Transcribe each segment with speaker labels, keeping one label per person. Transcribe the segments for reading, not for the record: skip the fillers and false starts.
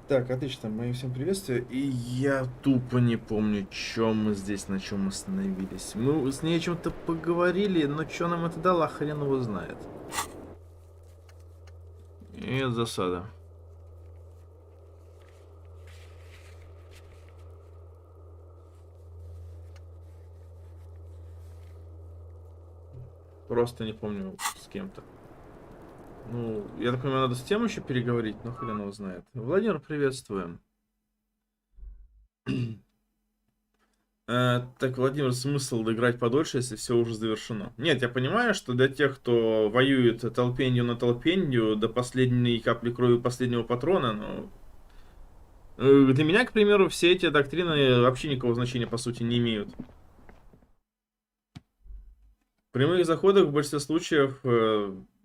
Speaker 1: Так, отлично, мои всем приветствия. И я тупо не помню, чем мы здесь, на чем мы остановились. Мы с ней о чем-то поговорили, но что нам это дало, хрен его знает. И это засада. Просто не помню с кем-то. Ну, я так понимаю, надо с тем еще переговорить, но хрен его знает. Владимир, приветствуем. Так, Владимир, смысл играть подольше, если все уже завершено? Нет, я понимаю, что для тех, кто воюет толпенью на толпенью до последней капли крови последнего патрона, но для меня, к примеру, все эти доктрины вообще никакого значения по сути не имеют. В прямых заходах в большинстве случаев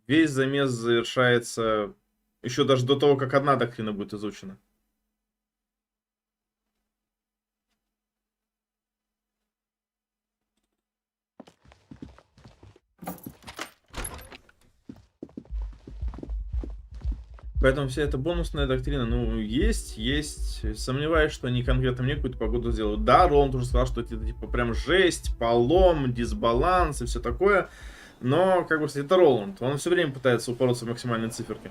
Speaker 1: весь замес завершается еще даже до того, как одна доктрина будет изучена. Поэтому вся эта бонусная доктрина, ну, есть. Сомневаюсь, что они конкретно мне какую-то погоду сделают. Да, Роланд уже сказал, что это типа прям жесть, полом, дисбаланс и все такое. Но, как бы, это Роланд. Он все время пытается упороться в максимальные циферки.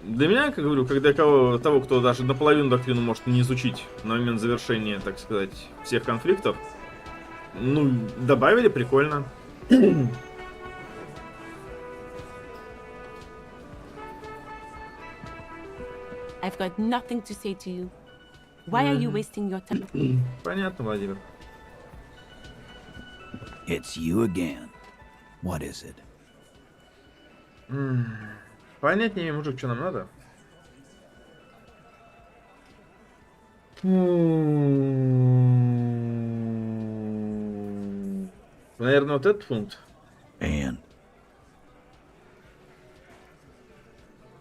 Speaker 1: Для меня, как говорю, когда того, кто даже наполовину доктрину может не изучить на момент завершения, так сказать, всех конфликтов, ну, добавили, прикольно.
Speaker 2: I've got nothing to say to you. Why are you wasting your time?
Speaker 1: Понятно, Владимир.
Speaker 3: It's you again. What is it?
Speaker 1: Понятнее, мужик, что нам надо. Наверное, вот этот пункт.
Speaker 3: And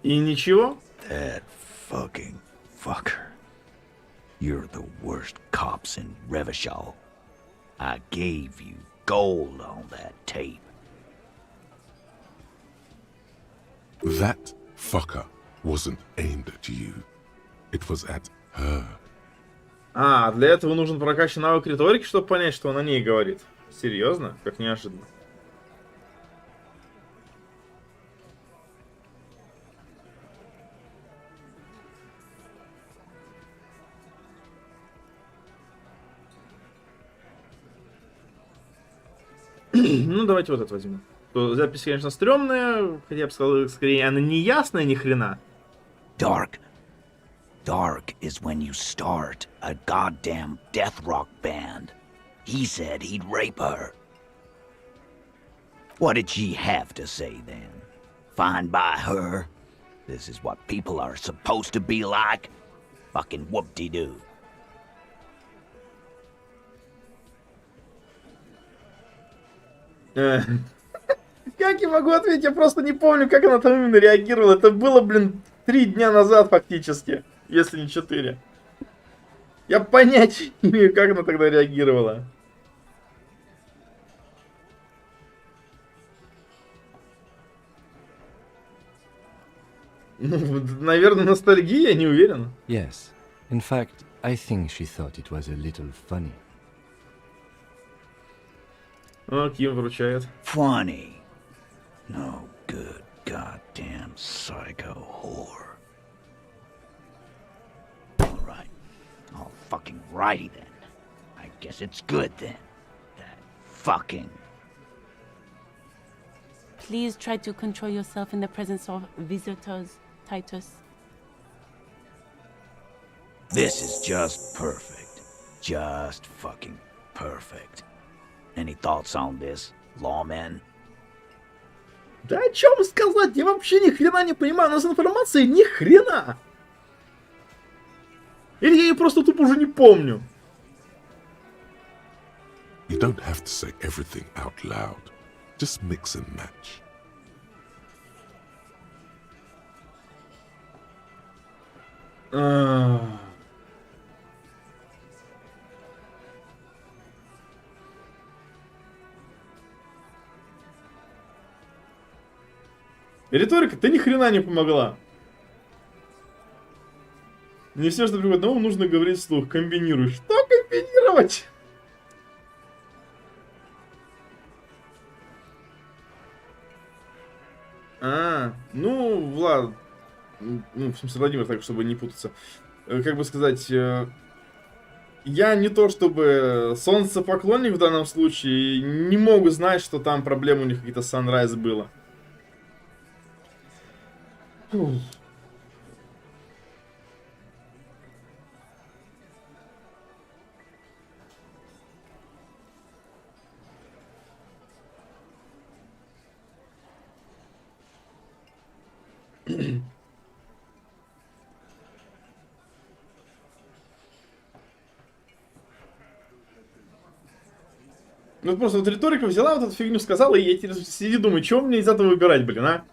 Speaker 1: И ничего?
Speaker 3: that fucking fucker. You're the worst cops in Revachol. I gave you gold on that tape.
Speaker 4: That fucker wasn't aimed at you. It was at her.
Speaker 1: А, для этого нужен прокачанный навык риторики, чтобы понять, что он о ней говорит. Серьезно? Как неожиданно. Ну, давайте вот это возьмем. Запись, конечно, стрёмная, хотя я бы сказал, скорее, она не ясная ни хрена.
Speaker 3: Dark. Dark is when you start a goddamn death rock band. He said he'd rape her. What did she have to say then? Fine by her? This is what people are supposed to be like? Fucking whoop-de-doo.
Speaker 1: Как я могу ответить? Я просто не помню, как она там именно реагировала. Это было, блин, 3 дня назад фактически, если не 4. Я понятия не имею, как она тогда реагировала. Ну, наверное, ностальгия, не уверен.
Speaker 5: Yes. In fact, I think she thought it was a little funny.
Speaker 1: О, Ким вручает.
Speaker 3: Funny. No good goddamn psycho whore. Alright. All fucking righty then. I guess it's good then. That fucking...
Speaker 2: Please try to control yourself in the presence of visitors, Titus.
Speaker 3: This is just perfect. Just fucking perfect. Any thoughts on this, lawmen?
Speaker 1: Да о чем сказать? Я вообще ни хрена не понимаю. У нас информации ни хрена. Или я ее просто тупо уже не помню.
Speaker 4: You don't have to say everything out loud. Just mix and match.
Speaker 1: Риторика, ты ни хрена не помогла. Не все, что приходит на ум, нужно говорить вслух. Комбинируй. Что комбинировать? Ну, Влад, ну, в смысле, Владимир, так, чтобы не путаться. Как бы сказать, я не то чтобы солнцепоклонник в данном случае, не могу знать, что там проблемы у них какие-то с Sunrise было. Фух. Ну просто вот риторика взяла вот эту фигню, сказала, и я теперь сиди думаю, чего мне из этого выбирать, блин, а?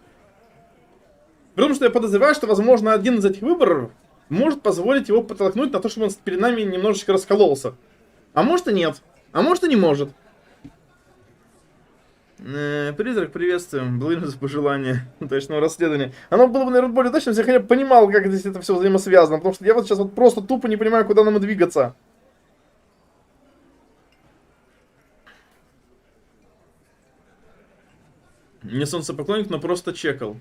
Speaker 1: Потому что я подозреваю, что, возможно, один из этих выборов может позволить его подтолкнуть на то, чтобы он перед нами немножечко раскололся. А может и нет. А может и не может. Призрак, приветствуем. Благодарим за пожелание точного расследования. Оно было бы, наверное, более точным, если я хотя бы понимал, как здесь это все взаимосвязано. Потому что я вот сейчас вот просто тупо не понимаю, куда нам двигаться. Не солнцепоклонник, но просто чекал.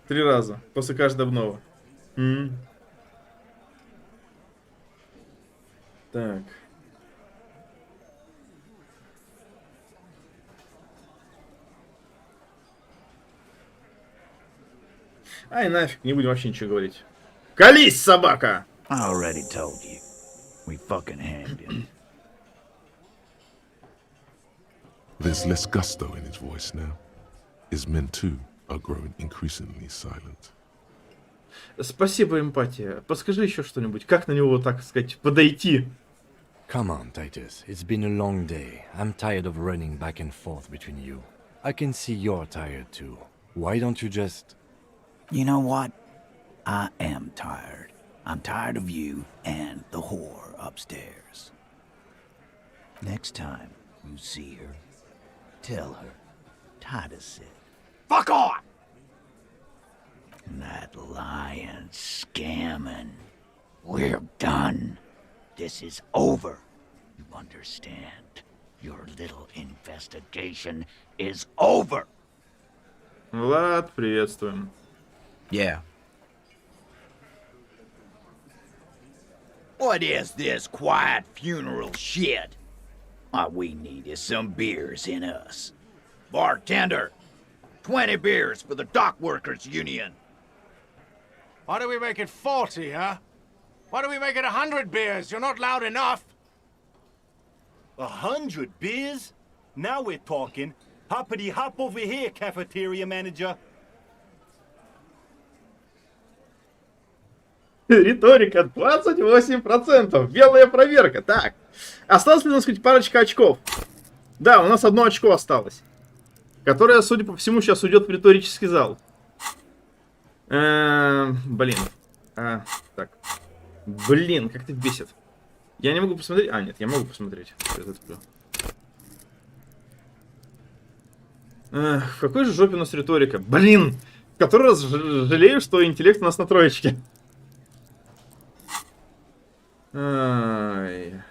Speaker 1: 3 раза. После каждого обнова. Так. Ай, нафиг, не будем вообще ничего говорить. Колись, собака!
Speaker 3: I already told you. We fucking hanged him.
Speaker 4: There's less gusto in his voice now. His men too are growing increasingly silent.
Speaker 1: Спасибо, эмпатия. Подскажи еще что-нибудь. Как на него, так сказать, подойти?
Speaker 5: Come on, Titus. It's been a long day. I'm tired of running back and forth between you. I can see you're tired too. Why don't you just...
Speaker 3: You know what? I am tired. I'm tired of you and the whore upstairs. Next time you see her, tell her Titus said, "Fuck on!" That lying, scamming. We're done. This is over. You understand? Your little investigation is over.
Speaker 1: Влад, приветствуем.
Speaker 3: Yeah. What is this quiet funeral shit? All we need is some beers in us. Bartender, 20 beers for the Dock Workers Union.
Speaker 6: Why do we make it 40, huh? Why do we make it 100 beers? You're not loud enough.
Speaker 7: 100 beers? Now we're talking. Hoppity hop over here, cafeteria manager.
Speaker 1: Риторика 28%. Белая проверка. Так. Осталось, можно сказать, парочка очков. Да, у нас одно очко осталось. Которое, судя по всему, сейчас уйдет в риторический зал. Блин. Так. Блин, как это бесит. Я не могу посмотреть. А, нет, я могу посмотреть. В какой же жопе у нас риторика? Блин! В который раз жалею, что интеллект у нас на троечке. Ай.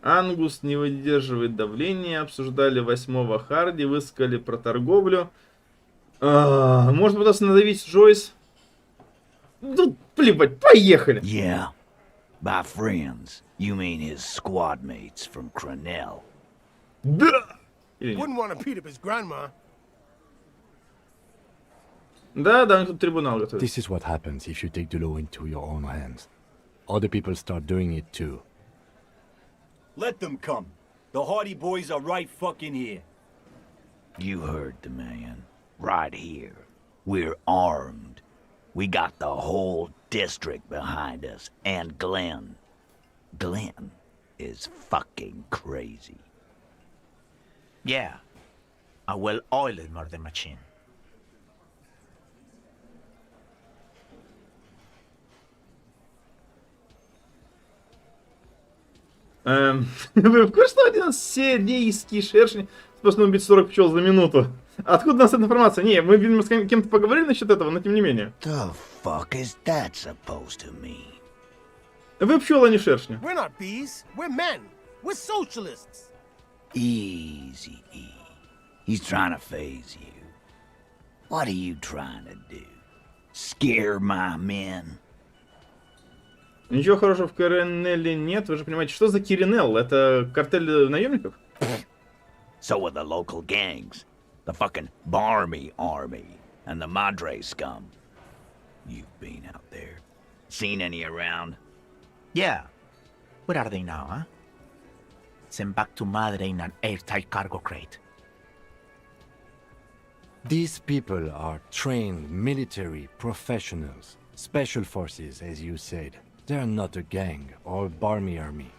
Speaker 1: Ангус не выдерживает давления. Обсуждали 8-го Харди. Высказали про торговлю. Может пытаться надавить Джойс? Ну, плевать, поехали.
Speaker 3: Yeah. By friends, you mean his squad mates from Cronell.
Speaker 1: Да! Или нет?
Speaker 6: Wouldn't want to beat up his grandma.
Speaker 1: Да, да, тут трибунал готовит.
Speaker 5: This is what happens if you take the law into your own hands. Other people start doing it too.
Speaker 7: Let them come. The Hardy Boys are right fucking here.
Speaker 3: You heard the man. Right here. We're armed. We got the whole district behind us. And Glenn. Glenn is fucking crazy.
Speaker 8: Yeah. A well-oiled murder machine.
Speaker 1: Вы в курсе, что один сирийский шершень способен убить 40 пчел за минуту? Откуда у нас эта информация? Не, мы, видимо, с кем-то поговорили насчет этого, но тем не менее.
Speaker 3: The fuck is that supposed to mean?
Speaker 1: Вы пчелы, а не шершни.
Speaker 9: We're not bees. We're men. We're socialists.
Speaker 3: Easy, E. He's trying to phase you. What are you trying to do? Scare my men?
Speaker 1: Ничего хорошего в Киринелле нет, вы же понимаете, что за Киринелл? Это картель наемников?
Speaker 3: So are the local gangs. The fucking Barmy Army and the Madre scum. You've been out there. Seen any around?
Speaker 8: Yeah. Where are they now, huh? Sent back to Madre in an airtight cargo crate.
Speaker 5: These people are trained military professionals, special forces, as you said. They're not a gang or a barmy army.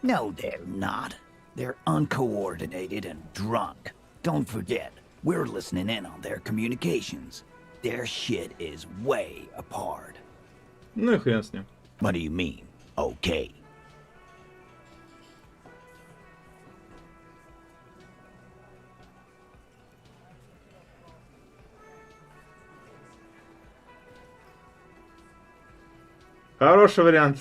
Speaker 3: No, they're not. They're uncoordinated and drunk. Don't forget, we're listening in on their communications. Their shit is way apart.
Speaker 1: Ну и хрен с ним.
Speaker 3: What do you mean, okay?
Speaker 1: Хороший вариант.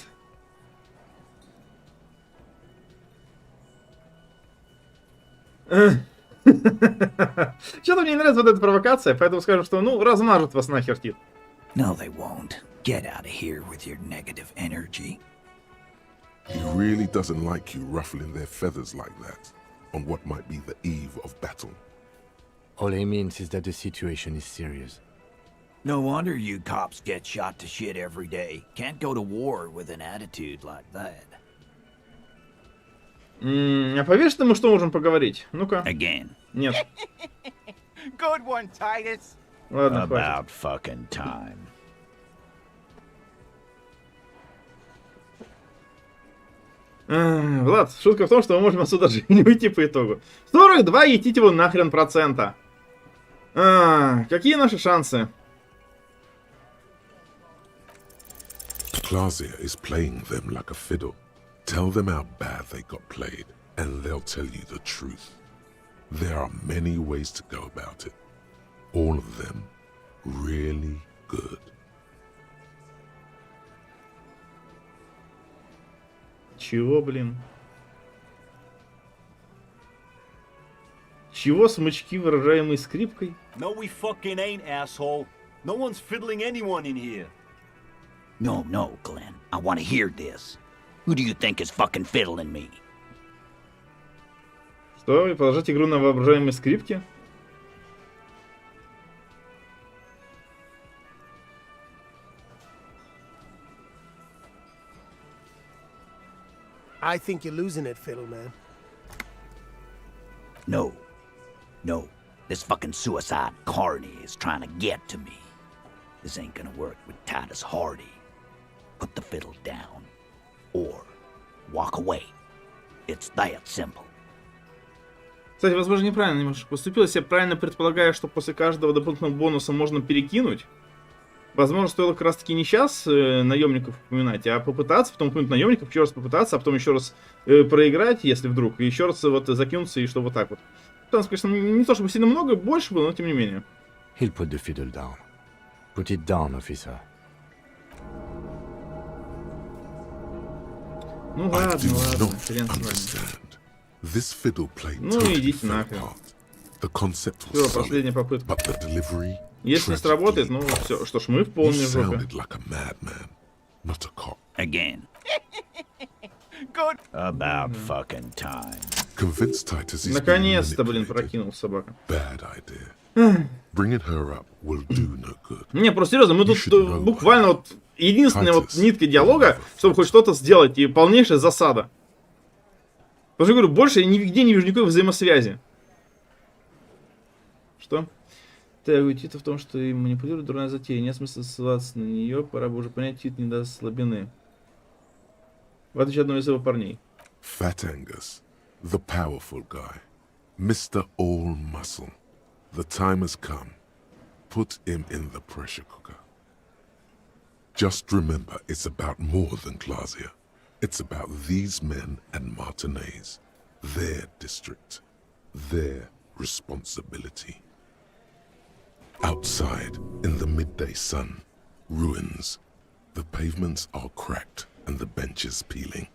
Speaker 1: Что-то мне не нравится вот эта провокация, поэтому скажем, что, ну, размажут вас нахер, Тит.
Speaker 3: No, they won't. Get out of here with your negative energy.
Speaker 4: He really doesn't like you ruffling their feathers like that on what might be the eve of battle.
Speaker 5: All he means is that the situation is serious.
Speaker 3: No wonder you cops get shot to shit every day. Can't go to war with an attitude like that.
Speaker 1: А поверь, мы что можем поговорить? Ну-ка.
Speaker 3: Again.
Speaker 1: Нет.
Speaker 6: Good one, Titus.
Speaker 1: Ладно, хватит.
Speaker 3: About fucking time.
Speaker 1: Влад, шутка в том, что мы можем отсюда даже не уйти по итогу. 42, етите его нахрен процента. Какие наши шансы?
Speaker 4: Clausia is playing them like a fiddle. Tell them how bad they got played, and they'll tell you the truth. There are many ways to go about it. All of them really good.
Speaker 1: Чего, блин? Чего смычки, выражаемые скрипкой?
Speaker 7: No, we fucking ain't, asshole. No one's fiddling anyone in here.
Speaker 3: No, Glenn. I want to hear this. Who do you think is fucking fiddling me?
Speaker 1: Что, положить игру на воображаемые скрипки?
Speaker 9: I think you're losing it, Fiddle Man.
Speaker 3: No. This fucking suicide carny is trying to get to me. This ain't gonna work with Titus Hardy. Put the fiddle down. Or walk away. It's that simple.
Speaker 1: Кстати, возможно, неправильно немножко поступил. Если я правильно предполагаю, что после каждого дополнительного бонуса можно перекинуть, возможно, стоило как раз таки не сейчас наемников упоминать, а попытаться, потом упомянуть наемников, еще раз попытаться, а потом еще раз проиграть, если вдруг, и еще раз вот закинуться, и что вот так вот. Там, конечно, не то чтобы сильно много, больше было, но тем не менее.
Speaker 5: He'll put the fiddle down. Put it down, officer.
Speaker 1: Ну
Speaker 4: I
Speaker 1: ладно,
Speaker 4: do
Speaker 1: ладно,
Speaker 4: not
Speaker 1: хрен с вами.
Speaker 4: understand. This fiddle played
Speaker 1: Ну,
Speaker 4: totally
Speaker 1: идите
Speaker 4: fell
Speaker 1: нахрен.
Speaker 4: apart. The concept
Speaker 1: Все,
Speaker 4: was solid,
Speaker 1: последняя попытка.
Speaker 4: but the delivery,
Speaker 1: Если не сработает, ну все, что ж, мы в
Speaker 4: you
Speaker 1: полной жопе.
Speaker 4: sounded like a madman, not a cop.
Speaker 3: Again.
Speaker 6: Good.
Speaker 3: About fucking time.
Speaker 4: Convince Titus is
Speaker 1: Наконец-то, блин,
Speaker 4: manipulated.
Speaker 1: прокинул собака.
Speaker 4: Bad idea. Bringing her up will do no good.
Speaker 1: Не, просто серьезно, мы тут буквально вот единственная вот нитка диалога, чтобы хоть что-то сделать, и полнейшая засада. Потому что я говорю, больше я нигде не вижу никакой взаимосвязи. Что? Так, уйти-то в том, что и манипулирует дурная затея. Нет смысла ссылаться на нее, пора бы уже понять, Тит не даст слабины. В отличие от одного из его парней.
Speaker 4: Fat Angus, the powerful guy, Mr. All Muscle. The time has come. Put him in the pressure cooker. Just remember, it's about more than Clausia. It's about these men and Martinez, their district, their responsibility. Outside, in the midday sun, ruins. The pavements are cracked and the benches peeling.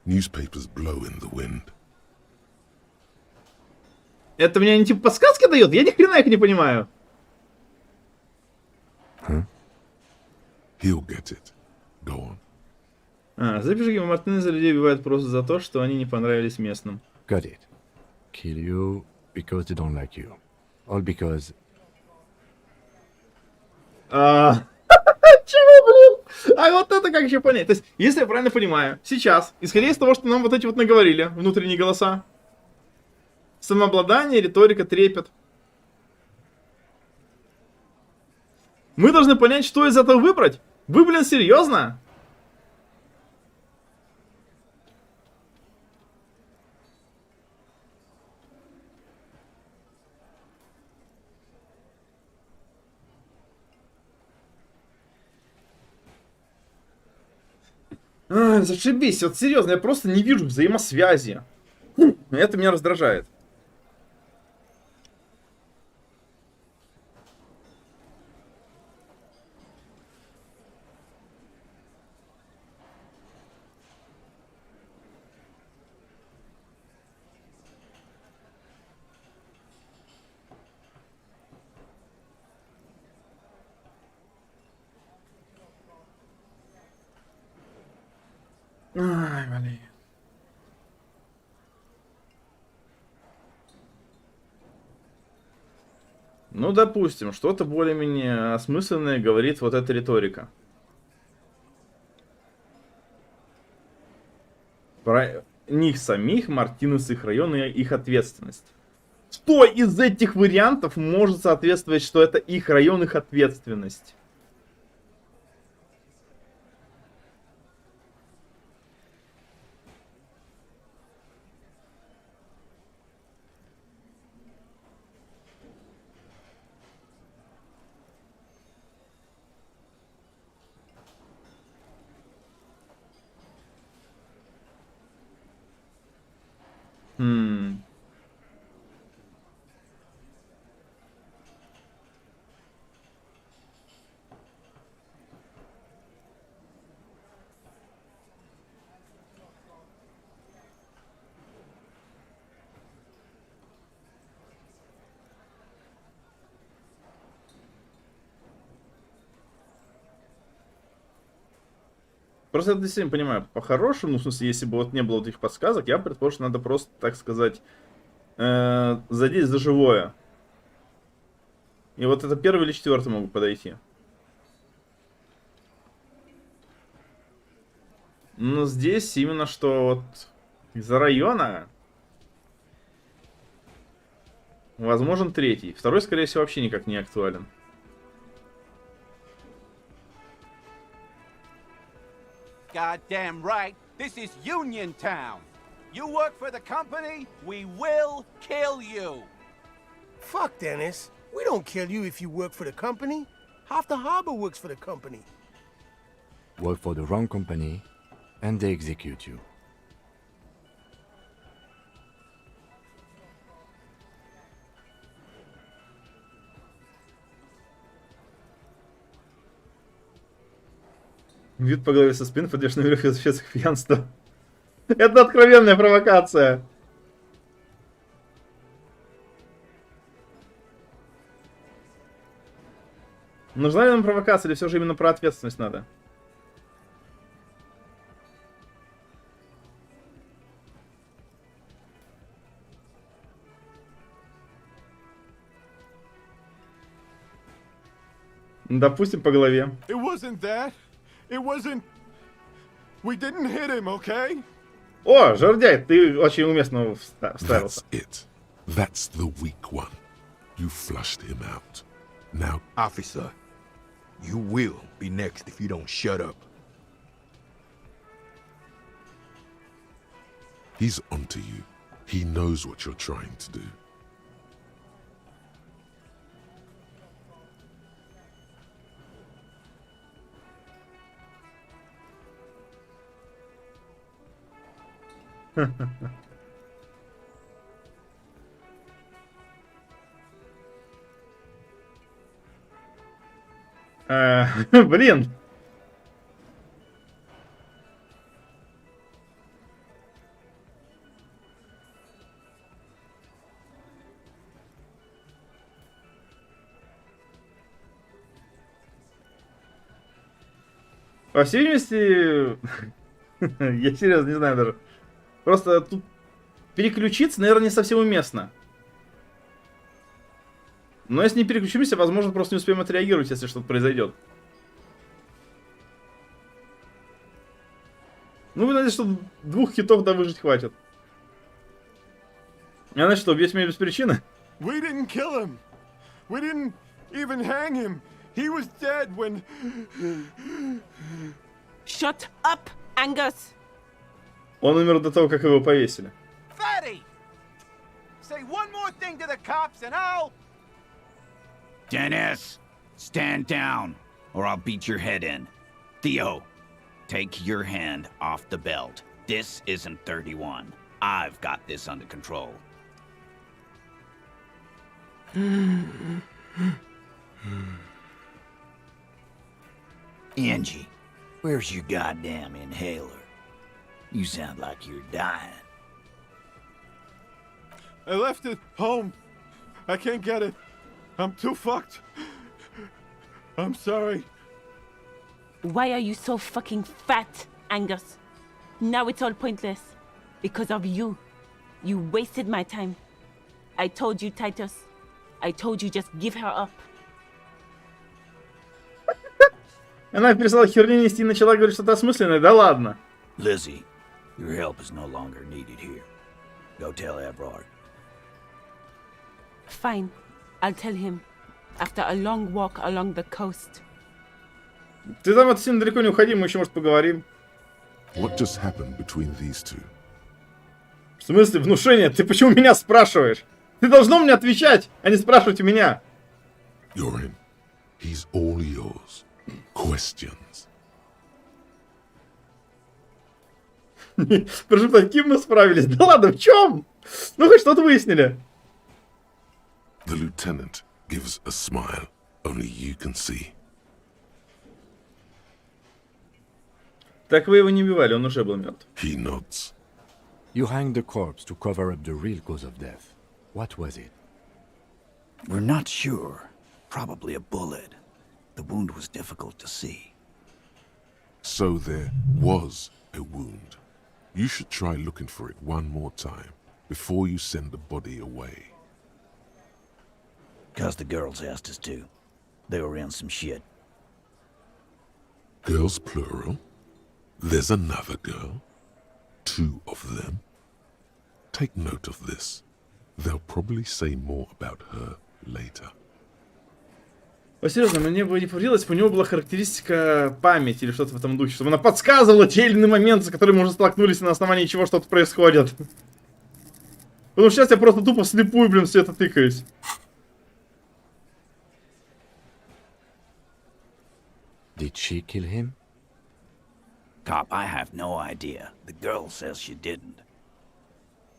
Speaker 4: Newspapers blow in the wind.
Speaker 1: Это мне не типа подсказки дает? Я ни хрена их не понимаю.
Speaker 4: He'll get it. Go on.
Speaker 1: Запиши, Мартинеза людей убивают просто за то, что они не понравились местным.
Speaker 5: Got it. Kill you because they don't like you. All because...
Speaker 1: Чего, блин? А вот это как еще понять? То есть, если я правильно понимаю, сейчас, исходя из того, что нам вот эти вот наговорили, внутренние голоса, самообладание, риторика, трепет, мы должны понять, что из этого выбрать? Вы, блин, серьезно? Зашибись, вот серьезно, я просто не вижу взаимосвязи. Это меня раздражает. Ай, блин. Ну, допустим, что-то более-менее осмысленное говорит вот эта риторика. Про них самих, Мартинес, их район и их ответственность. Что из этих вариантов может соответствовать, что это их район, их ответственность? Просто я действительно понимаю, по-хорошему, ну, в смысле, если бы вот не было вот этих подсказок, я предположу, что надо просто, так сказать, задеть за живое. И вот это первый или четвертый могут подойти. Но здесь именно что вот из-за района возможен третий. Второй, скорее всего, вообще никак не актуален.
Speaker 10: Goddamn right, this is Union Town. You work for the company, we will kill you.
Speaker 9: Fuck, Dennis. We don't kill you if you work for the company. Half the harbor works for the company.
Speaker 5: Work for the wrong company, and they execute you.
Speaker 1: Вид по голове со спины, подвешенный вверх из шведских пьянства. Это откровенная провокация. Нужна ли нам провокация, или все же именно про ответственность надо? Допустим, по голове.
Speaker 6: It wasn't that. It wasn't... We didn't hit him, okay?
Speaker 1: О, Жердяй, ты очень уместно вставился.
Speaker 4: That's it. That's the weak one. You flushed him out. Now,
Speaker 11: Officer, you will be next if you don't shut up.
Speaker 4: he's onto you. He knows what you're trying to do.
Speaker 1: Блин. По всей видимости, я серьезно не знаю даже. Просто тут переключиться, наверное, не совсем уместно. Но если не переключимся, возможно, просто не успеем отреагировать, если что-то произойдет. Ну, вы знаете, что 2 хитов да выжить хватит. А значит, что, убьете меня без причины?
Speaker 12: We didn't kill him. We didn't even hang him. He was dead when...
Speaker 2: Shut up, Angus!
Speaker 1: Он умер до того, как его повесили.
Speaker 10: Fatty! Say one more thing to the cops and I'll...
Speaker 3: Dennis, stand down, or I'll beat your head in. Theo, take your hand off the belt. This isn't 31. I've got this under control. Angie, where's your goddamn inhaler? You sound like you're dying.
Speaker 12: I left it home. I can't get it. I'm too fucked. I'm sorry.
Speaker 2: Why are you so fucking fat, Angus? Now it's all pointless. Because of you. You wasted my time. I told you, Titus. I told you just give her up.
Speaker 1: Она перестала херню нести и начала говорить что-то осмысленное. Да ладно.
Speaker 3: Lizzie, your help is no longer needed here. Go tell Everard.
Speaker 2: Fine. I'll tell him. After a long walk along the coast.
Speaker 1: Ты там от сильно далеко не уходи, мы еще, может, поговорим.
Speaker 4: What just happened between these two?
Speaker 1: В смысле внушение? Ты почему меня спрашиваешь? Ты должно мне отвечать, а не спрашивать у меня.
Speaker 4: You're in. He's all yours. Questions.
Speaker 1: Прошу, таким мы справились. Да ладно, в чем? Ну, хоть что-то выяснили.
Speaker 4: The lieutenant gives a smile only you can see.
Speaker 1: Так вы его не убивали, он уже был мертв.
Speaker 4: He nods.
Speaker 5: You hanged the corpse to cover up the real cause of death. What was it?
Speaker 3: We're not sure. Probably a bullet. The wound was difficult to see.
Speaker 4: So there was a wound. You should try looking for it one more time before you send the body away.
Speaker 3: 'Cause the girls asked us to. They were in some shit.
Speaker 4: Girls plural? There's another girl? 2 of them? Take note of this. They'll probably say more about her later.
Speaker 1: Серьезно, мне бы не повредилось, у него была характеристика памяти или что-то в этом духе, чтобы она подсказывала те или иные моменты, с которыми мы уже столкнулись, и на основании чего что-то происходит. Потому что сейчас я просто тупо вслепую, блин, все это тыкаюсь.
Speaker 5: Did she kill him?
Speaker 3: Cop, I have no idea. The girl says she didn't.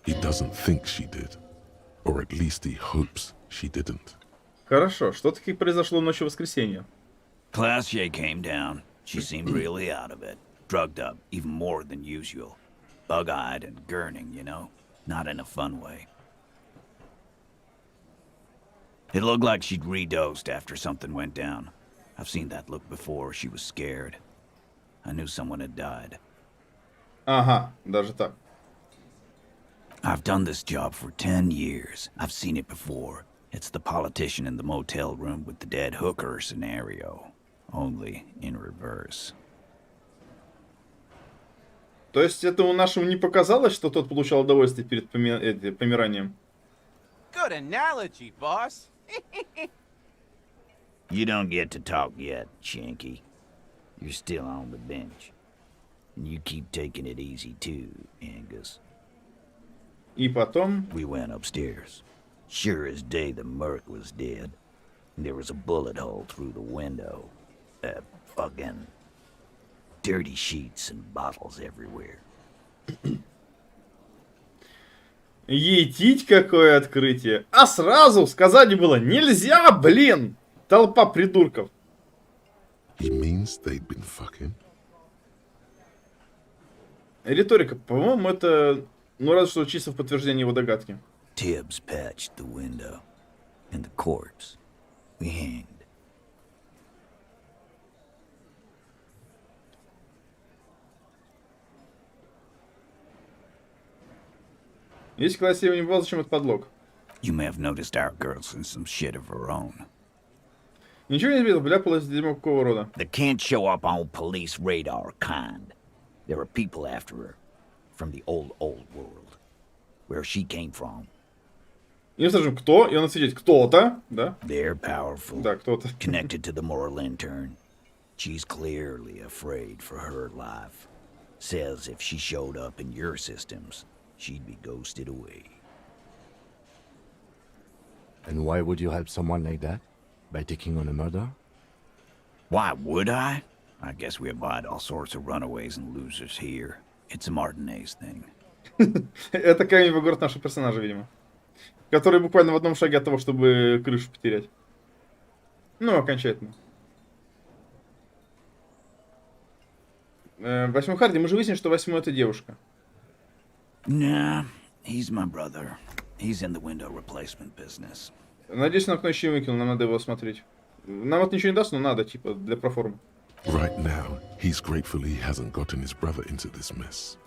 Speaker 4: He doesn't think she did. Or at least he hopes she didn't.
Speaker 1: Хорошо, что таки произошло ночью воскресенья?
Speaker 3: Classier came down. She seemed really out of it. Drugged up, even more than usual. Bug-eyed and gurning, you know? Not in a fun way. It looked like she'd redosed after something went down. I've seen that look before. She was scared. I knew someone had died.
Speaker 1: Ага, даже так.
Speaker 3: I've done this job for 10 years. I've seen it before. It's the politician in the motel room with the dead hooker scenario. Only in reverse.
Speaker 1: То есть этому нашему не показалось, что тот получал удовольствие перед помиранием?
Speaker 10: Good analogy, boss.
Speaker 3: You don't get to talk yet, Shanky. You're still on the bench. And you keep taking it easy too, Angus.
Speaker 1: И потом...
Speaker 3: We went upstairs. Sure as day the Merc was dead. And there was a bullet hole through the window. Fucking... dirty sheets and bottles everywhere.
Speaker 1: Етить какое открытие. А сразу сказать было нельзя, блин! Толпа придурков.
Speaker 4: He means they'd been fucking.
Speaker 1: Риторика, по-моему, это... Ну, разве что чисто в подтверждение его догадки.
Speaker 3: Tibbs patched the window. And the corpse. We hanged.
Speaker 1: Если классе его не было, зачем это подлог?
Speaker 3: You may have noticed our girl's in some shit of her own.
Speaker 1: Ничего не видел, вляпалась дерьмо какого рода.
Speaker 3: That can't show up on police radar kind. There are people after her. From the old world. Where she came from.
Speaker 1: И мы скажем, кто? И он ответит, кто-то, да?
Speaker 3: They're powerful.
Speaker 1: Да, кто-то.
Speaker 3: Connected to the moral intern. She's clearly afraid for her life. Says if she showed up in your systems, she'd be ghosted away.
Speaker 5: And why would you help someone like that? By taking on a murder?
Speaker 3: Why would I? I guess we avoid all sorts of runaways and losers here. It's a Martinez thing.
Speaker 1: Это камень в огород нашего персонажа, видимо. Который буквально в одном шаге от того, чтобы крышу потерять. Ну, окончательно. Восьмой Харди, мы же выяснили, что восьмой это девушка.
Speaker 3: Nah, he's my brother. He's in the window replacement business.
Speaker 1: Надеюсь, на окно еще и выкинул, нам надо его смотреть. Нам вот ничего не даст, но надо, типа, для проформы.
Speaker 4: Right now, he's grateful he hasn't gotten his brother into this mess.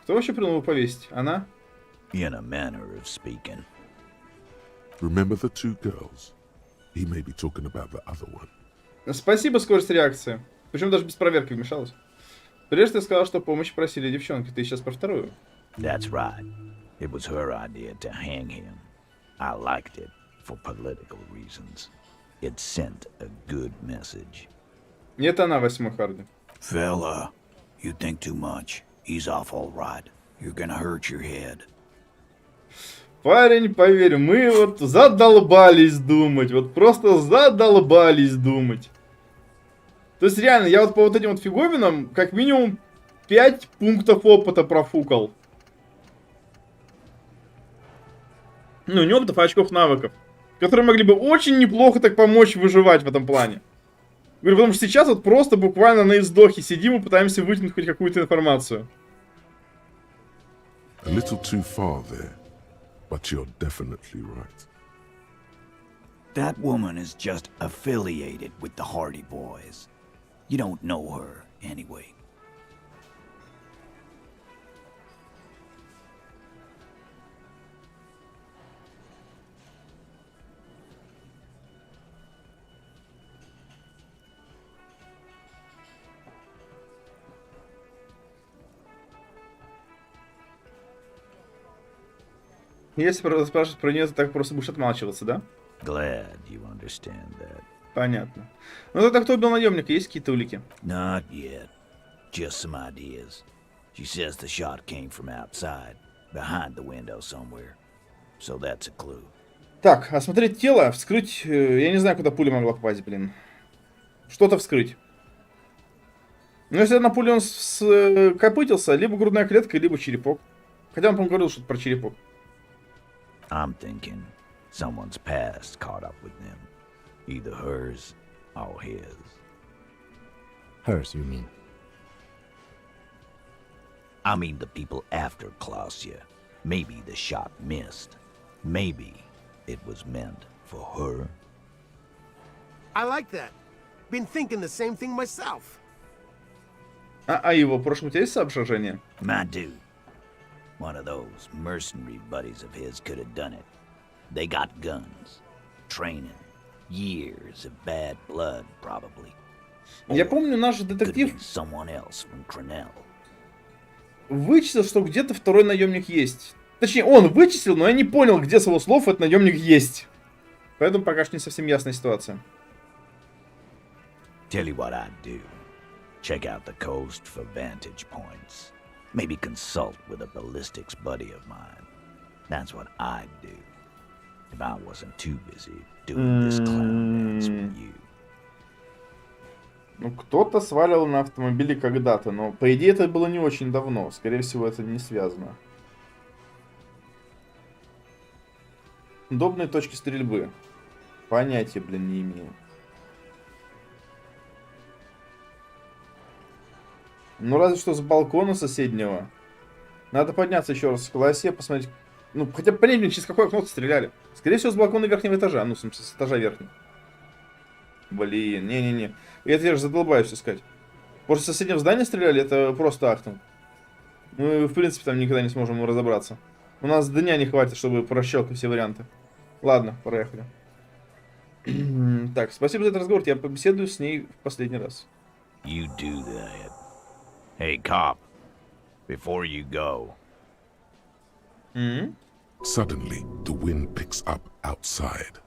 Speaker 4: Кто вообще придумал его повесить? Она?
Speaker 3: In a manner of speaking.
Speaker 4: Remember the two girls? He may be talking about the other one.
Speaker 1: Спасибо, скорость реакции. Причем даже без проверки вмешалась. Прежде ты сказал, что помощь просили девчонки. Ты сейчас про вторую.
Speaker 3: That's right. It was her idea to hang him. I liked it for political reasons. It sent a good message.
Speaker 1: Нет, она восьмой Харди.
Speaker 3: Fella, you think too much. He's off all right. You're gonna hurt your head.
Speaker 1: Парень, поверь, мы вот задолбались думать. Вот просто задолбались думать. То есть реально, я вот по вот этим вот фиговинам как минимум 5 пунктов опыта профукал. Ну, не опытов, а очков навыков. Которые могли бы очень неплохо так помочь выживать в этом плане. Говорю, потому что сейчас вот просто буквально на издохе сидим и пытаемся вытянуть хоть какую-то информацию.
Speaker 4: A little too far there, but you're definitely right.
Speaker 3: That woman is just affiliated with the Hardy Boys. You don't know her anyway.
Speaker 1: Если спрашивать про нее, ты так просто будешь отмалчиваться, да?
Speaker 3: Glad you understand that.
Speaker 1: Понятно. Ну тогда кто убил наемника? Есть какие-то улики?
Speaker 3: Not yet. Just some ideas. She says the shot came from outside, behind the window somewhere. So that's a clue.
Speaker 1: Так, осмотреть тело, вскрыть... Я не знаю, куда пуля могла попасть, блин. Что-то вскрыть. Но если на пуле он копытился, либо грудная клетка, либо черепок. Хотя он, по-моему, говорил что-то про черепок.
Speaker 3: I'm thinking someone's past caught up with them. Either hers or his.
Speaker 5: Hers, you mean?
Speaker 3: I mean the people after Klausya. Maybe the shot missed. Maybe it was meant for her.
Speaker 9: I like that. Been thinking the same thing myself.
Speaker 1: А его в прошлом у тебя есть соображение?
Speaker 3: My dude. One of those mercenary buddies of his could have done it. They got guns. Training. Years of bad blood, probably.
Speaker 1: Я помню, наш детектив
Speaker 3: someone else from Crenell.
Speaker 1: Вычислил, что где-то второй наемник есть. Точнее, он вычислил, но я не понял, где с его слов этот наемник есть. Поэтому пока что не совсем ясная ситуация.
Speaker 3: Tell you what I'd do. Check out the coast for vantage points. Maybe consult with a ballistics buddy of mine. That's what I'd do. If I wasn't too busy doing this clown dance with you.
Speaker 1: Ну, кто-то сваливал на автомобиле когда-то, но, по идее, это было не очень давно. Скорее всего, это не связано. Удобные точки стрельбы. Понятия, блин, не имею. Ну, разве что с балкона соседнего. Надо подняться еще раз в классе, посмотреть. Ну, хотя бы понять, блин, через какое окно стреляли. Скорее всего, с балкона верхнего этажа. Ну, в смысле, с этажа верхнего. Блин, не-не-не. Это я же задолбаюсь искать. После соседнего здания стреляли, это просто ахтунг. Мы, в принципе, там никогда не сможем разобраться. У нас дня не хватит, чтобы прощелкать все варианты. Ладно, проехали. Так, спасибо за этот разговор. Я побеседую с ней в последний раз.
Speaker 3: You do that. Hey, cop. Before you go.
Speaker 4: Suddenly, the wind picks up outside.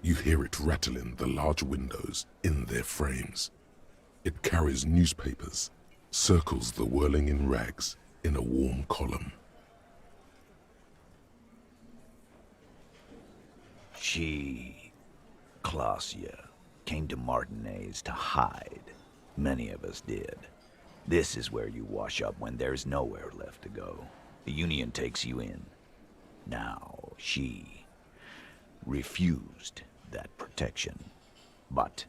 Speaker 4: You hear it rattling the large windows in their frames. It carries newspapers, circles the whirling in rags in a warm column.
Speaker 3: She, Clausia, came to Martinez to hide. Many of us did. This is where you wash up when there's nowhere left to go. The Union takes you in. Now, she refused that protection. But...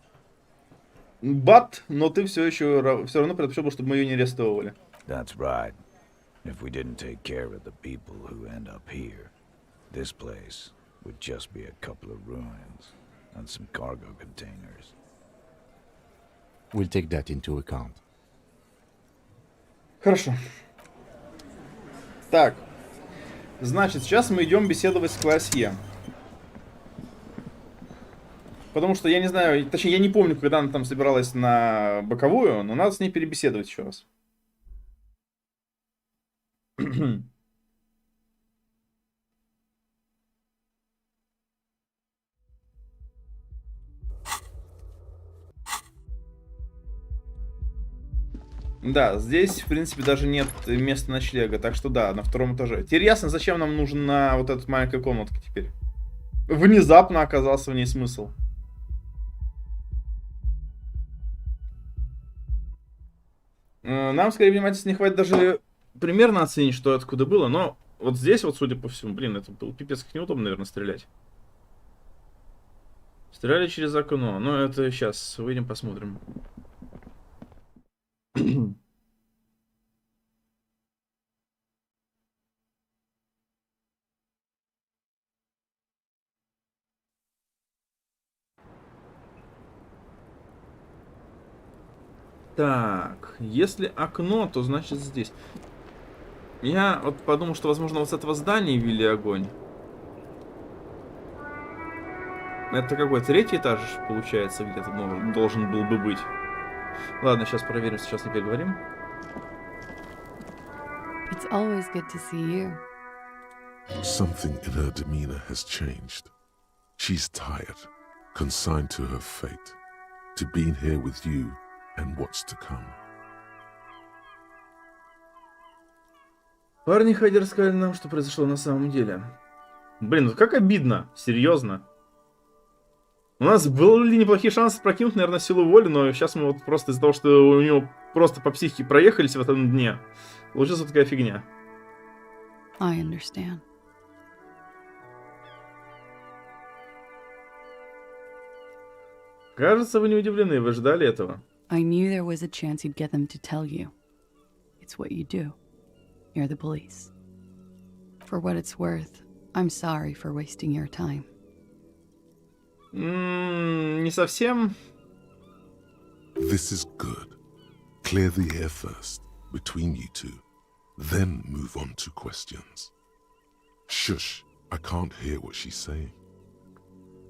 Speaker 1: Но ты все равно предпочел бы, чтобы мы ее не арестовывали.
Speaker 3: That's right. If we didn't take care of the people who end up here, this place would just be a couple of ruins and some cargo containers.
Speaker 5: We'll take that into account.
Speaker 1: Хорошо. Так. Значит, сейчас мы идем беседовать с Классье. Потому что я не знаю, точнее, я не помню, когда она там собиралась на боковую, но надо с ней перебеседовать еще раз. Да, здесь, в принципе, даже нет места ночлега, так что да, на втором этаже. Теперь ясно, зачем нам нужна вот эта маленькая комнатка теперь. Внезапно оказался в ней смысл. Нам, скорее, внимательности не хватит даже примерно оценить, что откуда было, но вот здесь вот, судя по всему, блин, это было пипец как неудобно, наверное, стрелять. Стреляли через окно, но это сейчас, выйдем, посмотрим. Так, если окно, то значит здесь. Я вот подумал, что, возможно, вот с этого здания вели огонь. Это какой? Третий этаж, получается, где-то должен был бы быть. Ладно, сейчас проверим, сейчас не переговорим.
Speaker 13: It's always good to see you.
Speaker 4: Something in her demeanor has changed. She's tired, consigned to her fate, to being here with you and what's to come.
Speaker 1: Парни Хайди рассказали нам, что произошло на самом деле. Блин, ну как обидно, серьезно. У нас были неплохие шансы прокинуть, наверное, силу воли, но сейчас мы вот просто из-за того, что у него просто по психике проехались в этом дне, получилась вот такая фигня.
Speaker 13: I understand.
Speaker 1: Кажется, вы не удивлены, вы ждали этого.
Speaker 13: I knew there was a chance you'd get them to tell you. It's what you do. You're the police. For what it's worth, I'm sorry for wasting your time.
Speaker 1: Не совсем.
Speaker 4: This is good. Clear the air first, between you two. Then move on to questions. Shush, I can't hear what she's saying.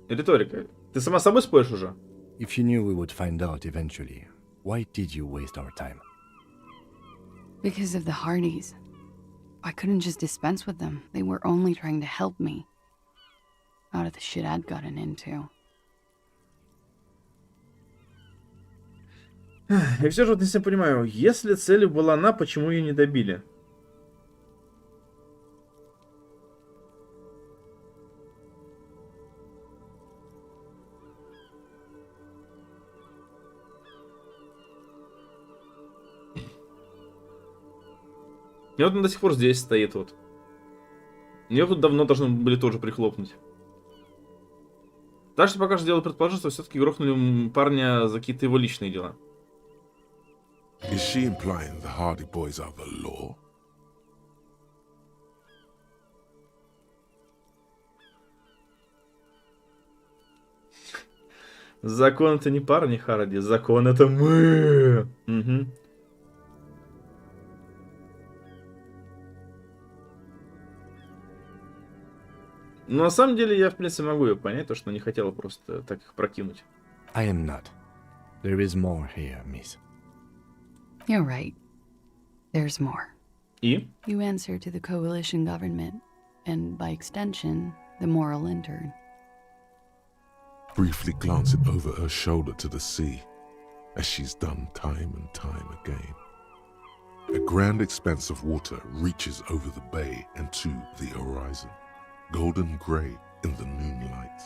Speaker 1: Риторика. Ты сама с собой споришь уже?
Speaker 5: If you knew we would find out eventually, why did you waste our time?
Speaker 13: Because of the Hardys. I couldn't just dispense with them. They were only trying to help me. Out of the shit I'd gotten into.
Speaker 1: И все же вот не совсем понимаю, если целью была она, почему ее не добили? И вот он до сих пор здесь стоит вот. Ее тут давно должны были тоже прихлопнуть. Так что пока что делаю предположение, что все-таки грохнули парня за какие-то его личные дела.
Speaker 4: Is she implying the Hardy Boys are the law?
Speaker 1: Закон это не парни, Харди, закон это мы. Угу. Но на самом деле я, в принципе, могу ее понять, то, что не хотела просто так их прокинуть.
Speaker 5: I am not. There is more here, miss.
Speaker 13: You're right. There's more.
Speaker 1: И?
Speaker 13: You answer to the coalition government, and by extension, the moral intern.
Speaker 4: Briefly glancing over her shoulder to the sea, as she's done time and time again. A grand expanse of water reaches over the bay and to the horizon, golden grey in the noonlight.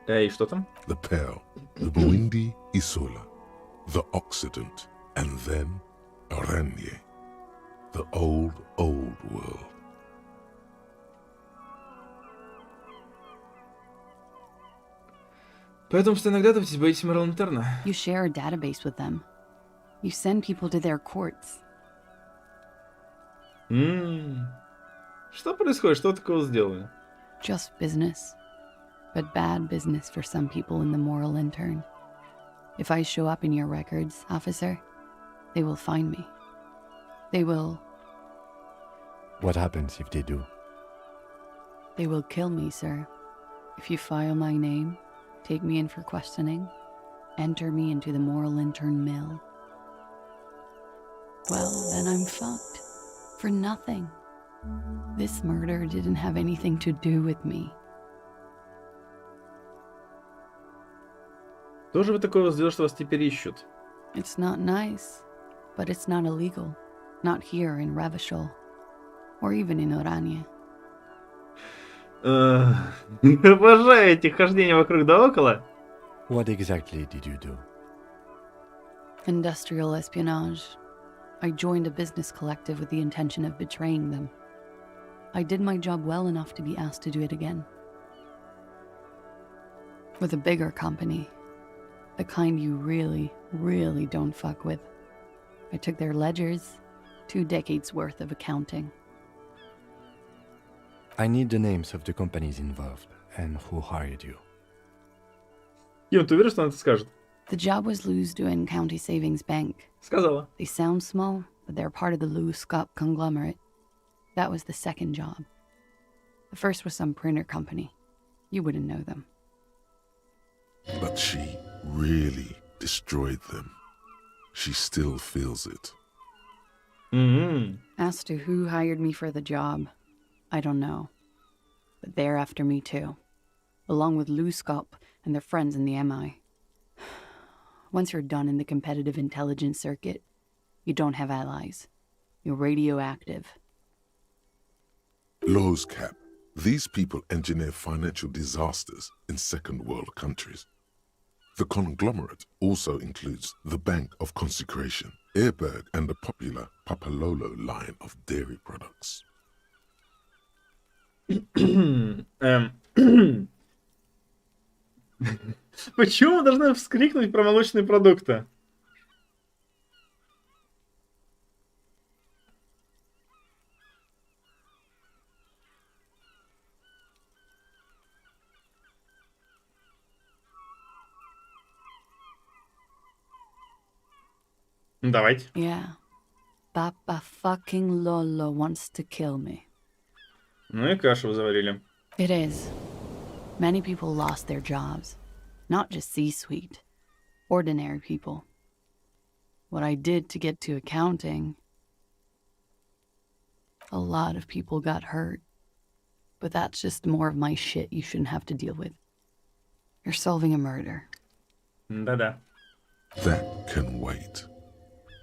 Speaker 1: И что там?
Speaker 4: The Pearl, the Buindi Isola, the Occident, and then Oranje, the old world.
Speaker 1: Поэтому что иногда вы боитесь Мэрил Интерна.
Speaker 13: You share a database with them. You send people to their courts.
Speaker 1: Что происходит? Что такого сделали?
Speaker 13: Just business. But bad business for some people in the moral intern. If I show up in your records, officer, they will find me. They will...
Speaker 5: What happens if they do?
Speaker 13: They will kill me, sir. If you file my name, take me in for questioning, enter me into the moral intern mill. Well, then I'm fucked. For nothing. This murder didn't have anything to do with me.
Speaker 1: Что же вы такого сделали, что вас теперь ищут?
Speaker 13: It's not nice, but it's not illegal. Not here in Revachol. Or even in Oranje.
Speaker 1: Обожаю эти хождения вокруг да около.
Speaker 5: What exactly did you do?
Speaker 13: Industrial espionage. I joined a business collective with the intention of betraying them. I did my job well enough to be asked to do it again. With a bigger company. The kind you really, really don't fuck with. I took their ledgers, 2 decades worth of accounting.
Speaker 5: I need the names of the companies involved and who hired you.
Speaker 1: Ким, ты уверен, что она это скажет?
Speaker 13: The job was Lewes County Savings Bank.
Speaker 1: Сказала.
Speaker 13: They sound small, but they're part of the Lewes conglomerate. That was the second job. The first was some printer company. You wouldn't know them.
Speaker 4: But she really destroyed them. She still feels it.
Speaker 13: As to who hired me for the job, I don't know. But they're after me too. Along with Luskop and their friends in the MI. Once you're done in the competitive intelligence circuit, you don't have allies. You're radioactive.
Speaker 4: Lowe's Cap. These people engineer financial disasters in second world countries. The conglomerate also includes the Bank of Consecration, Airberg, and the popular Papalolo line of dairy products.
Speaker 1: Почему мы должны вскрикнуть про молочные продукты? Давайте.
Speaker 13: Yeah. Papa fucking Lolo wants to kill me.
Speaker 1: Ну и кашу вы заварили.
Speaker 13: It is. Many people lost their jobs. Not just C-suite. Ordinary people. What I did to get to accounting... A lot of people got hurt. But that's just more of my shit you shouldn't have to deal with. You're solving a murder.
Speaker 1: Да-да.
Speaker 4: That can wait.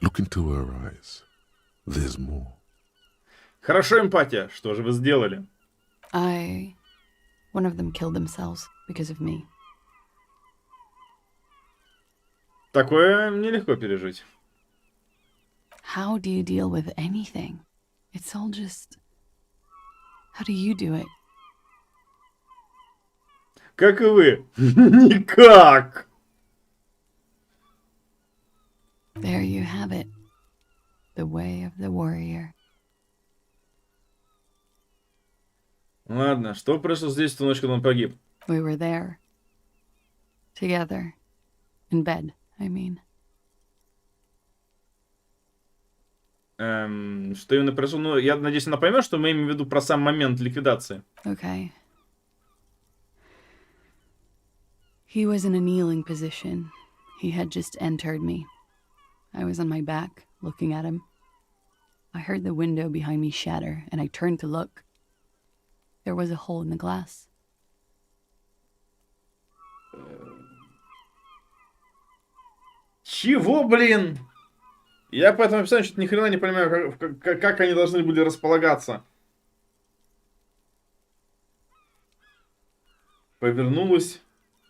Speaker 4: Look into her eyes. There's more.
Speaker 1: Хорошо, эмпатия. Что же вы сделали?
Speaker 13: One of them killed themselves because of me.
Speaker 1: Такое нелегко пережить.
Speaker 13: How do you deal with anything? It's all just... How do you do it?
Speaker 1: Как и вы. Никак.
Speaker 13: There you have it. The way of the warrior.
Speaker 1: Ладно, что произошло здесь в ту ночь, когда он погиб?
Speaker 13: We were there. Together. In bed, I mean.
Speaker 1: Что именно произошло? Ну, я надеюсь, она поймет, что мы имеем в виду про сам момент ликвидации.
Speaker 13: Okay. He was in a kneeling position. He had just entered me. I was on my back, looking at him. I heard the window behind me shatter, and I turned to look. There was a hole in the glass.
Speaker 1: Чего, блин? Я по этому описанию что-то ни хрена не понимаю, как они должны были располагаться. Повернулась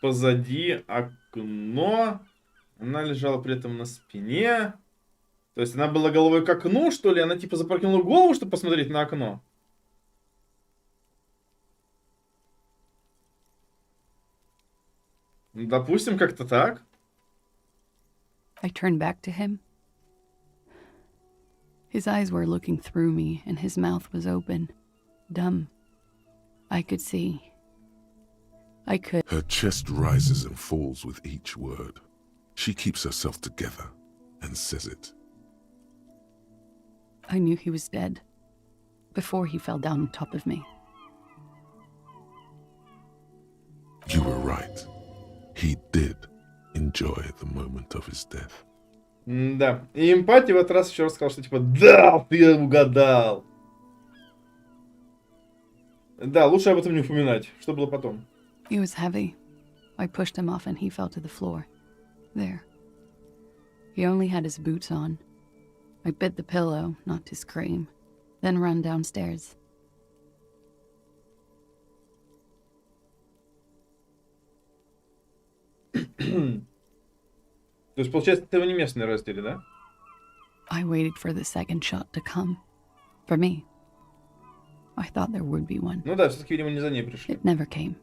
Speaker 1: позади окно. Она лежала при этом на спине. То есть она была головой к окну, что ли? Она типа запрокинула голову, чтобы посмотреть на окно. Допустим, как-то так.
Speaker 13: I turned back to him. His eyes were looking through me, and his mouth was open. Dumb. I could see. I could...
Speaker 4: Her chest rises and falls with each word. She keeps herself together and says it.
Speaker 13: I knew he was dead before he fell down on top of me.
Speaker 4: You were right. He did enjoy the moment of his death.
Speaker 1: Да. И эмпатия в этот раз еще раз сказал, что типа, да, ты угадал. Да, лучше об этом не упоминать. Что было потом?
Speaker 13: He was heavy. I pushed him off and he fell to the floor. There. He only had his boots on. I bit the pillow, not to scream, then ran downstairs.
Speaker 1: То есть, получается, ты его не местные растили, да?
Speaker 13: I waited for the second shot to come. For me. I thought there would be one.
Speaker 1: Ну да, все-таки, видимо, не за ней пришли.
Speaker 13: It never came.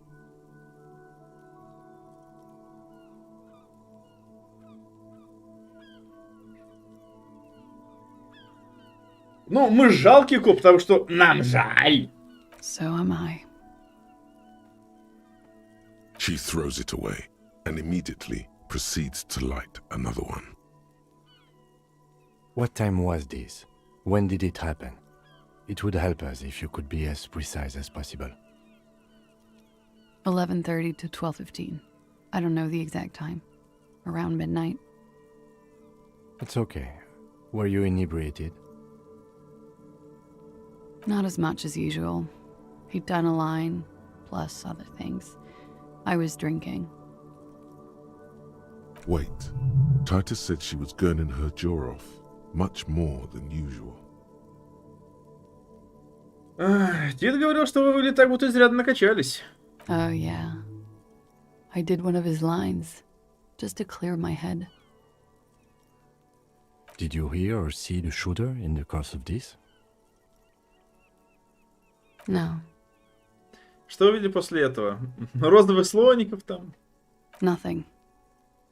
Speaker 1: Ну, мы жалкий коп, потому что нам жаль.
Speaker 13: So am I.
Speaker 4: She throws it away and immediately proceeds to light another one.
Speaker 5: What time was this? When did it happen? It would help us if you could be as precise as possible.
Speaker 13: 11:30 to 12:15. I don't know the exact time. Around midnight.
Speaker 5: It's okay. Were you inebriated?
Speaker 13: Not as much as usual. He'd done a line, plus other things. I was drinking.
Speaker 4: Wait. Titus said she was gurning her jaw off, much more than usual.
Speaker 1: Дед говорил, что вы были так будто изрядно накачались.
Speaker 13: Oh, yeah. I did one of his lines, just to clear my head.
Speaker 5: Did you hear or see the shooter in the course of this?
Speaker 13: No.
Speaker 1: Что вы видели после этого? Розовых слоников там?
Speaker 13: Nothing.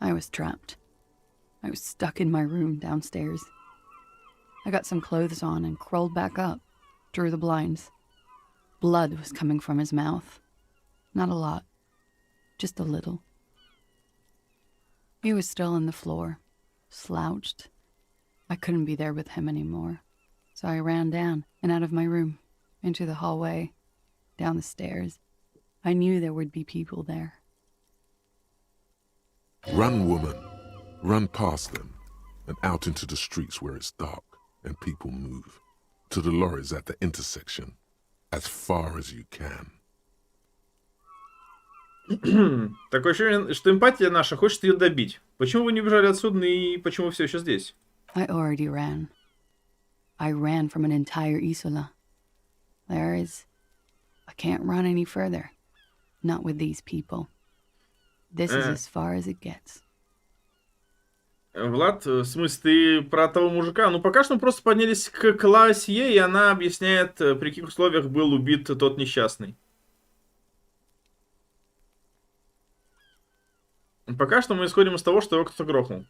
Speaker 13: I was trapped. I was stuck in my room downstairs. I got some clothes on and crawled back up, drew the blinds. Blood was coming from his mouth. Not a lot. Just a little. He was still on the floor, slouched. I couldn't be there with him anymore. So I ran down and out of my room, into the hallway, down the stairs. I knew there would be people there.
Speaker 4: Run, woman. Run past them and out into the streets where it's dark and people move. To the lorries at the intersection. As far as you can.
Speaker 1: Такое ощущение, что эмпатия наша хочет ее добить. Почему вы не убежали отсюда и почему вы все еще здесь?
Speaker 13: I already ran. I ran from an entire Isola. I can't run any further. Not with these people. This is as far as it gets.
Speaker 1: Влад, в смысле, ты про того мужика? Ну, пока что мы просто поднялись к Классье, и она объясняет, при каких условиях был убит тот несчастный. Пока что мы исходим из того, что его кто-то грохнул.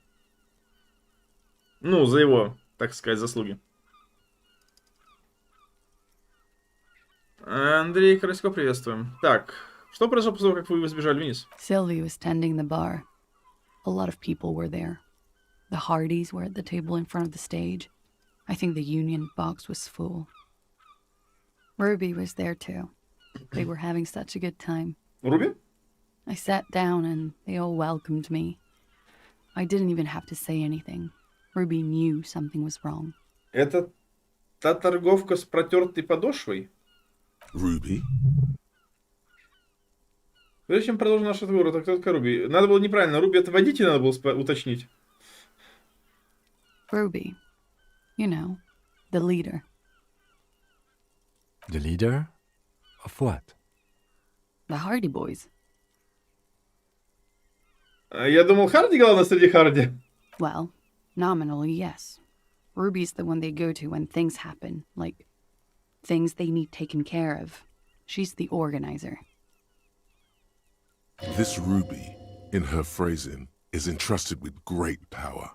Speaker 1: Ну, за его, так сказать, заслуги. Андрей Красько, приветствуем. Так, что произошло после того, как вы сбежали вниз?
Speaker 13: Sylvie was tending the bar. A lot of people were there. The Hardys were at the table in front of the stage. I think the Union box was full. Ruby was there too. They were having such a good time.
Speaker 1: Руби?
Speaker 13: I sat down and they all welcomed me. I didn't even have to say anything. Ruby knew something was wrong.
Speaker 1: Это та торговка с протертой подошвой?
Speaker 4: Ruby?
Speaker 1: Прежде чем продолжим наш разговор, это кто такая Руби? Надо было неправильно. Руби это водитель, надо было уточнить.
Speaker 13: Ruby. You know, the leader.
Speaker 5: The leader? Of what?
Speaker 13: The Hardy Boys.
Speaker 1: Я думал, Харди главное среди Харди.
Speaker 13: Well, nominally, yes. Ruby's the one they go to when things happen, like things they need taken care of. She's the organizer.
Speaker 4: This Ruby, in her phrasing, is entrusted with great power.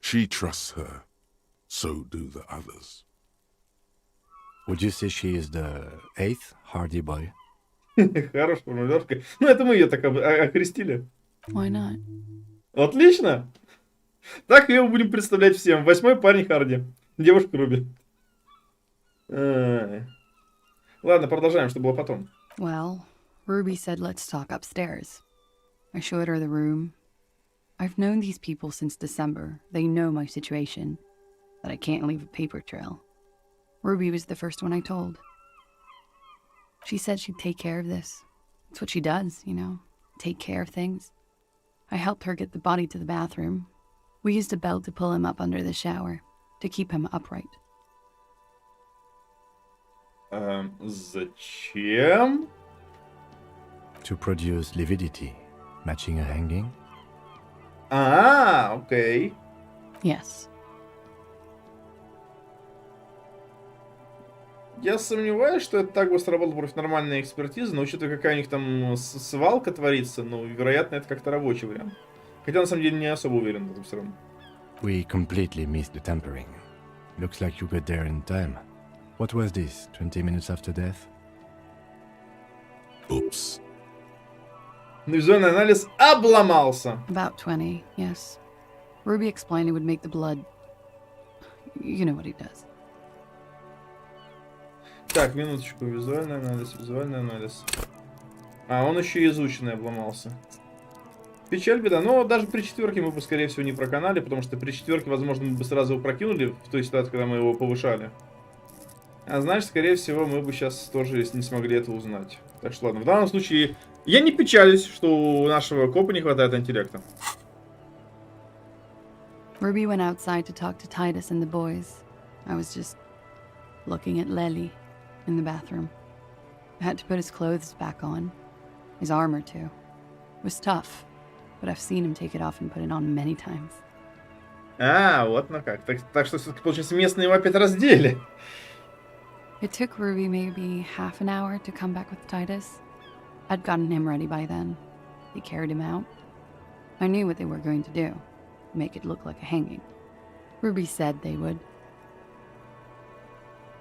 Speaker 4: She trusts her. So do the others.
Speaker 5: Would you say she is the 8th Hardy Boy?
Speaker 1: Хорошая формулировка. Ну, это мы ее так окрестили.
Speaker 13: Why not?
Speaker 1: Отлично. Так ее будем представлять всем. 8-й парень Харди. Девушка Руби. Ладно, продолжаем, что было потом.
Speaker 13: Well, Ruby said let's talk upstairs. I showed her the room. I've known these people since December. They know my situation. That I can't leave a paper trail. Ruby was the first one I told. She said she'd take care of this. It's what she does, you know. Take care of things. I helped her get the body to the bathroom. We used a belt to pull him up under the shower. To keep him upright.
Speaker 1: Зачем?
Speaker 5: To produce lividity, matching a hanging.
Speaker 1: Окей.
Speaker 13: Yes.
Speaker 1: Я сомневаюсь, что это так бы сработало против нормальной экспертизы, но учитывая, какая у них там свалка творится, ну, вероятно, это как-то рабочий вариант. Хотя, на самом деле, не особо уверен в этом все равно.
Speaker 5: We completely missed the tampering. Looks like you got there in time. What was this, 20 minutes after death?
Speaker 4: Oops.
Speaker 1: Визуальный анализ обломался.
Speaker 13: About 20, yes. Ruby explained it would make the blood... You know what he does.
Speaker 1: Так, минуточку. Визуальный анализ, визуальный анализ. А, он еще и изученный обломался. Печаль, беда. Но даже при 4 мы бы, скорее всего, не проканали, потому что при 4, возможно, мы бы сразу его прокинули в той ситуации, когда мы его повышали. А значит, скорее всего, мы бы сейчас тоже не смогли это узнать. Так что ладно, в данном случае я не печалюсь, что у нашего копа не хватает интеллекта.
Speaker 13: Ruby went outside to talk to Titus and the boys. I was just looking at Lely in the bathroom. I had to put his clothes back on. His armor, too. It was tough, but I've seen him take it off and put it on many times.
Speaker 1: А, вот ну как. Так что, все-таки, получается, местные его опять раздели.
Speaker 13: It took Ruby maybe half an hour to come back with Titus. I'd gotten him ready by then. They carried him out. I knew what they were going to do. Make it look like a hanging. Ruby said they would.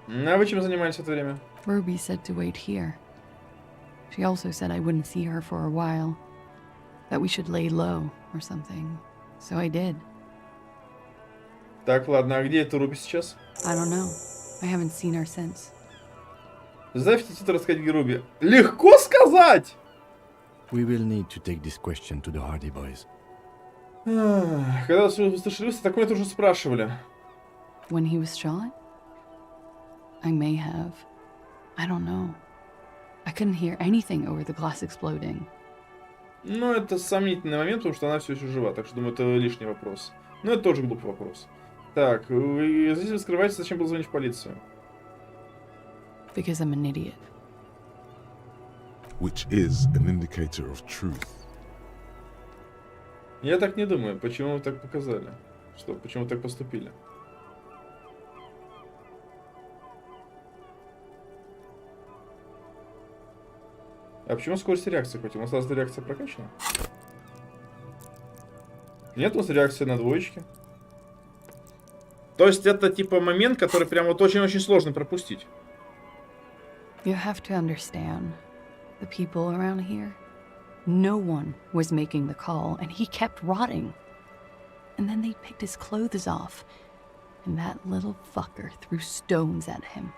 Speaker 1: А вы чем занимались в это время?
Speaker 13: Ruby said to wait here. She also said I wouldn't see her for a while. That we should lay low or something. So I did.
Speaker 1: Так, ладно, а где эта Руби сейчас?
Speaker 13: I don't know. I haven't seen her since.
Speaker 1: Заставьте Тита рассказать, где Руби. Легко сказать!
Speaker 5: We will need to take this question to the Hardy Boys.
Speaker 1: Когда услышали, такое тоже спрашивали.
Speaker 13: When he was shot? I may have. I don't know. I couldn't hear anything over the glass exploding.
Speaker 1: Ну, это сомнительный момент, потому что она все еще жива, так что, думаю, это лишний вопрос. Но это тоже глупый вопрос. Так, вы здесь скрываетесь, зачем было звонить в полицию?
Speaker 13: Because I'm an idiot.
Speaker 4: Which is an indicator of truth.
Speaker 1: Я так не думаю. Почему вы так показали? Что, почему так поступили? А почему скорость реакции хоть? У нас сразу реакция прокачана? Нет, у нас реакция на двоечке. То есть это типа момент, который прям вот очень-очень сложно пропустить.
Speaker 13: You have to understand, the people around here, no one was making the call, and he kept rotting. And then they picked his clothes off, and that little fucker threw stones at him.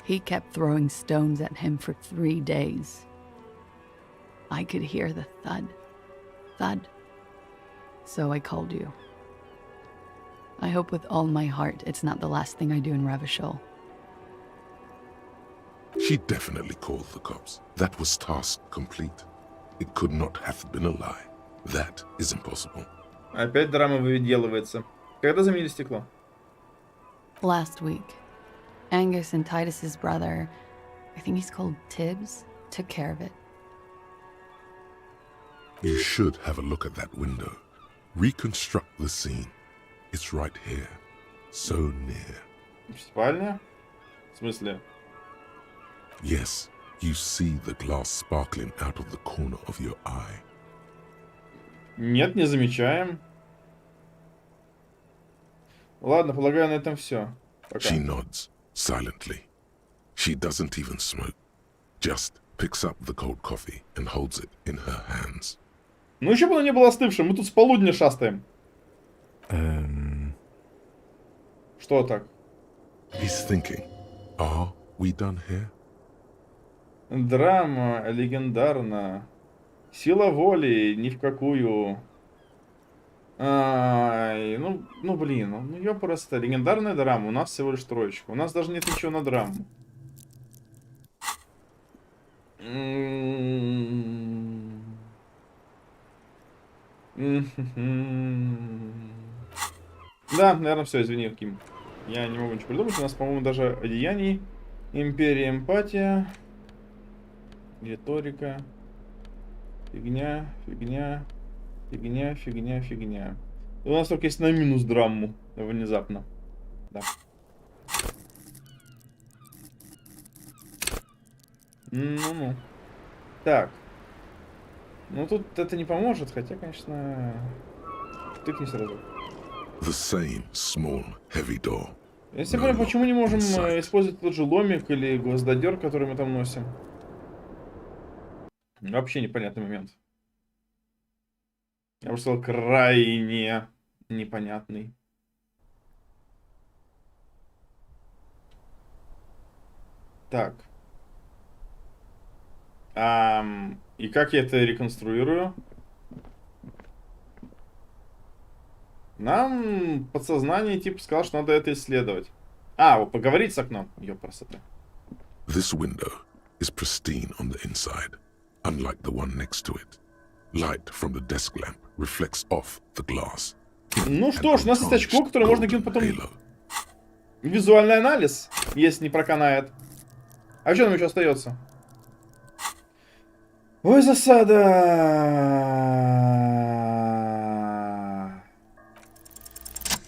Speaker 13: He kept throwing stones at him for 3 days. I could hear the thud, thud. So I called you. I hope with all my heart it's not the last thing I do in Ravishol.
Speaker 4: She definitely called the cops. That was task complete. It could not have been a lie. That is impossible.
Speaker 1: Опять драма выделывается. Когда заменили стекло?
Speaker 13: Last week, Angus and Titus's brother, I think he's called Tibbs, took care of it.
Speaker 4: You should have a look at that window. Reconstruct the scene. It's right here. So near.
Speaker 1: Спальня? В смысле?
Speaker 4: Yes, you see the glass sparkling out of the corner of your eye.
Speaker 1: Нет, не замечаем. Ладно, полагаю, на этом все.
Speaker 4: She nods silently. She doesn't even smoke. Just picks up the cold coffee and holds it in her hands.
Speaker 1: Ну еще бы оно не было остывшим, мы тут с полудня шастаем. Что так?
Speaker 4: He's thinking, are we done here?
Speaker 1: Драма легендарна. Сила воли ни в какую. Ай, ну блин, ну ёпрст, легендарная драма. У нас всего лишь троечка. У нас даже нет ничего на драму. Да, наверное, все, извини, Ким. Я не могу ничего придумать. У нас, по-моему, даже одеяний. Империя, эмпатия. Риторика. Фигня, фигня. Фигня, фигня, фигня. У нас только есть на минус драму. Внезапно. Да. Ну-ну. Так. Ну тут это не поможет, хотя, конечно... Тыкни сразу.
Speaker 4: The same small, heavy door.
Speaker 1: Я не понимаю, почему не можем использовать тот же ломик или гвоздодер, который мы там носим. Вообще непонятный момент. Я бы сказал, крайне непонятный. Так. И как я это реконструирую? Нам подсознание типа сказал, что надо это исследовать. Вот поговорить с окном. Ёпрст.
Speaker 4: This window is pristine on the inside, unlike the one next to it. Light from the desk lamp reflects off the glass.
Speaker 1: Ну что ж, у нас есть очко, которое можно кинуть потом визуальный анализ, если не проканает. А что нам еще остается? Ой, засада!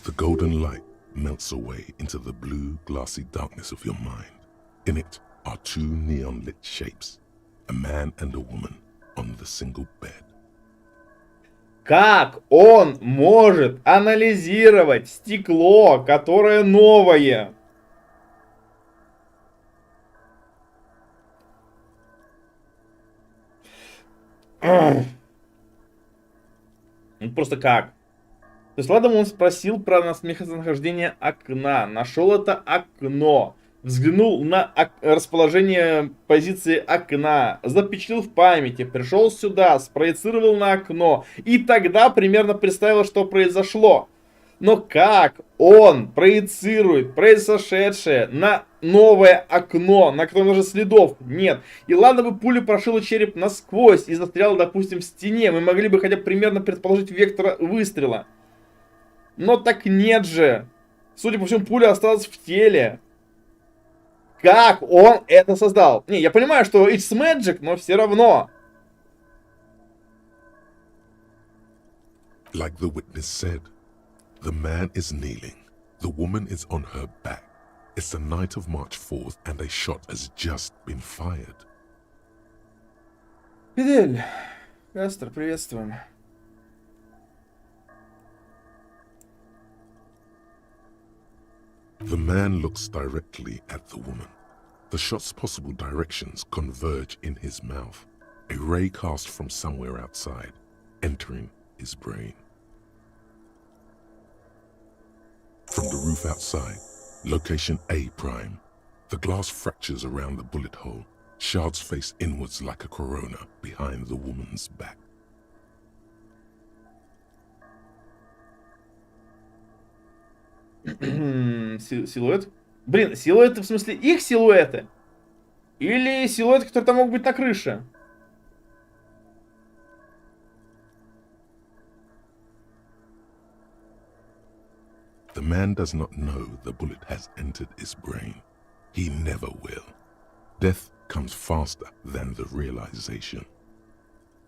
Speaker 4: The golden light melts away into the blue, glassy darkness of your mind. In it are two neon-lit shapes, a man and a woman on the single bed.
Speaker 1: Как он может анализировать стекло, которое новое? Ну просто как? То есть, ладно, он спросил про местонахождение окна, нашел это окно, взглянул на расположение позиции окна, запечатлел в памяти, пришел сюда, спроецировал на окно, и тогда примерно представил, что произошло. Но как он проецирует произошедшее на новое окно, на котором даже следов нет? И ладно бы пуля прошила череп насквозь и застряла, допустим, в стене, мы могли бы хотя бы примерно предположить вектор выстрела. Но так нет же. Судя по всему, пуля осталась в теле. Как он это создал? Не, я понимаю, что it's magic, но все равно.
Speaker 4: Like the witness said, the man is kneeling, the woman is on her back. It's the night of March 4th and a shot has just been fired.
Speaker 1: Фидель, Кастер, приветствуем.
Speaker 4: The man looks directly at the woman. The shot's possible directions converge in his mouth, a ray cast from somewhere outside, entering his brain. From the roof outside, location A prime. The glass fractures around the bullet hole. Shards face inwards like a corona behind the woman's back.
Speaker 1: Силуэт? Блин, силуэты в смысле их силуэты? Или силуэты, которые там могут быть на крыше?
Speaker 4: The man does not know the bullet has entered his brain. He never will. Death comes faster than the realization.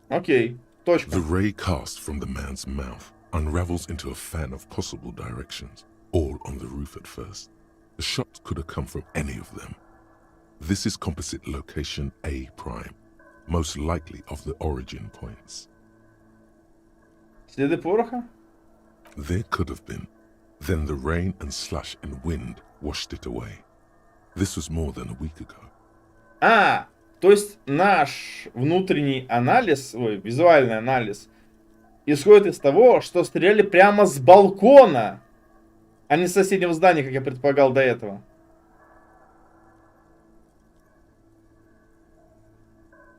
Speaker 1: Окей, точка.
Speaker 4: The ray cast from the man's mouth unravels into a fan of possible directions, all on the roof at first. The shot could have come from any of them. This is composite location A prime, most likely of the origin points.
Speaker 1: Следы пороха?
Speaker 4: There could have been. Then the rain and slush and wind washed it away. This was more than a week ago.
Speaker 1: А, то есть наш внутренний анализ, визуальный анализ, исходит из того, что стреляли прямо с балкона, а не с соседнего здания, как я предполагал до этого.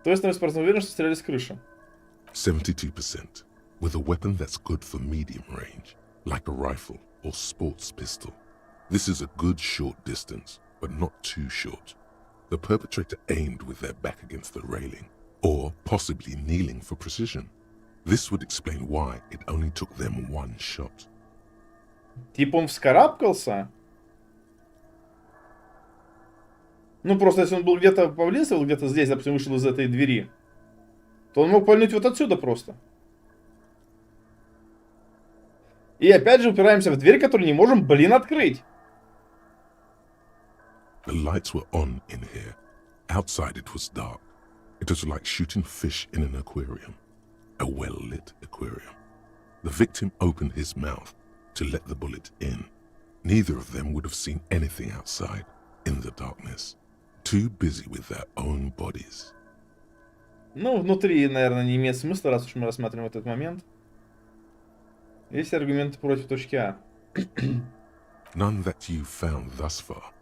Speaker 1: То есть, наверное, уверен, что стреляли с крыши.
Speaker 4: 72%, with a weapon that's good for medium range, like a rifle or sports pistol. This is a good short distance, but not too short. The perpetrator aimed with their back against the railing, or possibly kneeling for precision. This would explain why it only took them one shot.
Speaker 1: Типа он вскарабкался? Ну, просто если он был где-то поблизости, где-то здесь, допустим, вышел из этой двери, то он мог пальнуть вот отсюда просто. И опять же упираемся в дверь, которую не можем, блин, открыть.
Speaker 4: The lights were on in here. Outside it was dark. It was like shooting fish in an aquarium. A well-lit aquarium. The victim opened his mouth to let the bullet in. Neither of them would have seen anything outside, in the darkness. Too busy with their own bodies.
Speaker 1: Ну, внутри, наверное, не имеет смысла, раз уж мы рассматриваем этот момент. Есть аргументы против точки А.
Speaker 4: None that you've found thus far,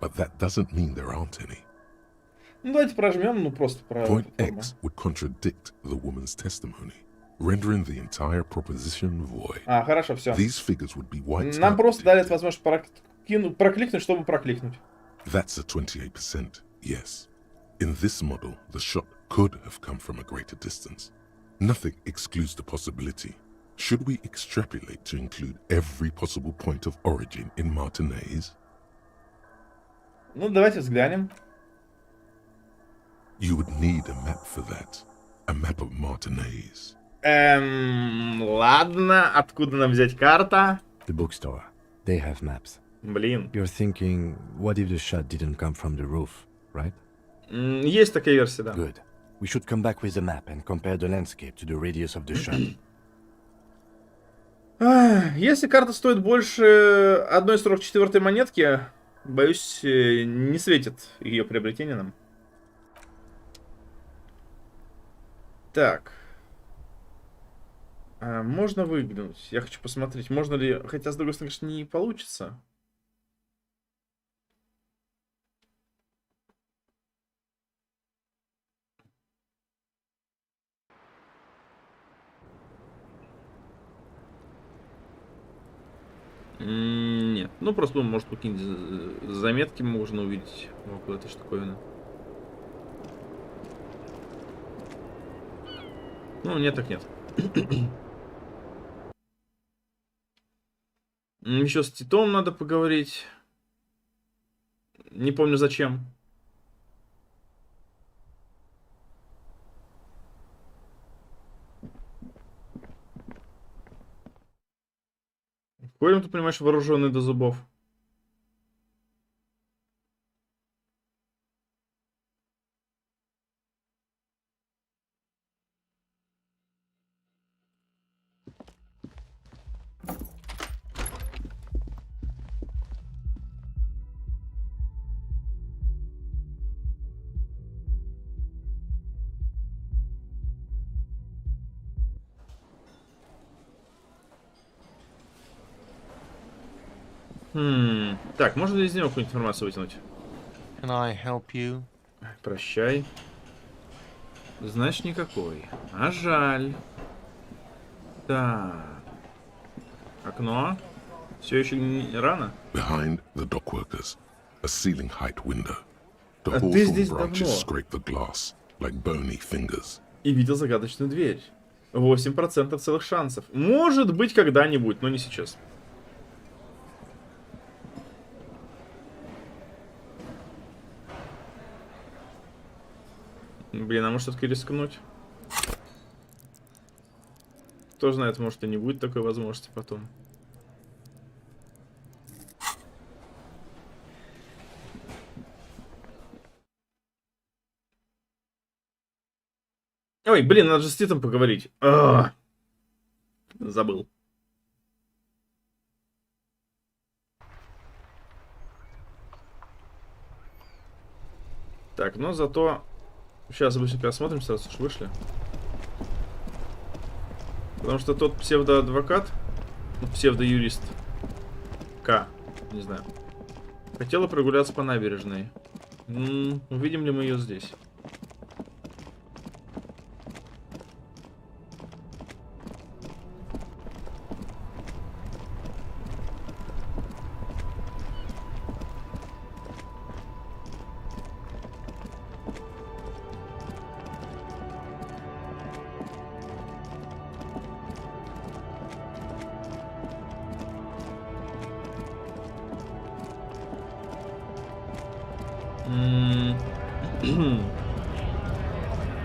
Speaker 4: but that doesn't mean there aren't any.
Speaker 1: Ну, давайте прожмем, ну, просто про...
Speaker 4: Point X would contradict the woman's testimony, rendering the entire proposition void.
Speaker 1: А, хорошо, все.
Speaker 4: These figures would be wiped
Speaker 1: Нам
Speaker 4: out.
Speaker 1: просто дали возможность прокликнуть, чтобы прокликнуть.
Speaker 4: That's a 28%, yes. In this model, the shot could have come from a greater distance. Nothing excludes the possibility. Should we extrapolate to include every possible point of origin in Martinez?
Speaker 1: Ну, давайте взглянем.
Speaker 4: You would need a map for that. A map of Martinez.
Speaker 1: Ладно, откуда нам взять карта?
Speaker 5: The bookstore. They have maps.
Speaker 1: Блин.
Speaker 5: You're thinking, what if the shot didn't come from the roof, right?
Speaker 1: Есть такая версия, да.
Speaker 5: Good. We should come back with a map and compare the landscape to the radius of the shot.
Speaker 1: Если карта стоит больше 1,44 монетки, боюсь, не светит ее приобретение нам. Так. Можно выглянуть. Я хочу посмотреть, можно ли... Хотя, с другой стороны, конечно, не получится. Нет. Ну, просто, может, какие-нибудь заметки можно увидеть около этой штуковины. Ну, нет, так нет. Еще с Титом надо поговорить. Не помню зачем. Ходим, ты понимаешь, вооруженный до зубов. Так, можно ли из него какую-нибудь информацию вытянуть?
Speaker 6: Can I help you?
Speaker 1: Прощай. Значит, никакой. А жаль. Так. Окно. Все еще не рано?
Speaker 4: Behind the dockworkers, a ceiling height window. The
Speaker 1: А ты
Speaker 4: hawthorn
Speaker 1: здесь
Speaker 4: branches
Speaker 1: давно.
Speaker 4: scrape the glass like bony fingers.
Speaker 1: И видел загадочную дверь. 8% целых шансов. Может быть, когда-нибудь, но не сейчас. Блин, а может все-таки рискнуть? Кто знает, может и не будет такой возможности потом. Ой, блин, надо же с Титом поговорить. Забыл. Так, но зато... Сейчас быстренько осмотрим, сразу уж вышли. Потому что тот псевдоадвокат, псевдоюрист К, не знаю, хотела прогуляться по набережной. Увидим ли мы ее здесь?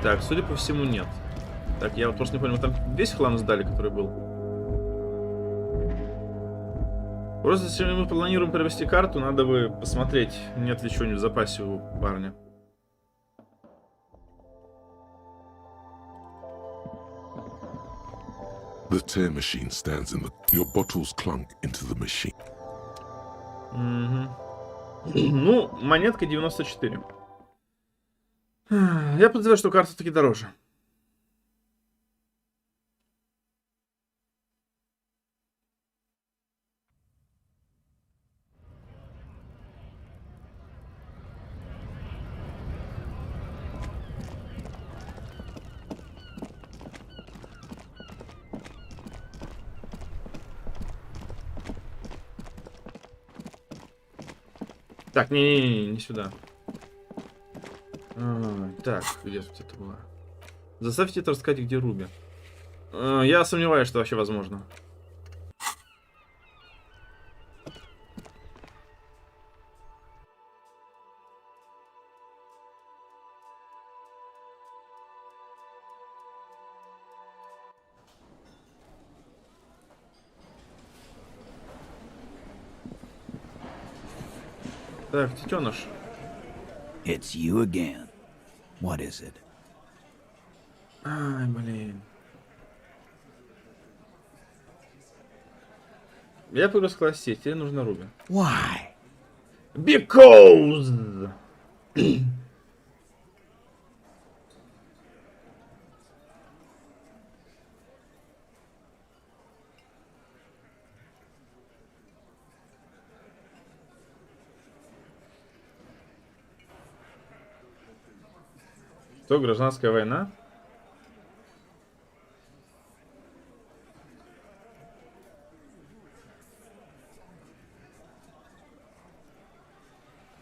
Speaker 1: Так, судя по всему, нет. Так, я вот просто не понял, мы там весь хлам сдали, который был? Просто если мы планируем провести карту, надо бы посмотреть, нет ли чего-нибудь в запасе у парня.
Speaker 4: The tear machine stands in the... Your bottles clunk into the machine.
Speaker 1: Ну, монетка 94. Я подозреваю, что карта таки дороже. Так, не сюда. Так, где тут это было? Заставьте это рассказать, где Руби. Я сомневаюсь, что вообще возможно. Так, детеныш.
Speaker 3: It's you again. What is it?
Speaker 1: Ай, блин. Я пойду с сеть, тебе нужна Руби.
Speaker 3: Why?
Speaker 1: Because... Что, гражданская война?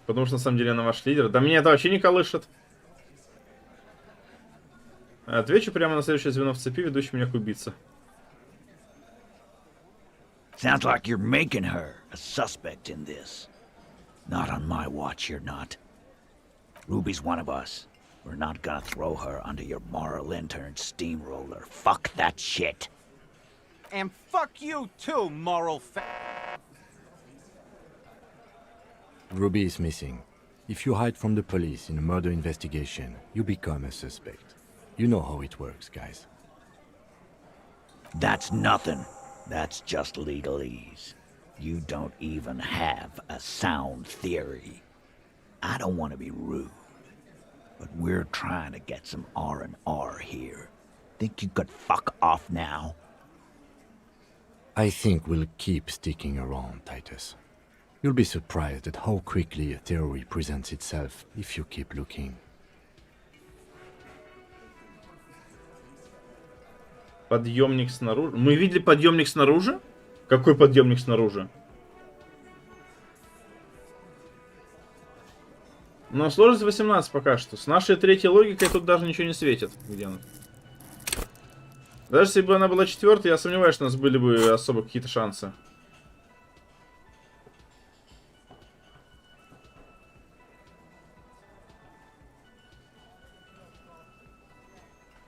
Speaker 1: Потому что на самом деле она ваш лидер. Да меня это вообще не колышет. Отвечу прямо на следующее звено в цепи, ведущий меня к убийце.
Speaker 3: Sounds like you're making her a suspect in this. Not on my watch, you're not. Ruby's one of us. We're not gonna throw her under your moral intern steamroller. Fuck that shit.
Speaker 10: And fuck you too, moral
Speaker 5: Ruby is missing. If you hide from the police in a murder investigation, you become a suspect. You know how it works, guys.
Speaker 3: That's nothing. That's just legalese. You don't even have a sound theory. I don't want to be rude, but we're trying to get some R&R here. Think you could fuck off now?
Speaker 5: I think we'll keep sticking around, Titus. You'll be surprised at how quickly a theory presents itself if you keep looking.
Speaker 1: Подъемник снаружи. Мы видели подъемник снаружи? Какой подъемник снаружи? Но сложность 18 пока что. С нашей третьей логикой тут даже ничего не светит. Где она? Даже если бы она была четвертой, я сомневаюсь, что у нас были бы особо какие-то шансы.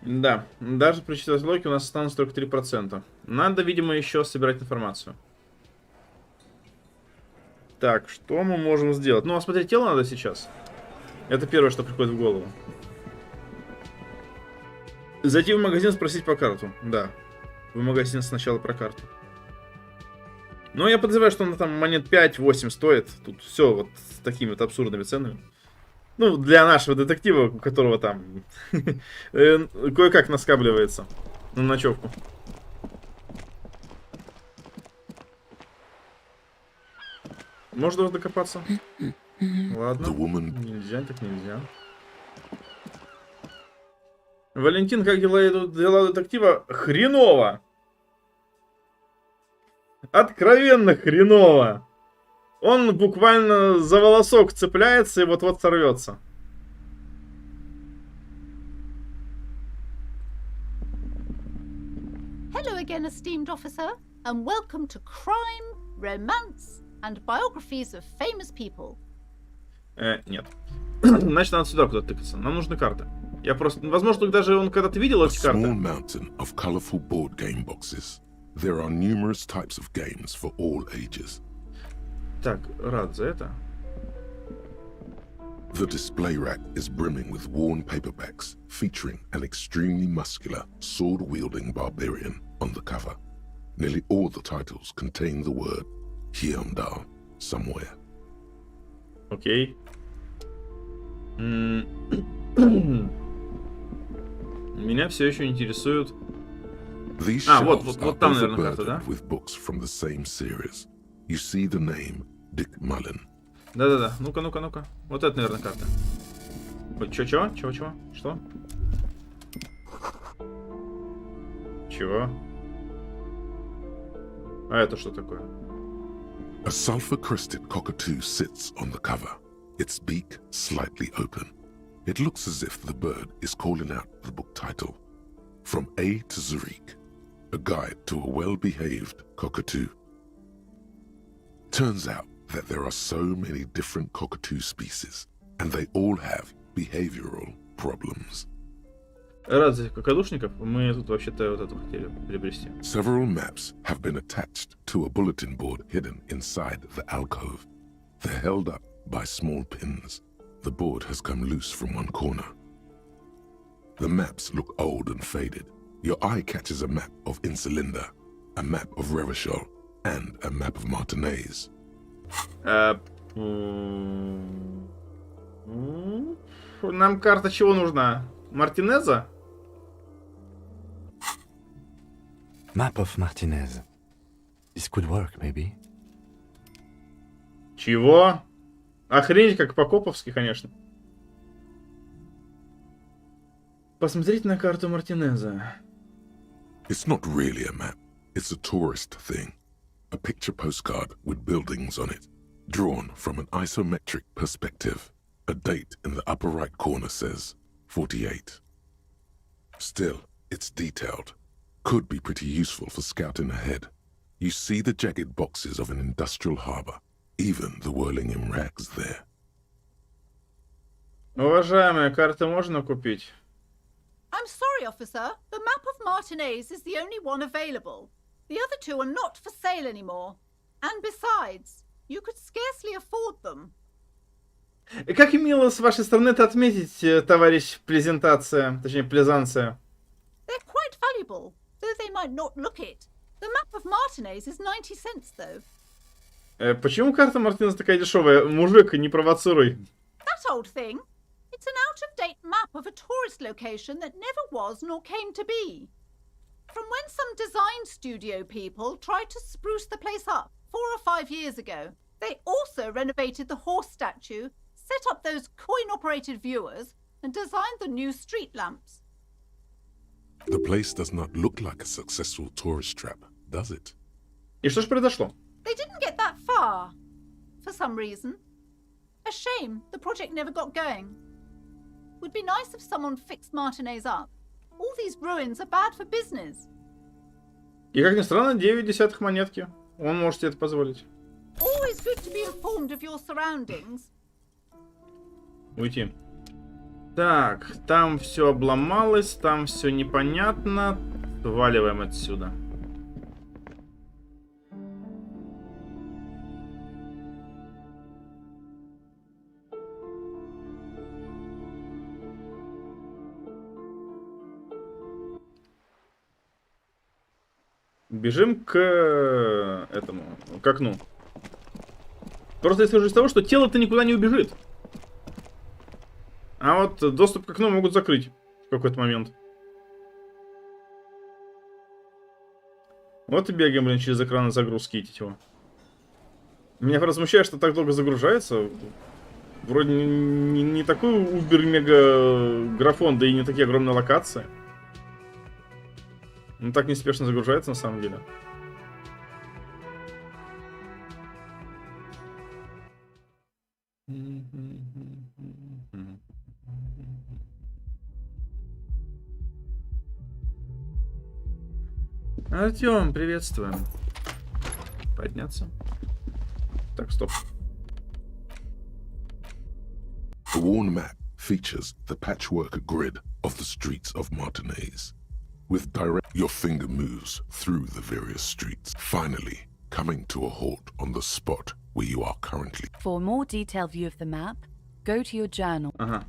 Speaker 1: Да, даже при четвертой логике у нас останутся только 3%. Надо, видимо, еще собирать информацию. Так, что мы можем сделать? Ну, осмотреть тело надо сейчас. Это первое, что приходит в голову. Зайти в магазин, спросить по карту. Да, в магазин сначала про карту. Но я подозреваю, что она там монет 5-8 стоит. Тут все вот с такими вот абсурдными ценами. Ну, для нашего детектива, у которого там кое-как наскабливается на ночевку. Можно докопаться? Ладно. Нельзя, так нельзя. Валентин, как дела детектива? Хреново! Откровенно хреново! Он буквально за волосок цепляется и вот-вот сорвется.
Speaker 14: Hello again, esteemed officer, and welcome to Crime, Romance, and Biographies of Famous People.
Speaker 1: Нет. Значит, надо сюда куда-то тыкаться. Нам нужны карты. Я просто... Возможно, даже он когда-то видел эти карты.
Speaker 4: A small mountain of colorful board game boxes. There are numerous types of games for all ages.
Speaker 1: Так, рад за это.
Speaker 4: The display rack is brimming with worn paperbacks featuring an extremely muscular, sword-wielding barbarian on the cover. Nearly all the titles contain the word Hyundai somewhere.
Speaker 1: Окей. Меня все еще интересуют...
Speaker 4: These
Speaker 1: вот там, наверное, карта, да?
Speaker 4: With books from the same series. You see the name Dick Mullen.
Speaker 1: Да-да-да. Ну-ка. Вот это, наверное, карта. Ой, чего? Что? Чего? А это что такое?
Speaker 4: A sulfur-crested cockatoo sits on the cover, its beak slightly open. It looks as if the bird is calling out the book title, From A to Zurich, a guide to a well-behaved cockatoo. Turns out that there are so many different cockatoo species, and they all have behavioral problems.
Speaker 1: Ради какодушников мы тут вообще-то вот эту хотели приобрести.
Speaker 4: Several maps have been attached to a bulletin board hidden inside the alcove. They're held up by small pins. The board has come loose from one corner. The maps look old and faded. Your eye catches a map of Insulinda, a map of Revachol, and a map of Martinez.
Speaker 1: Нам карта чего нужна? Мартинеза?
Speaker 5: Map of Martinez. This could work, maybe.
Speaker 1: Чего? Охренеть, как по-коповски, конечно. Посмотрите на карту Мартинеза.
Speaker 4: It's not really a map. It's a tourist thing. A picture postcard with buildings on it, drawn from an isometric perspective. A date in the upper right corner says 48. Still, it's detailed. Could be pretty useful for scouting ahead. You see the jagged boxes of an industrial harbor, even the whirling in rags there.
Speaker 1: Уважаемая, карты можно купить?
Speaker 14: I'm sorry, officer. The map of Martinez is the only one available. The other two are not for sale anymore. And besides, you could scarcely afford them.
Speaker 1: Как и мило с вашей стороны это отметить, товарищ презентация, точнее плезанция.
Speaker 14: They're quite valuable, though they might not look it. The map of Martinez is 90 cents, though.
Speaker 1: Почему карта Мартинес такая дешевая? Мужик, не провоцируй.
Speaker 14: That old thing. It's an out-of-date map of a tourist location that never was nor came to be. From when some design studio people tried to spruce the place up 4 or 5 years ago. They also renovated the horse statue, set up those coin-operated viewers, and designed the new street lamps.
Speaker 4: The place does not look like a successful tourist trap, does it?
Speaker 1: И что ж произошло?
Speaker 14: They didn't get that far, for some reason. A shame the project never got going. Would be nice if someone fixed Martinez up. All these ruins are bad for business.
Speaker 1: И как ни странно, 9 монетки. Он может себе это позволить.
Speaker 14: Always good to be informed of your surroundings.
Speaker 1: Уйти. Так, там все обломалось, там все непонятно. Сваливаем отсюда. Бежим к этому, к окну. Просто исхожу из того, что тело-то никуда не убежит. А вот доступ к окну могут закрыть в какой-то момент. Вот и бегаем, блин, через экраны загрузки его. Меня просто смущает, что так долго загружается. Вроде не такой убер-мега графон, да и не такие огромные локации. Он так неспешно загружается на самом деле. Артём, приветствуем. Подняться. Так, стоп.
Speaker 4: The worn map features the patchwork grid of the streets of Martinez. With direct, your finger moves through the various streets, finally coming to a halt on the spot where you are currently.
Speaker 15: For a more detailed view of the map, go to your journal.
Speaker 1: Ага.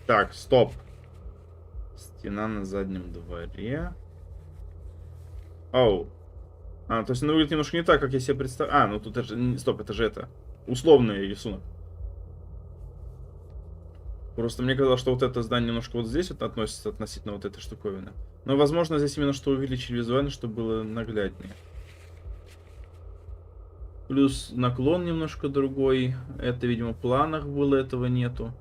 Speaker 1: Так, стоп. Стена на заднем дворе. Оу. То есть она выглядит немножко не так, как я себе представляю. Ну тут это же... Стоп, это же это. Условный рисунок. Просто мне казалось, что вот это здание немножко вот здесь вот относится относительно вот этой штуковины. Но, возможно, здесь именно что увеличили визуально, чтобы было нагляднее. Плюс наклон немножко другой. Это, видимо, в планах было, этого нету.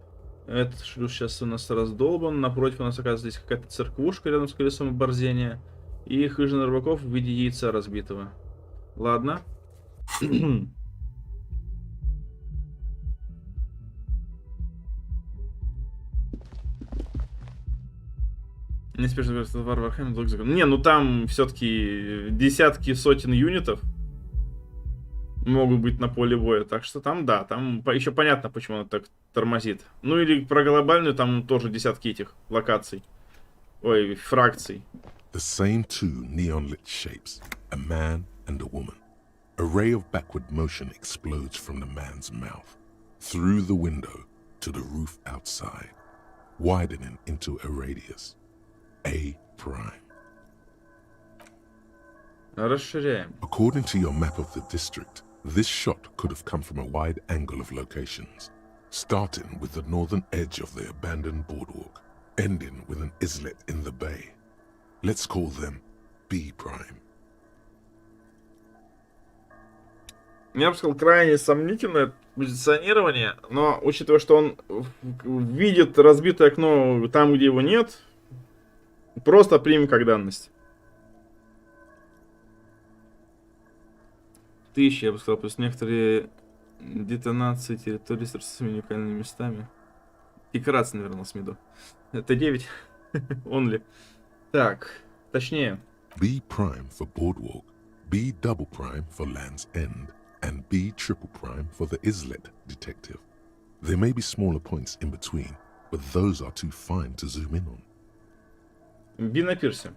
Speaker 1: Этот шлюз сейчас у нас раздолбан. Напротив у нас, оказывается, здесь какая-то церквушка рядом с колесом оборзения. И хижина рыбаков в виде яйца разбитого. Ладно. Неспешно говорит, что Варвархайм долг закон. Не, ну там все-таки десятки, сотен юнитов могут быть на поле боя. Так что там, да, там еще понятно, почему он так тормозит. Ну или про глобальную, там тоже десятки этих локаций. Ой, фракций.
Speaker 4: The same two neon-lit shapes, a man and a woman. A ray of backward motion explodes from the man's mouth, through the window to the roof outside, widening into a radius. A prime.
Speaker 1: Расширяем.
Speaker 4: According to your map of the district, this shot could have come from a wide angle of locations, starting with the northern edge of the abandoned boardwalk, ending with an islet in the bay. Let's call them B prime.
Speaker 1: Я бы сказал, крайне сомнительное позиционирование, но учитывая, что он видит разбитое окно там, где его нет, просто примем как данность. 1000, я бы сказал, плюс некоторые детонации территории с расстоянными уникальными местами. Декорации, наверное, с меду. Это 9. Only. Так, точнее.
Speaker 4: B prime for boardwalk, B double prime for Land's End, and B triple prime for the islet detective. There may be smaller points in between, but those are too fine to zoom in on.
Speaker 1: Би на пирсе.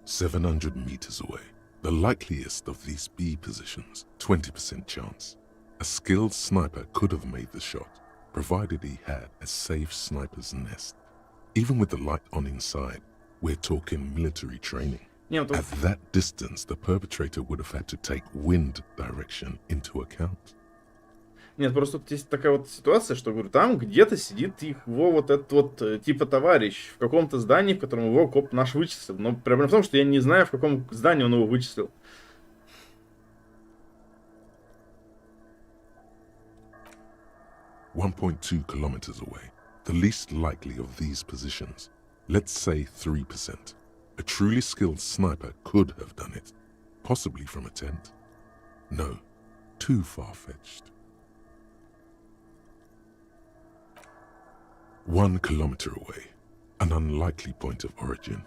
Speaker 4: 700 meters away. The likeliest of these B positions, 20% chance. A skilled sniper could have made the shot, provided he had a safe sniper's nest. Even with the light on inside, we're talking military training. At that distance, the perpetrator would have had to take wind direction into account.
Speaker 1: Нет, просто тут есть такая вот ситуация, что, говорю, там где-то сидит его вот этот вот типа товарищ в каком-то здании, в котором его коп наш вычислил. Но проблема в том, что я не знаю, в каком здании он его вычислил.
Speaker 4: .2 kilometers away, the least likely of these positions. Let's say 3%. A truly skilled sniper could have done it, possibly from a tent. No, too far-fetched. 1 kilometer away, an unlikely point of origin.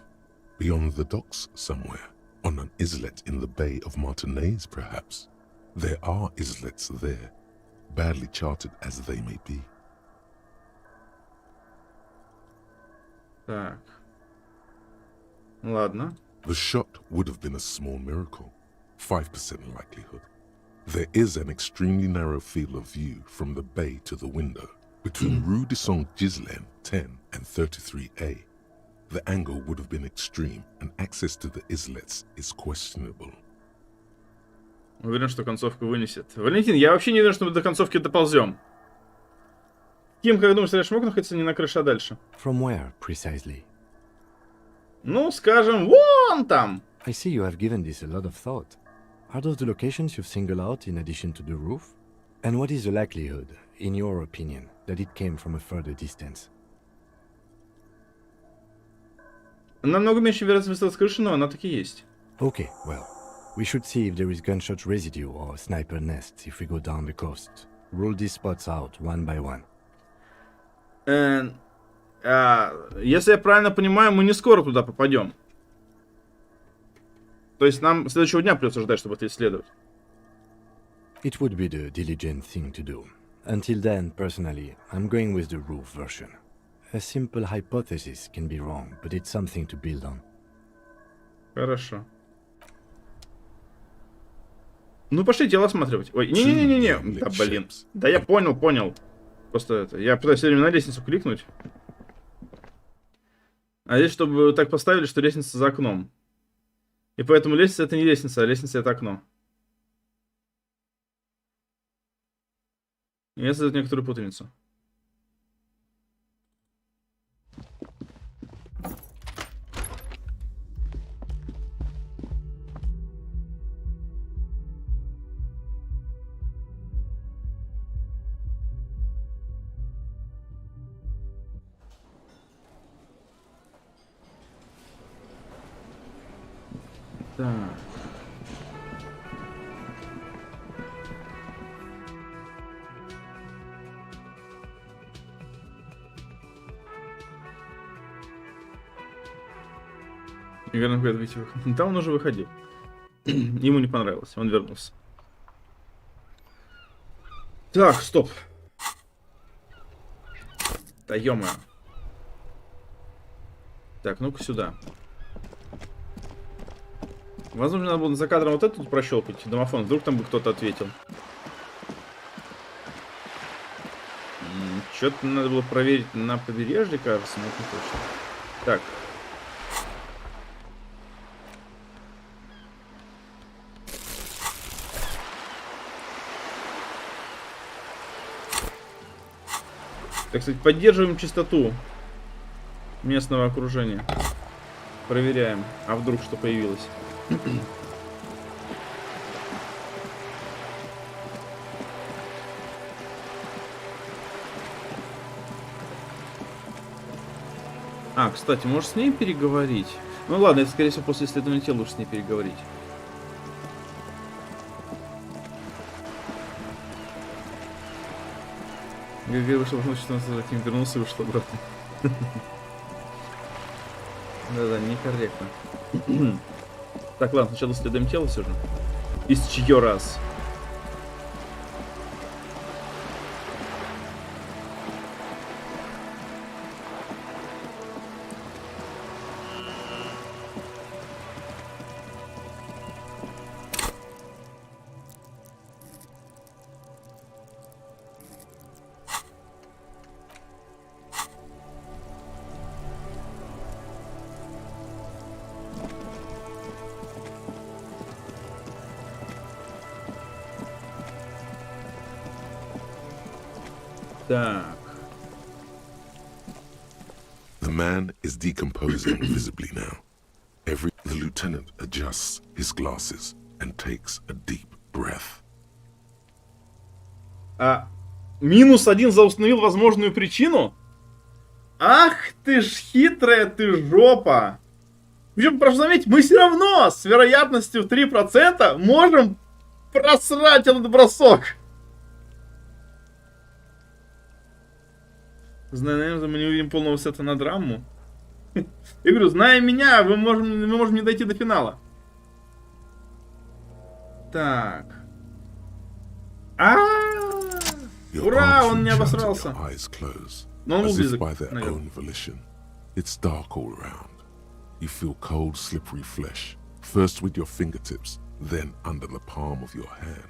Speaker 4: Beyond the docks somewhere, on an islet in the Bay of Martinaise perhaps. There are islets there, badly charted as they may be.
Speaker 1: Так. Ладно.
Speaker 4: The shot would have been a small miracle, 5% likelihood. There is an extremely narrow field of view from the bay to the window, between Rue de Saint-Ghislain 10 and 33A. The angle would have been extreme, and access to the islets is questionable.
Speaker 1: Уверен, что концовка вынесет. Валентин, я вообще не уверен, что мы до концовки доползем. Ким, как думаешь, я мог находиться не на крыше, а дальше?
Speaker 5: From where, precisely?
Speaker 1: Ну, скажем, вон там.
Speaker 5: I see you have given this a lot of thought. Are those the locations you've singled out in addition to the roof? And what is the likelihood, in your opinion, that it came from a further distance?
Speaker 1: Намного меньше вероятность с крыши, но она таки есть.
Speaker 5: Okay, well, we should see if there is gunshot residue or sniper nests if we go down the coast. Rule these spots out one by one.
Speaker 1: Если я правильно понимаю, мы не скоро туда попадем. То есть нам следующего дня придется ждать, чтобы это исследовать.
Speaker 5: It would be the diligent thing to do. Until then, personally, I'm going with the roof version. A simple hypothesis can be wrong, but it's something to build on.
Speaker 1: Хорошо. Ну, пошли тело осматривать. Ой, не-не-не-не. Да, блин. Да я понял. Просто это... Я пытаюсь все время на лестницу кликнуть. А здесь, чтобы так поставили, что лестница за окном. И поэтому лестница это не лестница, а лестница это окно. И это создает некоторую путаницу. Так. Игорь говорит, выйти выходить. Там он уже выходил. Ему не понравилось, он вернулся. Так, стоп. Да ё-моё. Так, ну-ка сюда. Возможно, надо было за кадром вот этот прощелкать домофон. Вдруг там бы кто-то ответил. Что-то надо было проверить на побережье, кажется, но это не точно. Так. Так сказать, поддерживаем чистоту местного окружения. Проверяем. А вдруг что появилось? А, кстати, можешь с ней переговорить? Ну ладно, это скорее всего после исследования тела лучше с ней переговорить. Гагай вышел, что он вернулся и вышел обратно. Да-да, некорректно. Так, ладно, сначала исследуем тело все же. 1000 раз. Так.
Speaker 4: The man is decomposing visibly now. The lieutenant adjusts his glasses and takes a deep breath.
Speaker 1: -1 за установил возможную причину? Ах ты ж хитрая ты жопа! Причем, прошу заметить, мы все равно с вероятностью в 3% можем просрать этот бросок. Зная, мы не увидим полного сета на драму. Я говорю, зная меня, мы можем не дойти до финала. Так. Ура, он не обосрался. Но он был близок, наверное.
Speaker 4: It's dark all around. You feel cold, slippery flesh, first with your fingertips, then under the palm of your hand.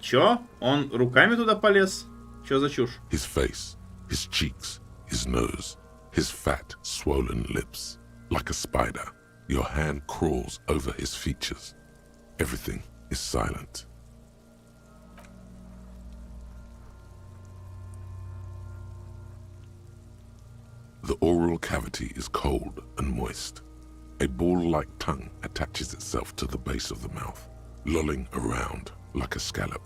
Speaker 1: Чё? Он руками туда полез? Чё за чушь?
Speaker 4: His face, his cheeks, his nose, his fat, swollen lips. Like a spider, your hand crawls over his features. Everything is silent. The oral cavity is cold and moist. A ball-like tongue attaches itself to the base of the mouth, lolling around like a scallop.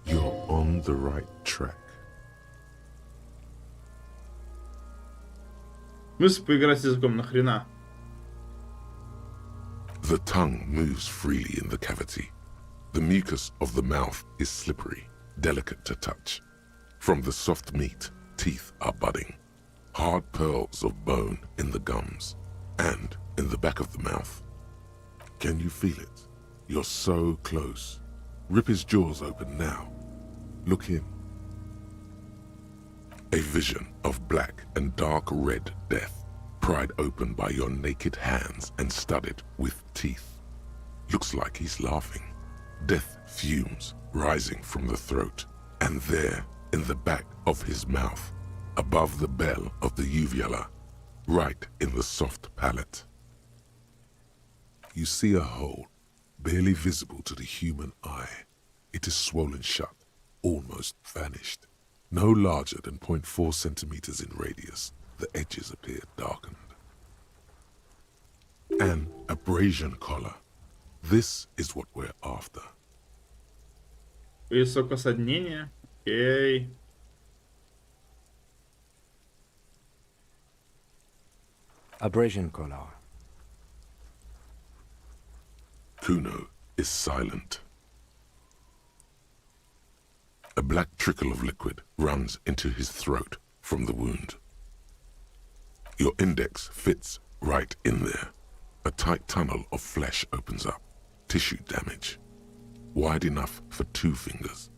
Speaker 4: You're on the right track.
Speaker 1: Мысль поиграть с языком нахрена?
Speaker 4: The tongue moves freely in the cavity. The mucus of the mouth is slippery, delicate to touch. From the soft meat, teeth are budding. Hard pearls of bone in the gums and in the back of the mouth. Can you feel it? You're so close. Rip his jaws open now. Look in. A vision of black and dark red death, pried open by your naked hands and studded with teeth. Looks like he's laughing. Death fumes rising from the throat, and there, in the back of his mouth, above the bell of the uvula, right in the soft palate. You see a hole, barely visible to the human eye. It is swollen shut, almost vanished. No larger than 0.4 centimeters in radius, the edges appear darkened. An abrasion collar. This is what we're after.
Speaker 1: Высокосоднение. Окей.
Speaker 5: Abrasion collar.
Speaker 4: Kuno is silent. A black trickle of liquid runs into his throat from the wound. Your index fits right in there. A tight tunnel of flesh opens up. Tissue damage. Wide enough for 2 fingers.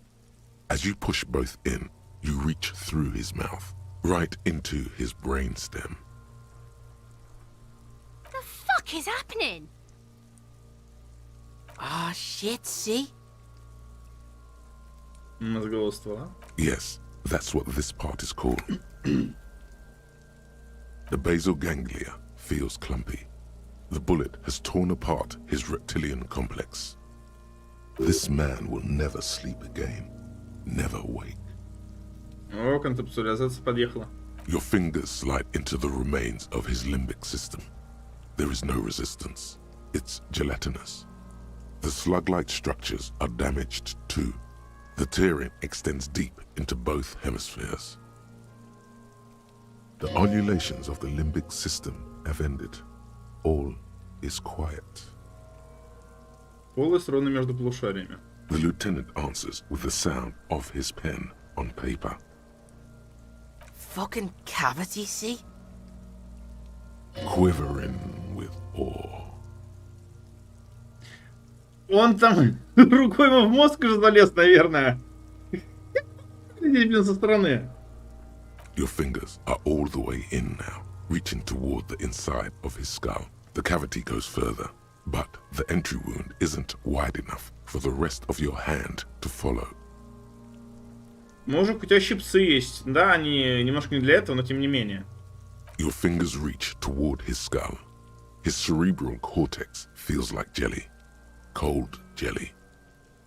Speaker 4: As you push both in, you reach through his mouth, right into his brainstem.
Speaker 16: The fuck is happening? Ah, shit, see?
Speaker 1: Мозгового ствола?
Speaker 4: Yes, that's what this part is called. The basal ganglia feels clumpy. The bullet has torn apart his reptilian complex. This man will never sleep again. Never wake.
Speaker 1: О, концептуализация подъехала.
Speaker 4: Your fingers slide into the remains of his limbic system. There is no resistance. It's gelatinous. The slug-like structures are damaged too. The tearing extends deep into both hemispheres. The undulations of the limbic system have ended. All is quiet.
Speaker 1: Полость ровно между полушариями.
Speaker 4: The lieutenant answers with the sound of his pen on paper.
Speaker 16: Fucking cavity, see?
Speaker 4: Quivering with awe.
Speaker 1: Он там рукой ему в мозг уже залез, наверное. Здесь, блин, со стороны.
Speaker 4: Your fingers are all the way in now, reaching toward the inside of his skull. The cavity goes further, but the entry wound isn't wide enough for the rest of your hand to follow.
Speaker 1: Мужик, у тебя щипцы есть. Да, они немножко не для этого, но тем не менее.
Speaker 4: Your fingers reach toward his skull. His cerebral cortex feels like jelly. cold jelly.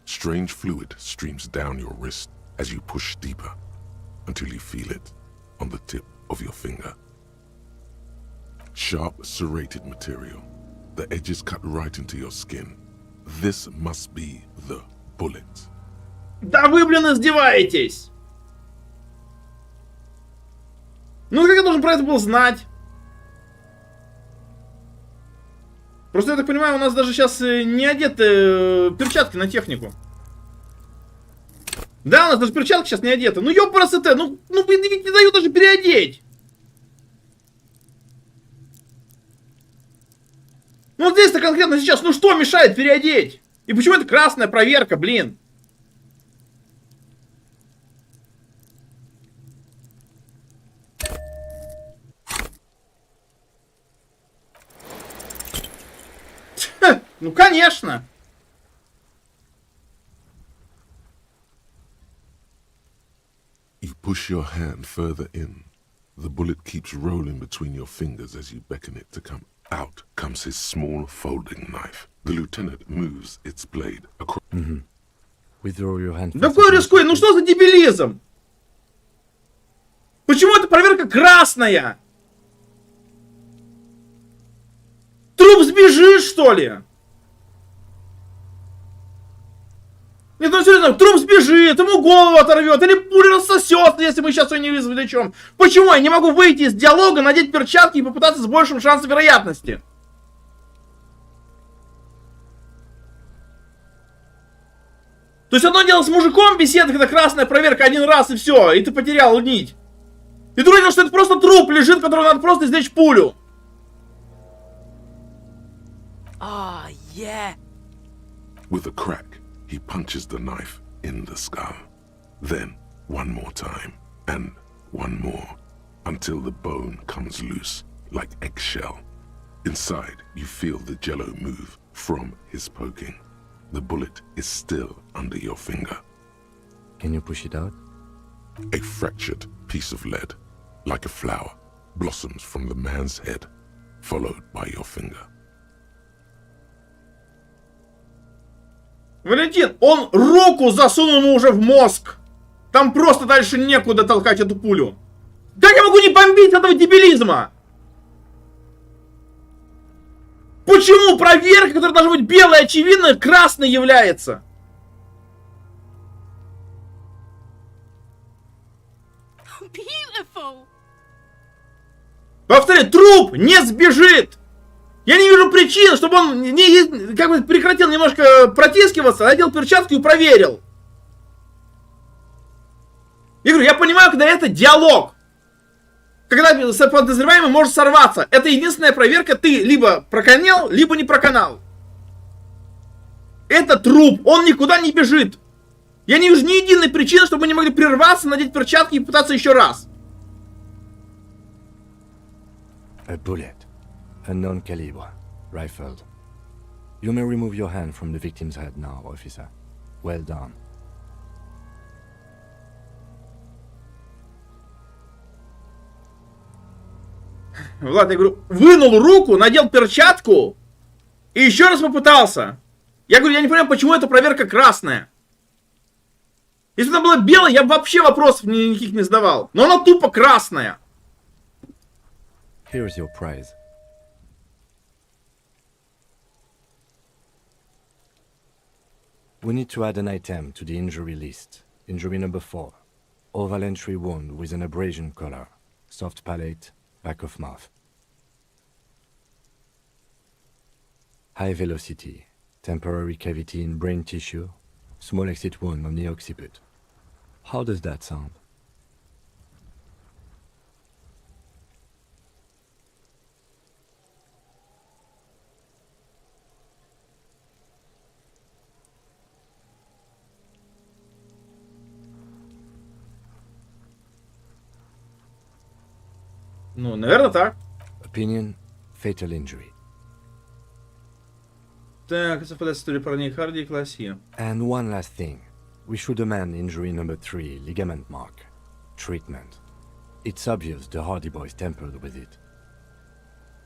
Speaker 4: Strange fluid streams down your wrist as you push deeper until you feel it on the tip of your finger. Sharp, serrated material. The edges cut right into your skin. This must be the bullet.
Speaker 1: Да вы, блин, издеваетесь! Ну как я должен про это был знать? Просто, я так понимаю, у нас даже сейчас не одеты перчатки на технику. Да, у нас даже перчатки сейчас не одеты. Ну ёпарасоте, ну ведь не дают даже переодеть. Ну вот здесь-то конкретно сейчас, ну что мешает переодеть? И почему это красная проверка, блин? Ну конечно.
Speaker 4: You push your hand further in. The bullet keeps rolling between your fingers as you beckon it to come. Out comes his small folding knife. The lieutenant moves its blade across.
Speaker 5: Withdraw your hand.
Speaker 1: Да какой рискуй? Ну что за дебилизм? Почему эта проверка красная? Труп сбежит, что ли? Нет, ну серьезно, труп сбежит, ему голову оторвет, или пуля рассосет, если мы сейчас ее не извлечем. Почему я не могу выйти из диалога, надеть перчатки и попытаться с большим шансом вероятности? То есть одно дело с мужиком беседа, когда красная проверка один раз и все, и ты потерял нить. И другое дело, что это просто труп лежит, которого надо просто извлечь пулю.
Speaker 16: Oh, yeah.
Speaker 4: With a crack, he punches the knife in the skull. Then, one more time, and one more, until the bone comes loose, like eggshell. Inside, you feel the jello move from his poking. The bullet is still under your finger.
Speaker 5: Can you push it out?
Speaker 4: A fractured piece of lead, like a flower, blossoms from the man's head, followed by your finger.
Speaker 1: Валентин, он руку засунул ему уже в мозг. Там просто дальше некуда толкать эту пулю. Как я могу не бомбить этого дебилизма? Почему проверка, которая должна быть белая, очевидно, красной является?
Speaker 16: Beautiful.
Speaker 1: Повторяю, труп не сбежит. Я не вижу причин, чтобы он не, как бы прекратил немножко протискиваться, надел перчатку и проверил. Я говорю, я понимаю, когда это диалог. Когда подозреваемый может сорваться. Это единственная проверка, ты либо проканал, либо не проканал. Это труп, он никуда не бежит. Я не вижу ни единой причины, чтобы мы не могли прерваться, надеть перчатки и пытаться еще раз.
Speaker 5: A bullet. Unknown caliber. Rifled. You may remove your hand from the victim's head now, officer. Well done.
Speaker 1: Влад, я говорю, вынул руку, надел перчатку и еще раз попытался. Я говорю, я не понимаю, почему эта проверка красная. Если бы она была белая, я бы вообще вопросов никаких не задавал. Но она тупо красная.
Speaker 5: Here's your prize. We need to add an item to the injury list. Injury number 4. Oval entry wound with an abrasion color. Soft palate, back of mouth. High velocity. Temporary cavity in brain tissue. Small exit wound on the occiput. How does that sound?
Speaker 1: Ну, наверное, так.
Speaker 5: Opinion, fatal injury.
Speaker 1: Так, совпадает с историей парней Харди и Класси.
Speaker 5: And one last thing. We should amend injury number 3, ligament mark. Treatment. It's obvious the Hardy boys tampered with it.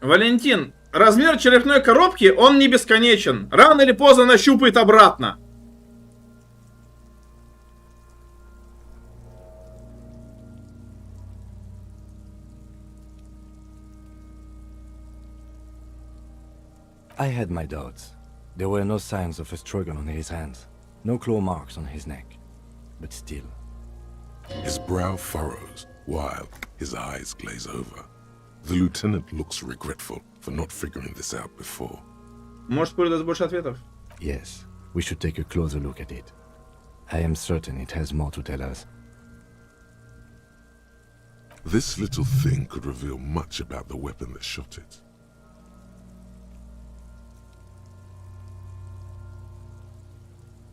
Speaker 1: Валентин, размер черепной коробки, он не бесконечен. Рано или поздно нащупает обратно.
Speaker 5: I had my doubts. There were no signs of a struggle on his hands, no claw marks on his neck. But still.
Speaker 4: His brow furrows, while his eyes glaze over. The lieutenant looks regretful for not figuring this out before.
Speaker 1: Может, пуля даст больше ответов?
Speaker 5: Yes, we should take a closer look at it. I am certain it has more to tell us.
Speaker 4: This little thing could reveal much about the weapon that shot it.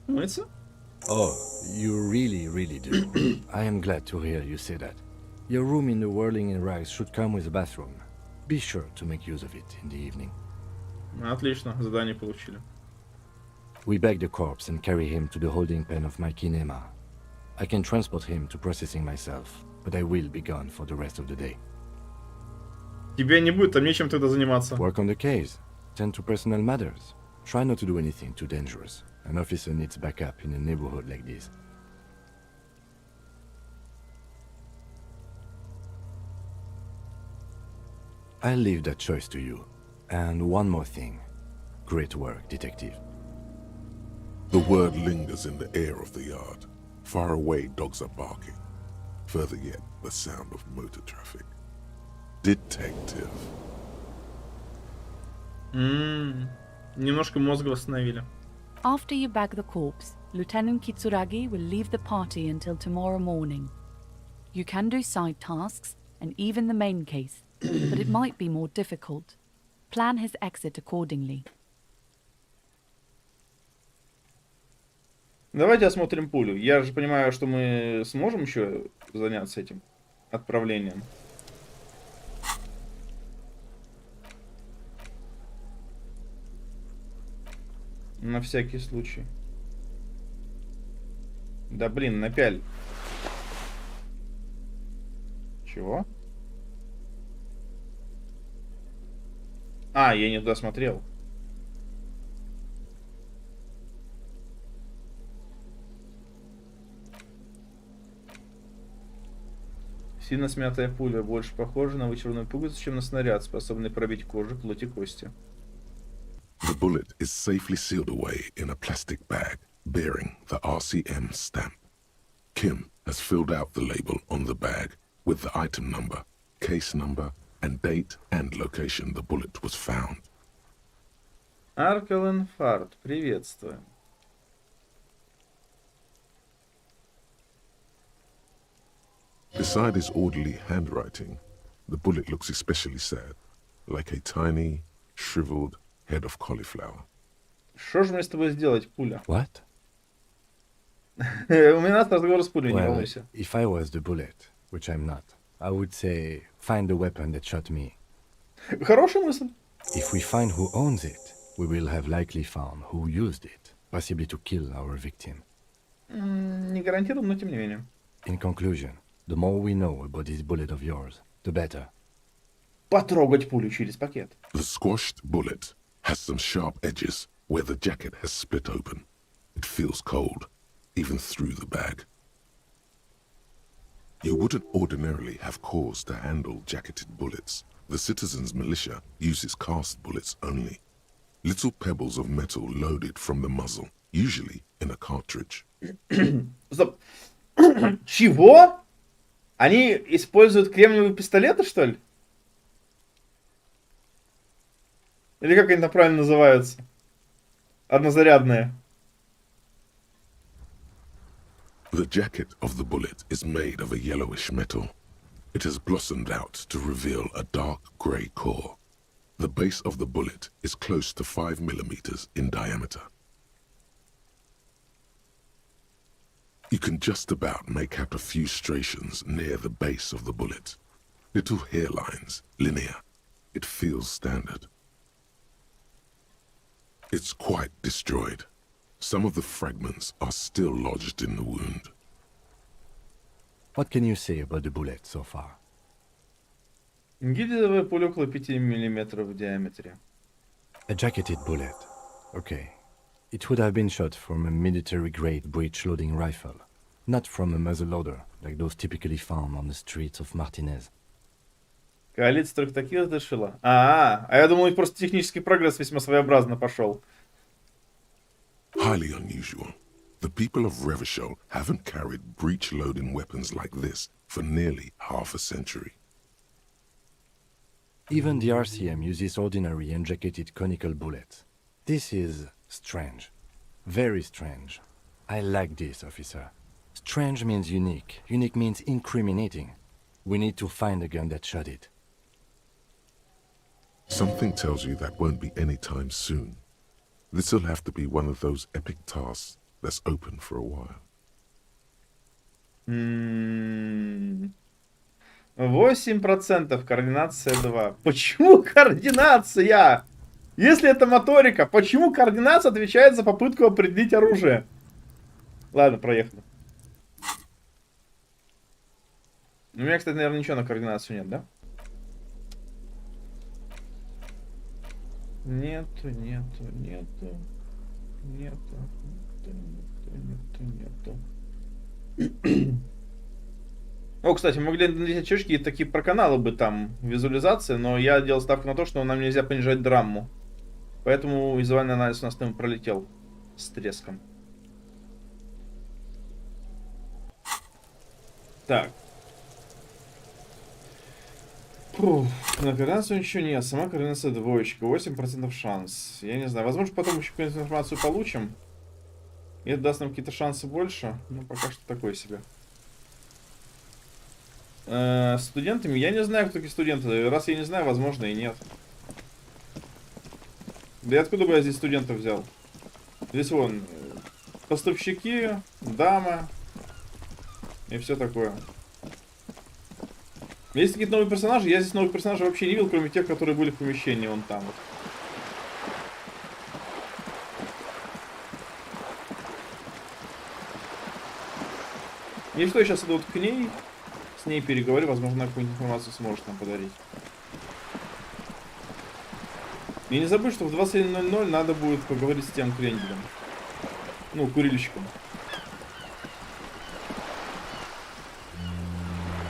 Speaker 1: Мыться?
Speaker 5: Oh, you really do. I am glad to hear you say that. Your room in the Whirling in Rags should come with a bathroom. Be sure to make use of it in the evening.
Speaker 1: Отлично, задание получили.
Speaker 5: We bag the corpse and carry him to the holding pen of my kinema. I can transport him to processing myself, but I will be gone for the rest of the day.
Speaker 1: Тебя не будет, там нечем тогда заниматься.
Speaker 5: Work on the case. Tend to personal matters. Try not to do anything too dangerous. An officer needs backup in a neighborhood like this. I'll leave that choice to you. And one more thing. Great work, detective.
Speaker 4: The word lingers in the air of the yard. Far away, dogs are barking. Further yet, the sound of motor traffic. Detective.
Speaker 1: Немножко мозга восстановили.
Speaker 15: After you bag the corpse, Lieutenant Kitsuragi will leave the party until tomorrow morning. You can do side tasks and even the main case, but it might be more difficult. Plan his exit accordingly.
Speaker 1: Давайте осмотрим пулю. Я же понимаю, что мы сможем еще заняться этим отправлением. На всякий случай. Да блин, напяль. Чего? А, я не туда смотрел. Сильно смятая пуля больше похожа на вычурную пуговицу, чем на снаряд, способный пробить кожу, плоть и кости.
Speaker 4: The bullet is safely sealed away in a plastic bag bearing the RCM stamp. Kim has filled out the label on the bag with the item number, case number, and date and location the bullet was found.
Speaker 1: Аркелен Фарт, приветствуем.
Speaker 4: Beside his orderly handwriting, the bullet looks especially sad, like a tiny, shriveled head of cauliflower.
Speaker 1: Что же мне с тобой сделать, пуля?
Speaker 5: What?
Speaker 1: У меня разговор с пулей, не
Speaker 5: Well,
Speaker 1: волнуйся.
Speaker 5: if I was the bullet, which I'm not, I would say, find the weapon that shot me.
Speaker 1: Хорошая мысль.
Speaker 5: If we find who owns it, we will have likely found who used it, possibly to kill our victim.
Speaker 1: Не гарантирую, но тем не менее.
Speaker 5: In conclusion, the more we know about this bullet of yours, the better.
Speaker 1: Потрогать пулю через пакет.
Speaker 4: The squashed bullet has some sharp edges where the jacket has split open. It feels cold, even through the bag. You wouldn't ordinarily have cause to handle jacketed bullets. The citizens' militia uses cast bullets only. Little pebbles of metal loaded from the muzzle, usually in a cartridge.
Speaker 1: Стоп. Чего? Они используют кремниевые пистолеты, что ли? Или как они там правильно называются? Однозарядные.
Speaker 4: The jacket of the bullet is made of a yellowish metal. It has blossomed out to reveal a dark grey core. The base of the bullet is close to 5 millimeters in diameter. You can just about make out a few striations near the base of the bullet. Little hairlines, linear. It feels standard. It's quite destroyed. Some of the fragments are still lodged in the wound.
Speaker 5: What can you say about the bullet so far?
Speaker 1: Гильзовая пуля около 5 мм в диаметре.
Speaker 5: A jacketed bullet. Okay. It would have been shot from a military-grade breech-loading rifle, not from a muzzleloader, like those typically found on the streets of Martinez.
Speaker 1: Коалиция только таких разрешила? А я думал, просто технический прогресс весьма своеобразно пошел.
Speaker 4: Highly unusual. The people of Revachol haven't carried breech-loading weapons like this for nearly half a century.
Speaker 5: Even the RCM uses ordinary unjacketed conical bullets. This is strange. Very strange. I like this, officer. Strange means unique. Unique means incriminating. We need to find the gun that shot it.
Speaker 4: Something tells you that won't be anytime soon. This'll have to be one of those epic tasks that's open for a while.
Speaker 1: 8%, координация 2. Почему координация? Если это моторика, почему координация отвечает за попытку определить оружие? Ладно, проехали. У меня, кстати, наверное, ничего на координацию нет, да? Нету. О, кстати, мы могли надеть очки и такие про каналы бы там визуализации, но я делал ставку на то, что нам нельзя понижать драму. Поэтому визуальный анализ у нас там пролетел с треском. Так. Фух, на координацию ничего нет. Сама координация двоечка. 8% шанс. Я не знаю. Возможно, потом еще какую-нибудь информацию получим. И это даст нам какие-то шансы больше. Но пока что такое себе. Студентами? Я не знаю, кто такие студенты. Раз я не знаю, возможно и нет. Да и откуда бы я здесь студентов взял? Здесь вон поставщики, дамы и все такое. Есть какие-то новые персонажи. Я здесь новых персонажей вообще не видел, кроме тех, которые были в помещении вон там вот. И что, я сейчас иду вот к ней, с ней переговорю, возможно, она какую-нибудь информацию сможет нам подарить. И не забудь, что в 21:00 надо будет поговорить с тем кренделем. Ну, курильщиком.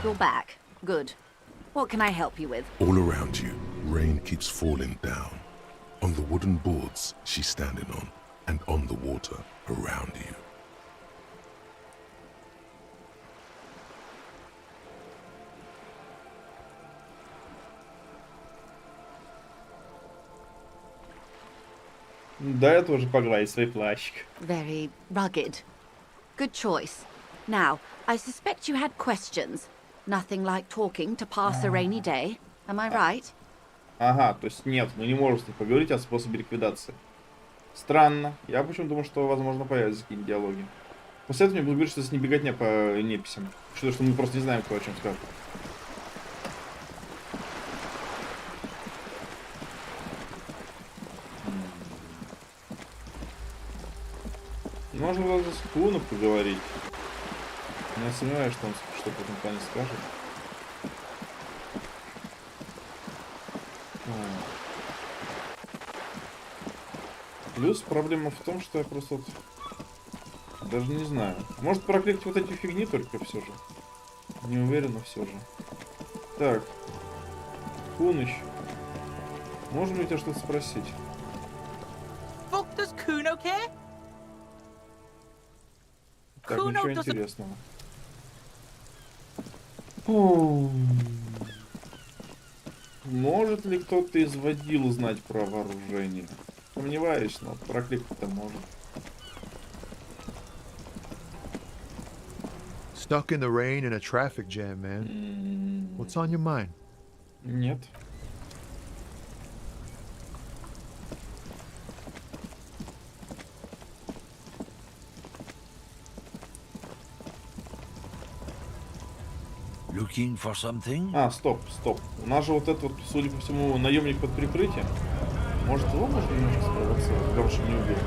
Speaker 17: You're back. Good. What can I help you with?
Speaker 4: All around you, rain keeps falling down. On the wooden boards she's standing on, and on the water around you.
Speaker 1: Да, я тоже погладить свой плащик.
Speaker 17: Very rugged. Good choice. Now, I suspect you had questions. Nothing like talking to pass a rainy day. Am I right?
Speaker 1: Ага, то есть нет, мы не можем с ней поговорить о способе ликвидации. Странно. Я почему-то думал, что, возможно, появятся какие-нибудь диалоги. После этого мне будет говорить, что здесь не беготня по неписям. Что мы просто не знаем, кто о чем скажет. Можно было с Куном поговорить. Я сомневаюсь, что он что-то в этом плане скажет. Плюс проблема в том, что я просто вот даже не знаю. Может прокликать вот эти фигни только все же. Не уверен, но все же. Так. Куныч. Можно ли тебя что-то спросить?
Speaker 8: Fuck does Kuno care?
Speaker 1: Так,
Speaker 8: Kuno
Speaker 1: ничего
Speaker 8: doesn't-
Speaker 1: интересного. Может ли кто-то из водил знать про вооружение? Сомневаюсь, но прокликать-то может.
Speaker 11: Stuck in the rain in a traffic jam, man. What's on your mind?
Speaker 1: Нет.
Speaker 3: Looking for something?
Speaker 1: А, стоп. У нас же вот этот вот, судя по всему, наемник под прикрытием. Может, его можно немножко спровоцировать? Потому что не убил.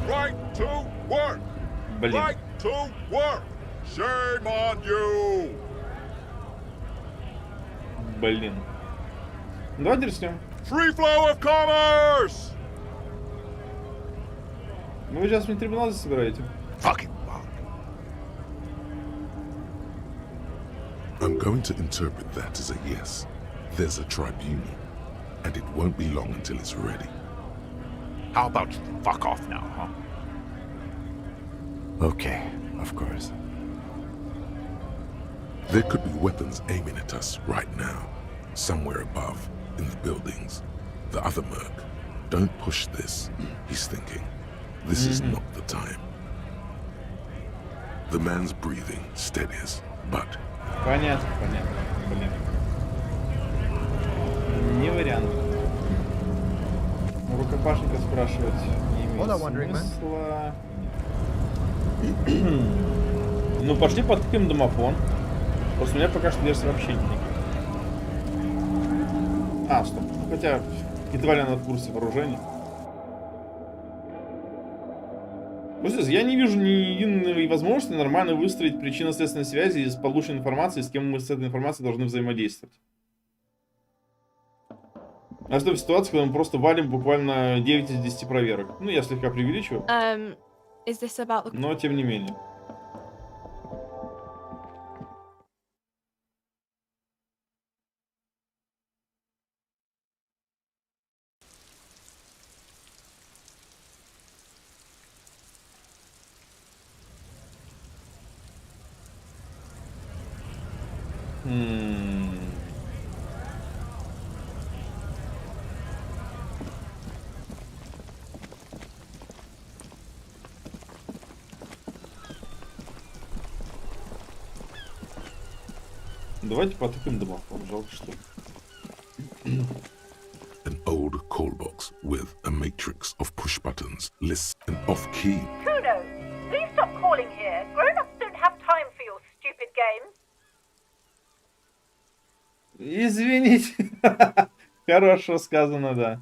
Speaker 4: Right to work!
Speaker 1: Блин.
Speaker 4: Right to work! Shame on you!
Speaker 1: Блин. Давайте рискнем.
Speaker 12: Free flow of commerce!
Speaker 1: Вы сейчас мне трибунал собираете?
Speaker 12: Fucking
Speaker 4: I'm going to interpret that as a yes. There's a tribunal, and it won't be long until it's ready.
Speaker 8: How about you fuck off now, huh?
Speaker 5: Okay, of course.
Speaker 4: There could be weapons aiming at us right now, somewhere above, in the buildings. The other merc. Don't push this, he's thinking. This is not the time. The man's breathing steadies, but...
Speaker 1: Понятно, понятно. Блин. Не вариант. Рукопашника спрашивать не имеет смысла. Ну, пошли подтыкаем домофон. Просто у меня пока что версия вообще нет. А, стоп. Хотя, едва ли она в курсе вооружения. Я не вижу ни единой возможности нормально выстроить причинно-следственной связи из полученной информации, с кем мы с этой информацией должны взаимодействовать. А что в ситуации, когда мы просто валим буквально 9 из 10 проверок. Ну, я слегка преувеличиваю. Но тем не менее. Давайте потыкаем домофон, жалко что.
Speaker 4: An old call box with a matrix of push buttons, lists, and off-key.
Speaker 14: Kudos! Please stop calling here. Grown-ups don't have time for your stupid games.
Speaker 1: Извините. Хорошо сказано, да.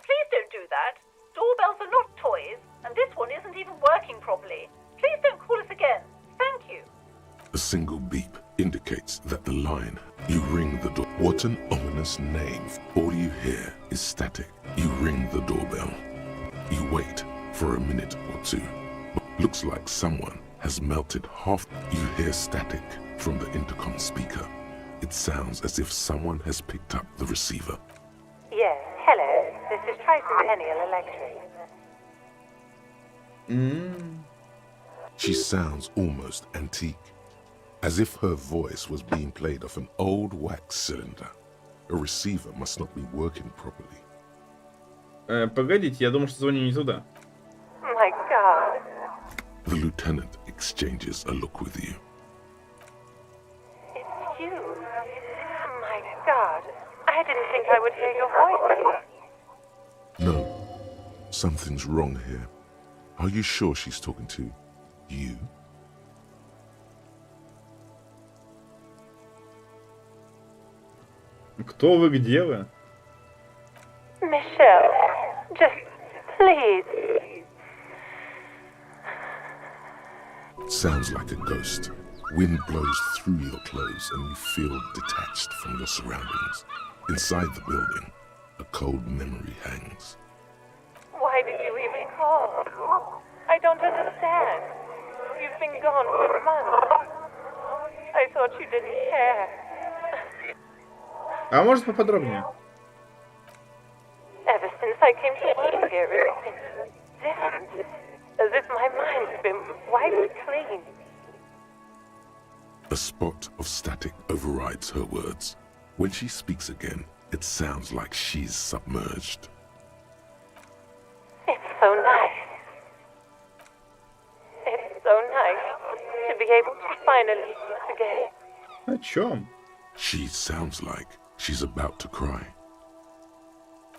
Speaker 14: Please don't do that. Doorbells are not toys, and this one isn't even working properly. Please don't call us again. Thank you.
Speaker 4: A single beep indicates that the line. You ring the door. What an ominous name. All you hear is static. You ring the doorbell. You wait for a minute or two. Looks like someone has melted half. You hear static from the intercom speaker. It sounds as if someone has picked up the receiver.
Speaker 18: Yes, hello. This is Tricentennial Electric.
Speaker 4: She sounds almost antique, as if her voice was being played off an old wax cylinder. A receiver must not be working properly.
Speaker 1: Погодите, я думаю, что звоню не туда.
Speaker 18: My God.
Speaker 4: The lieutenant exchanges a look with you.
Speaker 18: It's you. My God. I didn't think I would hear your voice.
Speaker 4: No, something's wrong here. Are you sure she's talking to you?
Speaker 1: Кто вы, где вы?
Speaker 18: Michelle, just please.
Speaker 4: Sounds like a ghost. Wind blows through your clothes and you feel detached from your surroundings. Inside the building, a cold memory hangs.
Speaker 18: Why did you even call? I don't understand. You've been gone for months. I thought you didn't care.
Speaker 1: А может поподробнее?
Speaker 18: Ever since I came to work here, it's been different. As if my mind's been wiped clean.
Speaker 4: A spot of static overrides her words. When she speaks again, it sounds like she's submerged.
Speaker 18: It's so nice. It's so nice to be able to finally meet again.
Speaker 1: О чем?
Speaker 4: She sounds like she's about to cry.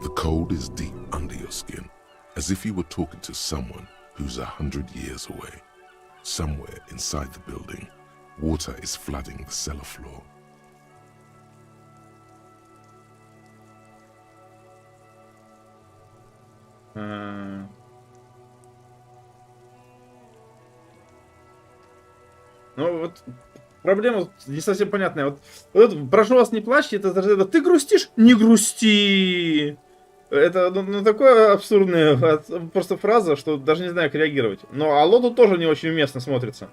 Speaker 4: The cold is deep under your skin, as if you were talking to someone who's 100 years away. Somewhere inside the building, water is flooding the cellar floor.
Speaker 1: Ну вот, проблема не совсем понятная. Вот это, прошу вас, не плачьте, это ты грустишь? Не грусти! Это такое абсурдная просто фраза, что даже не знаю, как реагировать. Но алло тут тоже не очень уместно смотрится.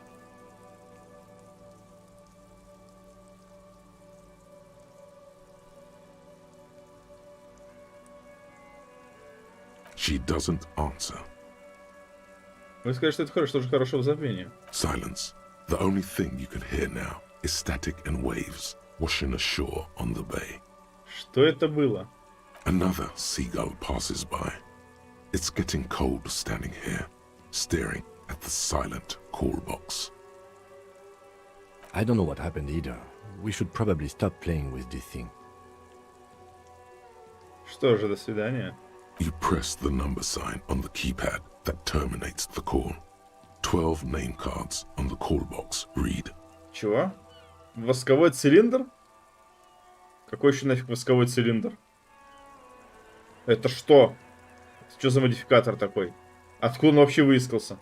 Speaker 4: She doesn't answer.
Speaker 1: Вы скажете, что это хорошо, что же хорошего забвения.
Speaker 4: Silence. The only thing you can hear now is static and waves washing ashore on the bay.
Speaker 1: Что это было?
Speaker 4: Another seagull passes by. It's getting cold standing here, staring at the silent call box.
Speaker 5: I don't know what happened either. We should probably stop playing with this thing.
Speaker 1: Что же, до свидания.
Speaker 4: You press the number sign on the keypad that terminates the call. 12 name cards on the call box read.
Speaker 1: Чего? Восковой цилиндр? Какой еще нафиг восковой цилиндр? Это что? Это что за модификатор такой? Откуда он вообще выискался?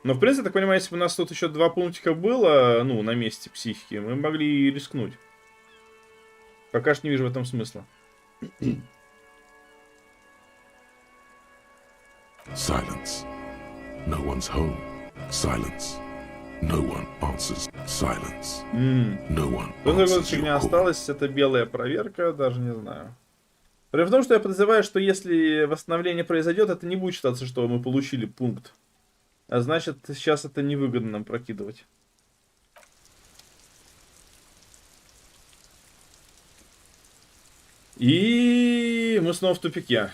Speaker 1: Но, в принципе, так понимаю, если бы у нас тут еще 2 пунктика было, ну, на месте психики, мы могли и рискнуть. Пока что не вижу в этом смысла.
Speaker 4: Silence. No one's home. Silence. No one answers. Silence. No one answers
Speaker 1: фигня
Speaker 4: your call.
Speaker 1: осталась, это белая проверка, даже не знаю. При том, что я подозреваю, что если восстановление произойдет, это не будет считаться, что мы получили пункт. А значит, сейчас это невыгодно нам прокидывать. И мы снова в тупике.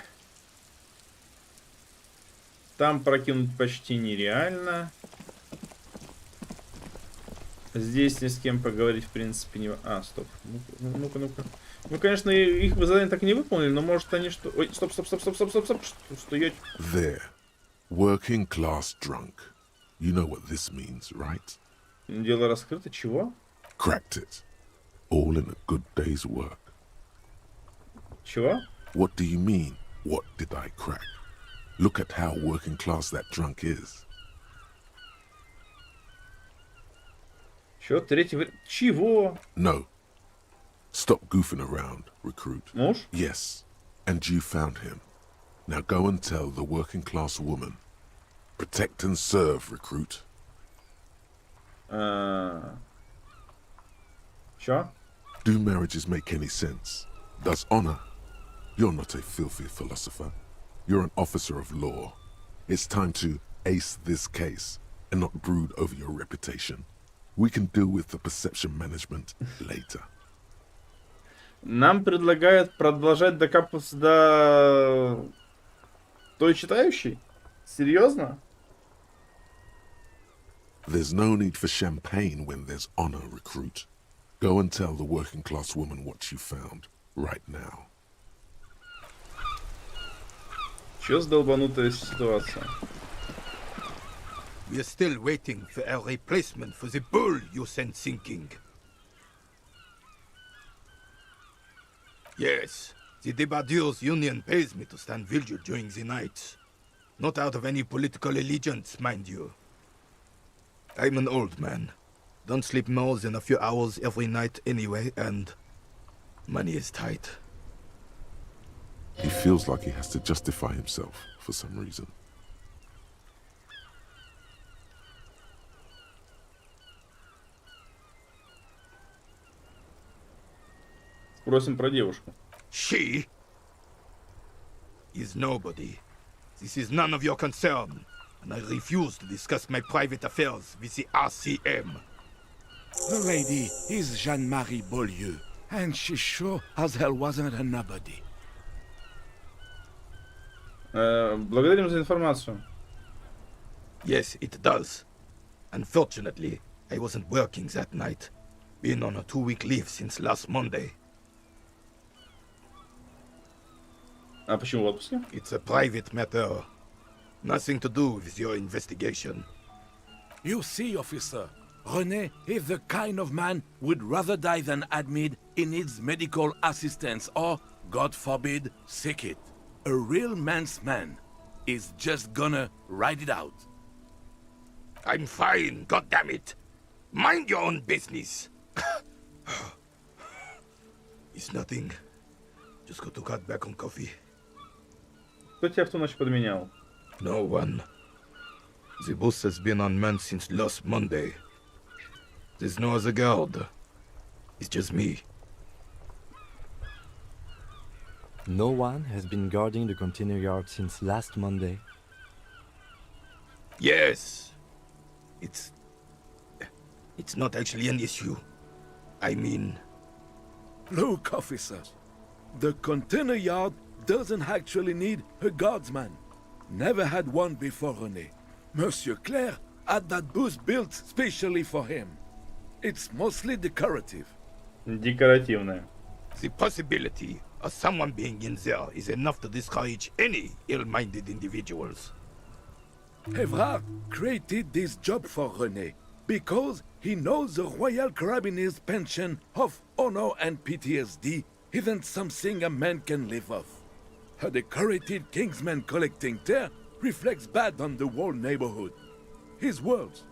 Speaker 1: Там прокинуть почти нереально. Здесь ни с кем поговорить, в принципе, не... А, стоп. Ну-ка, ну-ка. Ну, конечно, их задание так и не выполнили, но может они что... Ой, стоп. Стоять.
Speaker 4: There. Working class drunk. You know what this means, right?
Speaker 1: Дело раскрыто. Чего?
Speaker 4: Cracked it. All in a good day's work.
Speaker 1: Чего?
Speaker 4: What do you mean, what did I crack? Look at how working class that drunk is.
Speaker 1: Чё, третий... Чего?
Speaker 4: No. Stop goofing around, recruit.
Speaker 1: Муж?
Speaker 4: Yes. And you found him. Now go and tell the working class woman. Protect and serve, recruit.
Speaker 1: Чё?
Speaker 4: Do marriages make any sense? Does honor? You're not a filthy philosopher. You're an officer of law. It's time to ace this case and not brood over your reputation. We can deal with the perception management later.
Speaker 1: Нам предлагают продолжать докапываться до той читающей? Серьезно?
Speaker 4: There's no need for champagne when there's honor, recruit. Go and tell the working class woman what you found right now.
Speaker 1: Чё за долбанутая ситуация?
Speaker 19: We're still waiting for a replacement for the bull you sent sinking. Yes, the Debardeurs Union pays me to stand vigil during the night. Not out of any political allegiance, mind you. I'm an old man. Don't sleep more than a few hours every night anyway, and money is tight.
Speaker 4: He feels like he has to justify himself for some reason.
Speaker 1: Спросим про девушку.
Speaker 19: She is nobody. This is none of your concern, and I refuse to discuss my private affairs with the RCM.
Speaker 20: The lady is Jeanne-Marie Beaulieu, and she sure as hell wasn't a nobody.
Speaker 1: Благодарим за информацию.
Speaker 19: Yes, it does. Unfortunately, I wasn't working that night. Been on a 2-week leave since last Monday.
Speaker 1: А почему в отпуске?
Speaker 19: It's a private matter. Nothing to do with your investigation.
Speaker 20: You see, officer, René is the kind of man who'd rather die than admit he needs medical assistance or, God forbid, sick it. A real man's man is just gonna ride it out.
Speaker 19: I'm fine, goddammit. Mind your own business. It's nothing. Just got to cut back on coffee.
Speaker 1: Кто тебя в ту ночь подменял?
Speaker 19: No one. The boss has been unmanned since last Monday. There's no other guard. It's just me.
Speaker 5: No one has been guarding the container yard since last Monday.
Speaker 19: Yes. It's not actually an issue. I mean...
Speaker 20: Look, officer. The container yard doesn't actually need a guardsman. Never had one before, René. Monsieur Claire had that booth built specially for him. It's mostly decorative.
Speaker 1: Декоративная.
Speaker 19: The possibility of someone being in there is enough to discourage any ill-minded individuals.
Speaker 20: Evrard created this job for René because he knows the Royal Carabiniers' pension of honor and PTSD isn't something a man can live off. A decorated Kingsman collecting tear reflects bad on the whole neighborhood. His words.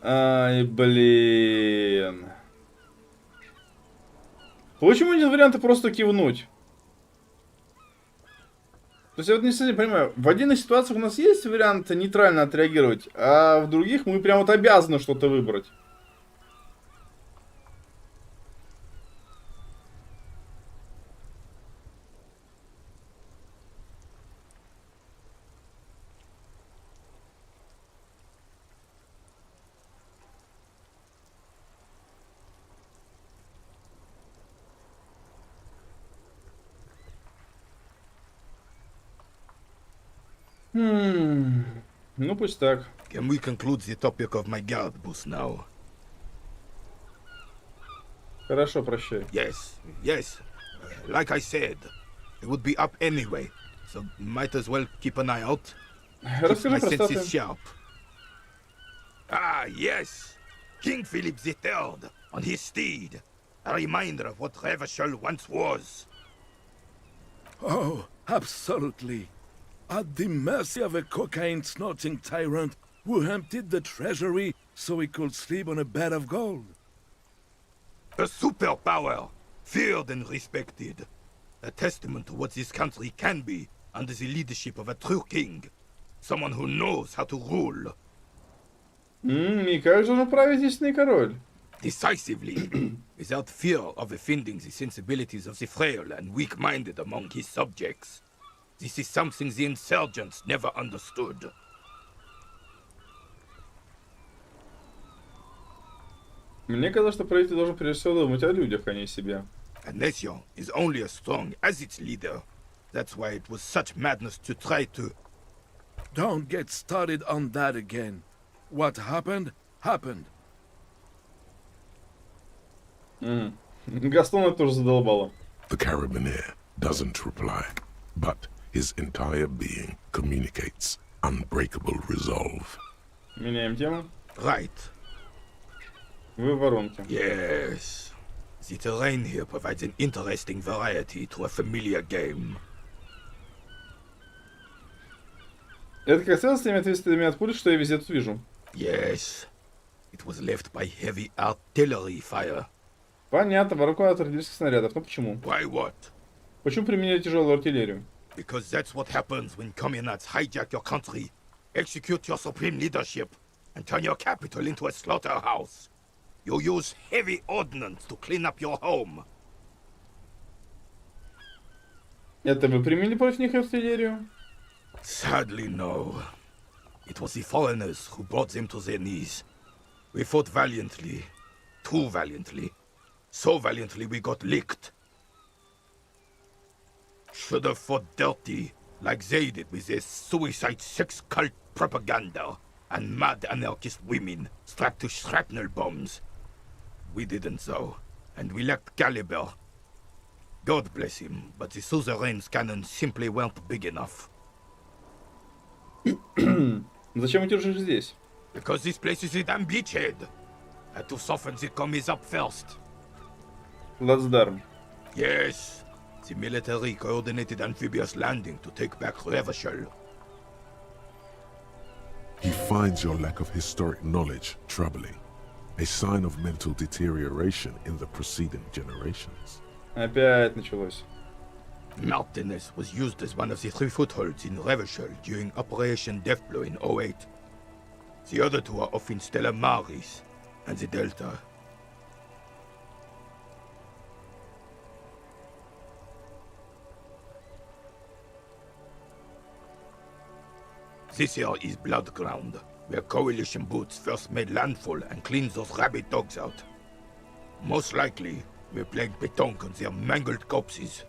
Speaker 1: Ай, блин. Почему нет варианта просто кивнуть? То есть я вот не совсем понимаю, в отдельных ситуациях у нас есть вариант нейтрально отреагировать, а в других мы прям вот обязаны что-то выбрать. Ну пусть так.
Speaker 19: Can we conclude the topic of my guard booth now?
Speaker 1: Хорошо, прощай.
Speaker 19: Yes. Like I said, it would be up anyway, so might as well keep an eye out. Keep my senses sharp. Ah, yes. King Philip III on his steed. A reminder of what Revachol once was.
Speaker 20: Oh, absolutely. At the mercy of a cocaine-snorting tyrant who emptied the treasury so he could sleep on a bed of gold.
Speaker 19: A superpower, feared and respected. A testament to what this country can be under the leadership of a true king. Someone who knows how to rule.
Speaker 1: И как же он правит истинный король?
Speaker 19: Decisively, without fear of offending the sensibilities of the frail and weak-minded among his subjects. This is something the insurgents never understood.
Speaker 1: Мне кажется, что правитель должен прежде всего думать о людях, а не о себе.
Speaker 19: A nation is only as strong as its leader. That's why it was such madness to try to...
Speaker 20: Don't get started on that again. What happened, happened.
Speaker 1: Гастона тоже задолбало.
Speaker 4: The Carabinier doesn't reply, but his entire being communicates unbreakable resolve.
Speaker 1: Меняем тему.
Speaker 19: Right.
Speaker 1: Вы в воронке.
Speaker 19: Yes. The terrain here provides an interesting variety to a familiar game.
Speaker 1: Это как связано с теми ответственными от пули, что я везде тут вижу?
Speaker 19: Yes. It was left by heavy artillery fire.
Speaker 1: Понятно, воронка от артиллерийских снарядов. Но почему?
Speaker 19: Why what?
Speaker 1: Почему применяли тяжелую артиллерию?
Speaker 19: Because that's what happens when communards hijack your country, execute your supreme leadership, and turn your capital into a slaughterhouse. You use heavy ordnance to clean up your home.
Speaker 1: Это вы применили против них артиллерию?
Speaker 19: Sadly, no. It was the foreigners who brought them to their knees. We fought valiantly. Too valiantly. So valiantly we got licked. Should have fought dirty, like they did with their suicide sex cult propaganda and mad anarchist women strapped to shrapnel bombs. We didn't though, and we lacked caliber. God bless him, but the suzerain's cannons simply weren't big enough.
Speaker 1: Зачем вы держишь здесь?
Speaker 19: Because this place is a damn beachhead. Had to soften the commies up first.
Speaker 1: Плацдарм.
Speaker 19: Yes. The military coordinated amphibious landing to take back Revachol.
Speaker 4: He finds your lack of historic knowledge troubling, a sign of mental deterioration in the preceding generations.
Speaker 1: Опять началось.
Speaker 19: Martinez was used as one of the 3 footholds in Revachol during Operation Deathblow in 08. The other 2 are off in Stella Maris and the Delta. This here is Blood Ground, where Coalition boots first made landfall and cleaned those rabid dogs out. Most likely, we played Betonk on their mangled corpses.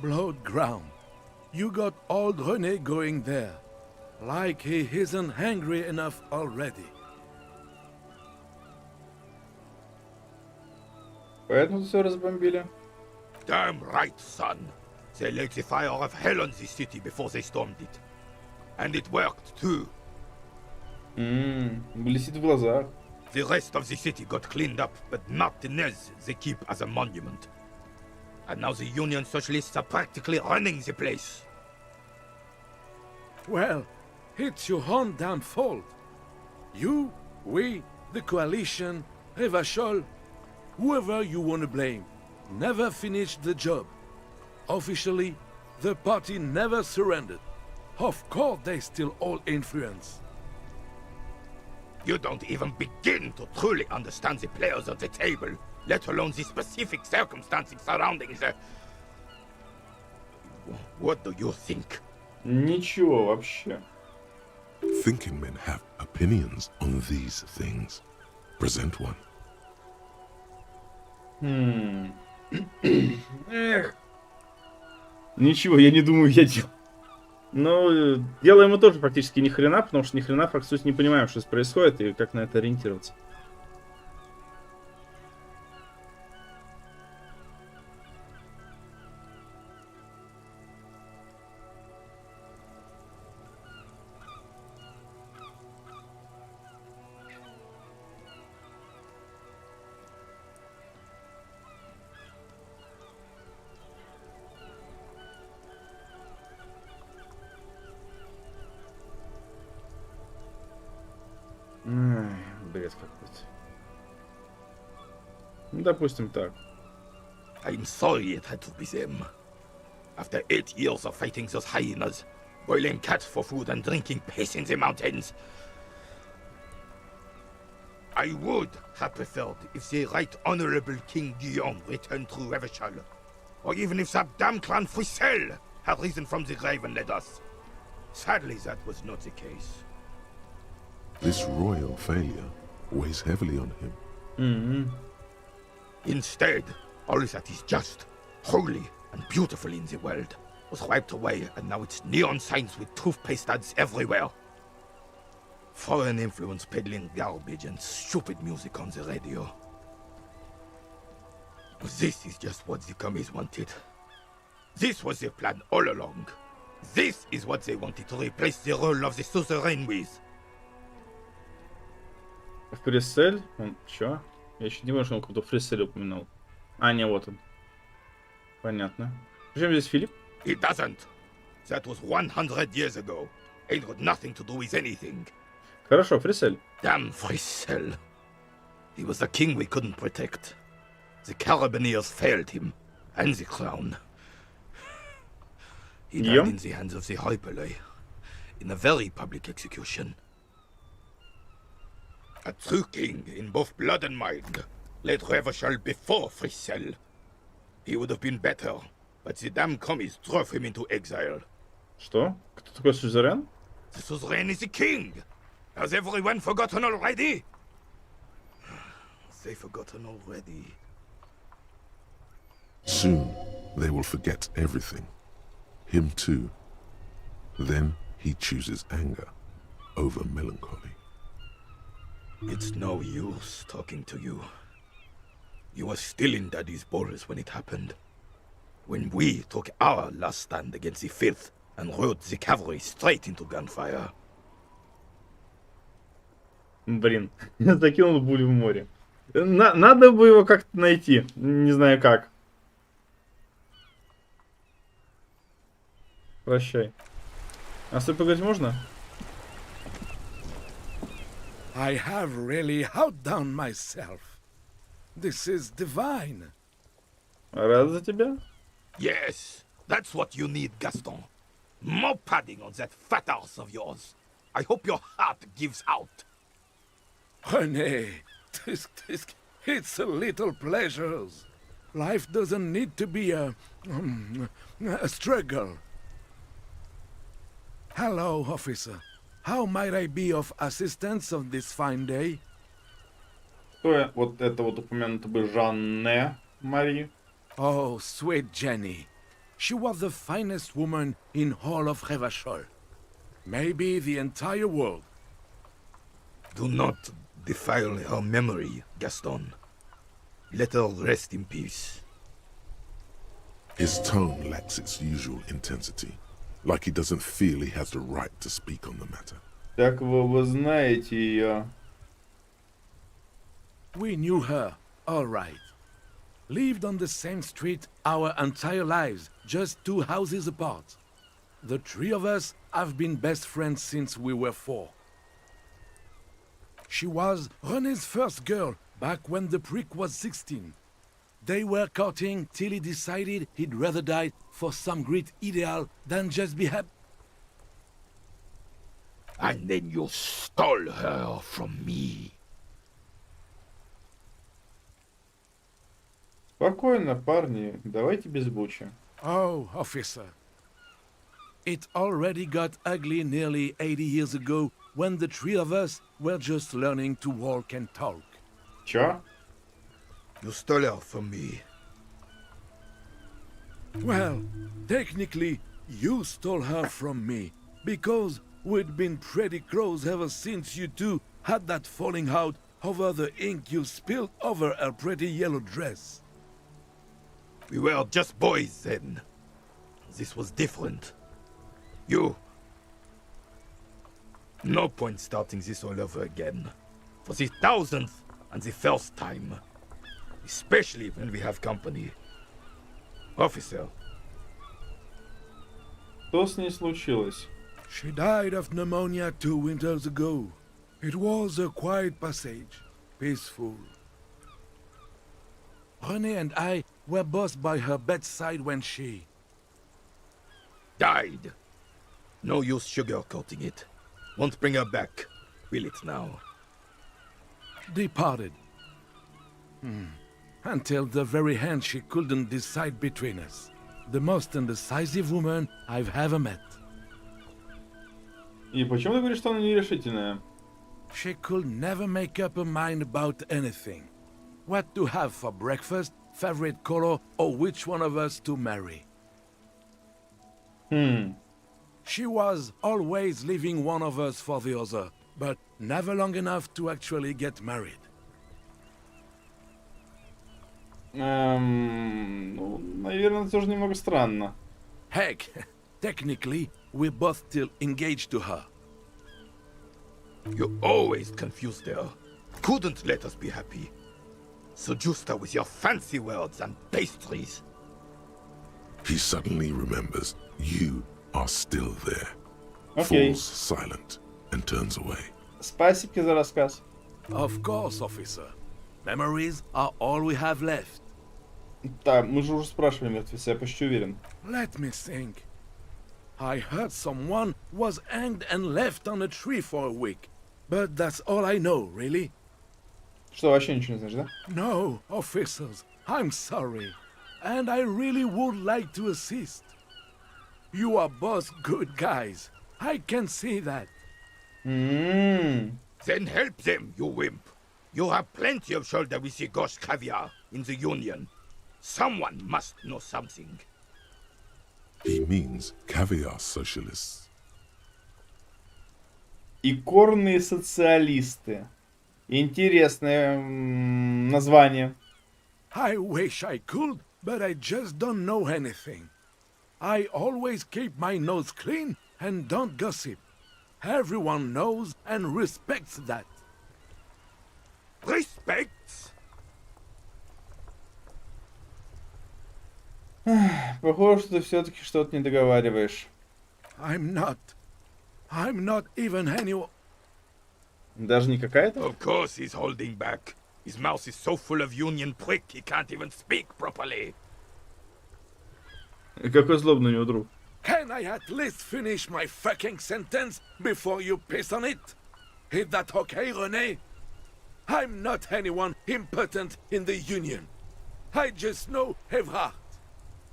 Speaker 20: Blood ground. You got old René going there. Like he isn't hungry enough already.
Speaker 1: Поэтому все разбомбили.
Speaker 19: Damn right, son. They lit the fire of hell on the city before they stormed it. And it worked, too.
Speaker 1: Блестит в глазах.
Speaker 19: The rest of the city got cleaned up, but Martinez they keep as a monument. And now the Union Socialists are practically running the place.
Speaker 20: Well, it's your own damn fault. You, we, the coalition, Revachol, whoever you want to blame, never finished the job. Officially, the party never surrendered. Of course they still hold influence.
Speaker 19: You don't even begin to truly understand the players at the table, let alone the specific circumstances surrounding the... What do you think?
Speaker 1: Ничего вообще.
Speaker 4: Thinking men have opinions on these things. Present one.
Speaker 1: Эх. Ничего, я не думаю, я делаю. Но делаем мы тоже практически ни хрена, потому что ни хрена фактически не понимаем, что здесь происходит и как на это ориентироваться. Бред какой-то. Ну, допустим, так.
Speaker 19: I'm sorry it had to be them. After 8 years of fighting those hyenas, boiling cats for food and drinking piss in the mountains, I would have preferred if the Right Honorable King Guillaume returned through Revachol, or even if that damn clan Frissel had risen from the grave and led us. Sadly, that was not the case.
Speaker 4: This royal failure weighs heavily on him.
Speaker 19: Instead, all that is just, holy, and beautiful in the world was wiped away, and now it's neon signs with toothpaste ads everywhere. Foreign influence peddling garbage and stupid music on the radio. This is just what the commies wanted. This was their plan all along. This is what they wanted to replace the role of the suzerain with.
Speaker 1: Фриссель? Он чё? Я еще не понял, что он какого-то Фрисселя упомянул. А, не, вот он. Понятно. Причем здесь Филипп?
Speaker 19: It doesn't. That was 100 years ago. Ain't got nothing to do with anything.
Speaker 1: Хорошо, Фриссель.
Speaker 19: Damn Frissel. He was the king we couldn't protect. The Carabineers failed him. And the crown. He died in the hands of the Hyperlay. In a very public execution. A true king in both blood and mind led Revachol before Frissel. He would have been better, but the damn commies drove him into exile.
Speaker 1: Что? Кто такой сюзерен?
Speaker 19: The suzerain is the king! Has everyone forgotten already? They've forgotten already.
Speaker 4: Soon, they will forget everything. Him too. Then he chooses anger over melancholy.
Speaker 19: It's no use talking to you. You were still in Daddy's borders when it happened. When we took our last stand against the Fifth and rode the cavalry straight into gunfire.
Speaker 1: Блин, закинул буль в море. Надо бы его как-то найти. Не знаю как. Прощай. А с тобой поговорить можно?
Speaker 20: I have really outdone myself. This is divine.
Speaker 1: Рад за тебя.
Speaker 19: Yes, that's what you need, Gaston. More padding on that fat ass of yours. I hope your heart gives out.
Speaker 20: René, it's a little pleasures. Life doesn't need to be a struggle. Hello, officer. How might I be of assistance on this fine day?
Speaker 1: Кто вот это вот упомянуто бы Жанне Мари?
Speaker 20: Oh, sweet Jenny. She was the finest woman in all of Revachol. Maybe the entire world.
Speaker 19: Do not defile her memory, Gaston. Let her rest in peace.
Speaker 4: His tone lacks its usual intensity, like he doesn't feel he has the right to speak on the matter.
Speaker 1: Так вы знаете ее.
Speaker 20: We knew her, all right. Lived on the same street our entire lives, just 2 houses apart. The 3 of us have been best friends since we were 4. She was René's first girl back when the prick was 16. They were courting till he decided he'd rather die for some great ideal than just be happy.
Speaker 19: And then you stole her from me.
Speaker 1: Спокойно, парни. Давайте без бучи.
Speaker 20: Oh, officer. It already got ugly nearly 80 years ago when the 3 of us were just learning to walk and talk.
Speaker 1: Чё?
Speaker 19: You stole her from me.
Speaker 20: Well, technically, you stole her from me, because we'd been pretty close ever since you two had that falling out over the ink you spilled over her pretty yellow dress.
Speaker 19: We were just boys then. This was different. You... No point starting this all over again. For the 1000th and the first time. Especially when we have company. Officer.
Speaker 1: Что с ней случилось?
Speaker 20: She died of pneumonia 2 winters ago. It was a quiet passage, peaceful. René and I were both by her bedside when she...
Speaker 19: died. No use sugarcoating it. Won't bring her back. Will it now?
Speaker 20: departed. Until the very end she couldn't decide between us. The most indecisive woman I've ever met.
Speaker 1: И почему ты говоришь, что она нерешительная?
Speaker 20: She could never make up her mind about anything. What to have for breakfast, favorite color, or which one of us to marry. She was always leaving one of us for the other, but never long enough to actually get married.
Speaker 1: Ну, наверное, это тоже немного странно.
Speaker 20: Heck, technically, we're both still engaged to her.
Speaker 19: You always confused her. Couldn't let us be happy. Seduced her with your fancy words and pastries.
Speaker 4: He suddenly remembers you are still there.
Speaker 1: Okay.
Speaker 4: Falls silent and turns away.
Speaker 1: Спасибо за рассказ.
Speaker 20: Of course, officer. Memories are all we have left.
Speaker 1: Да, мы же уже спрашивали мертвеца, я почти уверен.
Speaker 20: Let me think. I heard someone was hanged and left on a tree for a week. But that's all I know, really.
Speaker 1: Что, вообще ничего не знаешь, да?
Speaker 20: No, officers, I'm sorry. And I really would like to assist. You are both good guys. I can see that.
Speaker 19: Then help them, you wimp. You have plenty of shoulder with the ghost caviar in the Union. Someone must know something.
Speaker 4: He means caviar socialists.
Speaker 1: Икорные социалисты. Интересное название.
Speaker 20: I wish I could, but I just don't know anything. I always keep my nose clean and don't gossip. Everyone knows and respects that.
Speaker 19: Respect!
Speaker 1: Похоже, что ты все-таки что-то не договариваешь.
Speaker 20: I'm not even anyone.
Speaker 1: Даже не какая-то?
Speaker 19: Of course he's holding back. His mouth is so full of union prick he can't even speak properly.
Speaker 1: Какой злобный у него друг.
Speaker 20: Can I at least finish my fucking sentence before you piss on it? Is that okay, René? I'm not anyone important in the Union. I just know Evrard.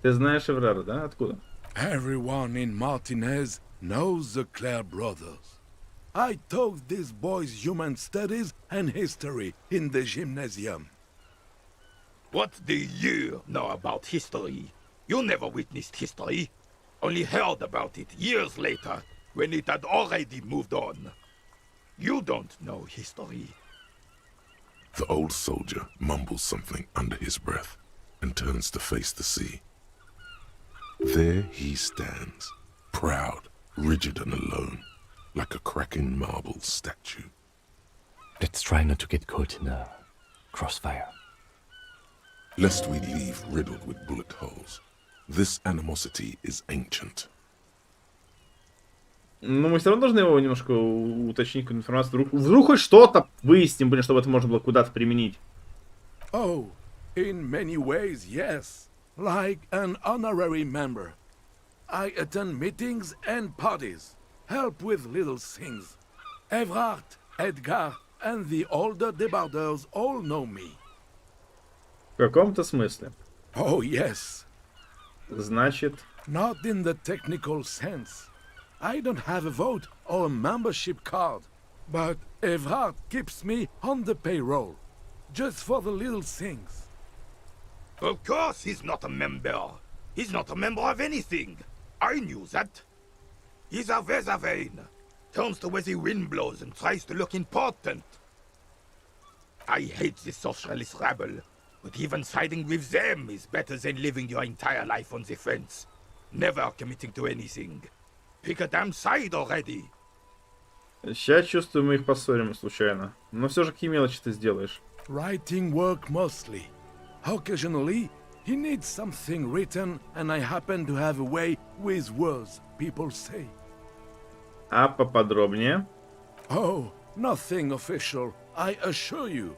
Speaker 1: Ты знаешь Эврара, да? Откуда?
Speaker 20: Everyone in Martinez knows the Clare brothers. I taught these boys human studies and history in the gymnasium.
Speaker 19: What do you know about history? You never witnessed history. Only heard about it years later, when it had already moved on. You don't know history.
Speaker 4: The old soldier mumbles something under his breath and turns to face the sea. There he stands, proud, rigid and alone, like a cracking marble statue.
Speaker 5: Let's try not to get caught in a crossfire.
Speaker 4: Lest we leave riddled with bullet holes. This animosity is ancient.
Speaker 1: Ну, мы все равно должны его немножко уточнить какую-то информацию. Вдруг хоть что-то выясним, блин, чтобы это можно было куда-то применить.
Speaker 20: Oh, in many ways, yes. Like an honorary member. I attend meetings and parties. Help with little things. Evrard, Edgar, and the older debarders all know me.
Speaker 1: В каком-то смысле.
Speaker 20: Oh, yes.
Speaker 1: Значит...
Speaker 20: Not in the technical sense. I don't have a vote or a membership card. But Evrard keeps me on the payroll. Just for the little things.
Speaker 19: Of course he's not a member. He's not a member of anything. I knew that. He's a Vezavane. Turns to where the wind blows and tries to look important. I hate this socialist rabble. But even siding with them is better than living your entire life on the fence. Never committing to anything. Pick a damn side already.
Speaker 1: Сейчас чувствую, мы их поссорим случайно. Но все же какие мелочи ты сделаешь?
Speaker 20: Writing work mostly. Occasionally, he needs something written, and I happen to have a way with words, people say.
Speaker 1: А поподробнее?
Speaker 20: Oh, nothing official, I assure you.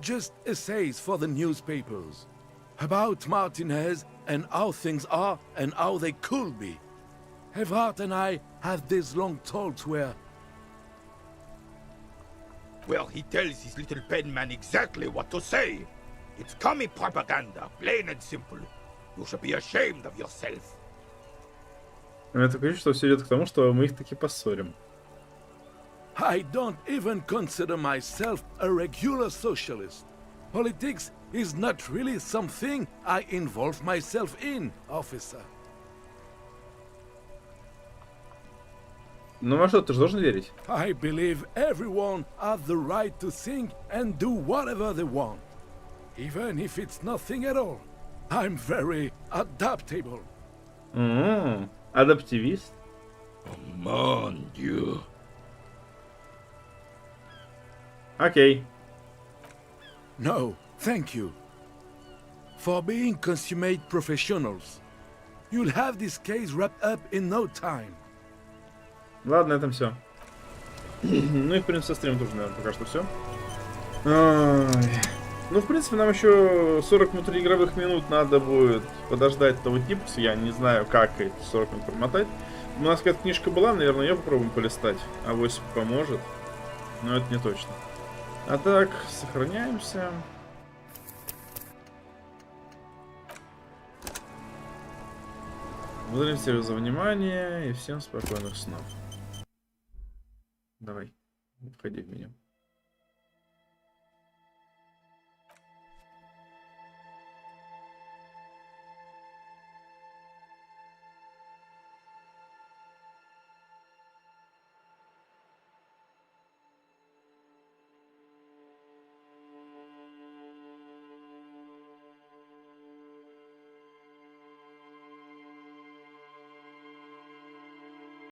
Speaker 20: Just essays for the newspapers. About Martinez and how things are and how they could be. Evrard and I had these long talks where...
Speaker 19: Well, he tells his little penman exactly what to say. It's commie propaganda, plain and simple. You should be ashamed of yourself.
Speaker 1: У меня такое чувство, что все идет к тому, что мы их таки поссорим.
Speaker 20: I don't even consider myself a regular socialist. Politics is not really something I involve myself in, officer.
Speaker 1: Ну, во что, ты же должен верить.
Speaker 20: I believe everyone has the right to think and do whatever they want. Even if it's nothing at all. I'm very adaptable.
Speaker 1: Адаптивист?
Speaker 19: Mon Dieu.
Speaker 1: Окей.
Speaker 20: No, thank you. For being consummate professionals. You'll have this case wrapped up in no time.
Speaker 1: Ладно, это все. Ну и, в принципе, со стримом тоже, наверное, пока что все. Ну, в принципе, нам еще 40 внутриигровых минут надо будет подождать этого типуса. Я не знаю, как эти 40 минут промотать. У нас какая-то книжка была, наверное, ее попробуем полистать. Авось поможет. Но это не точно. А так, сохраняемся. Благодарим всех за внимание и всем спокойных снов. Давай, входи в меню.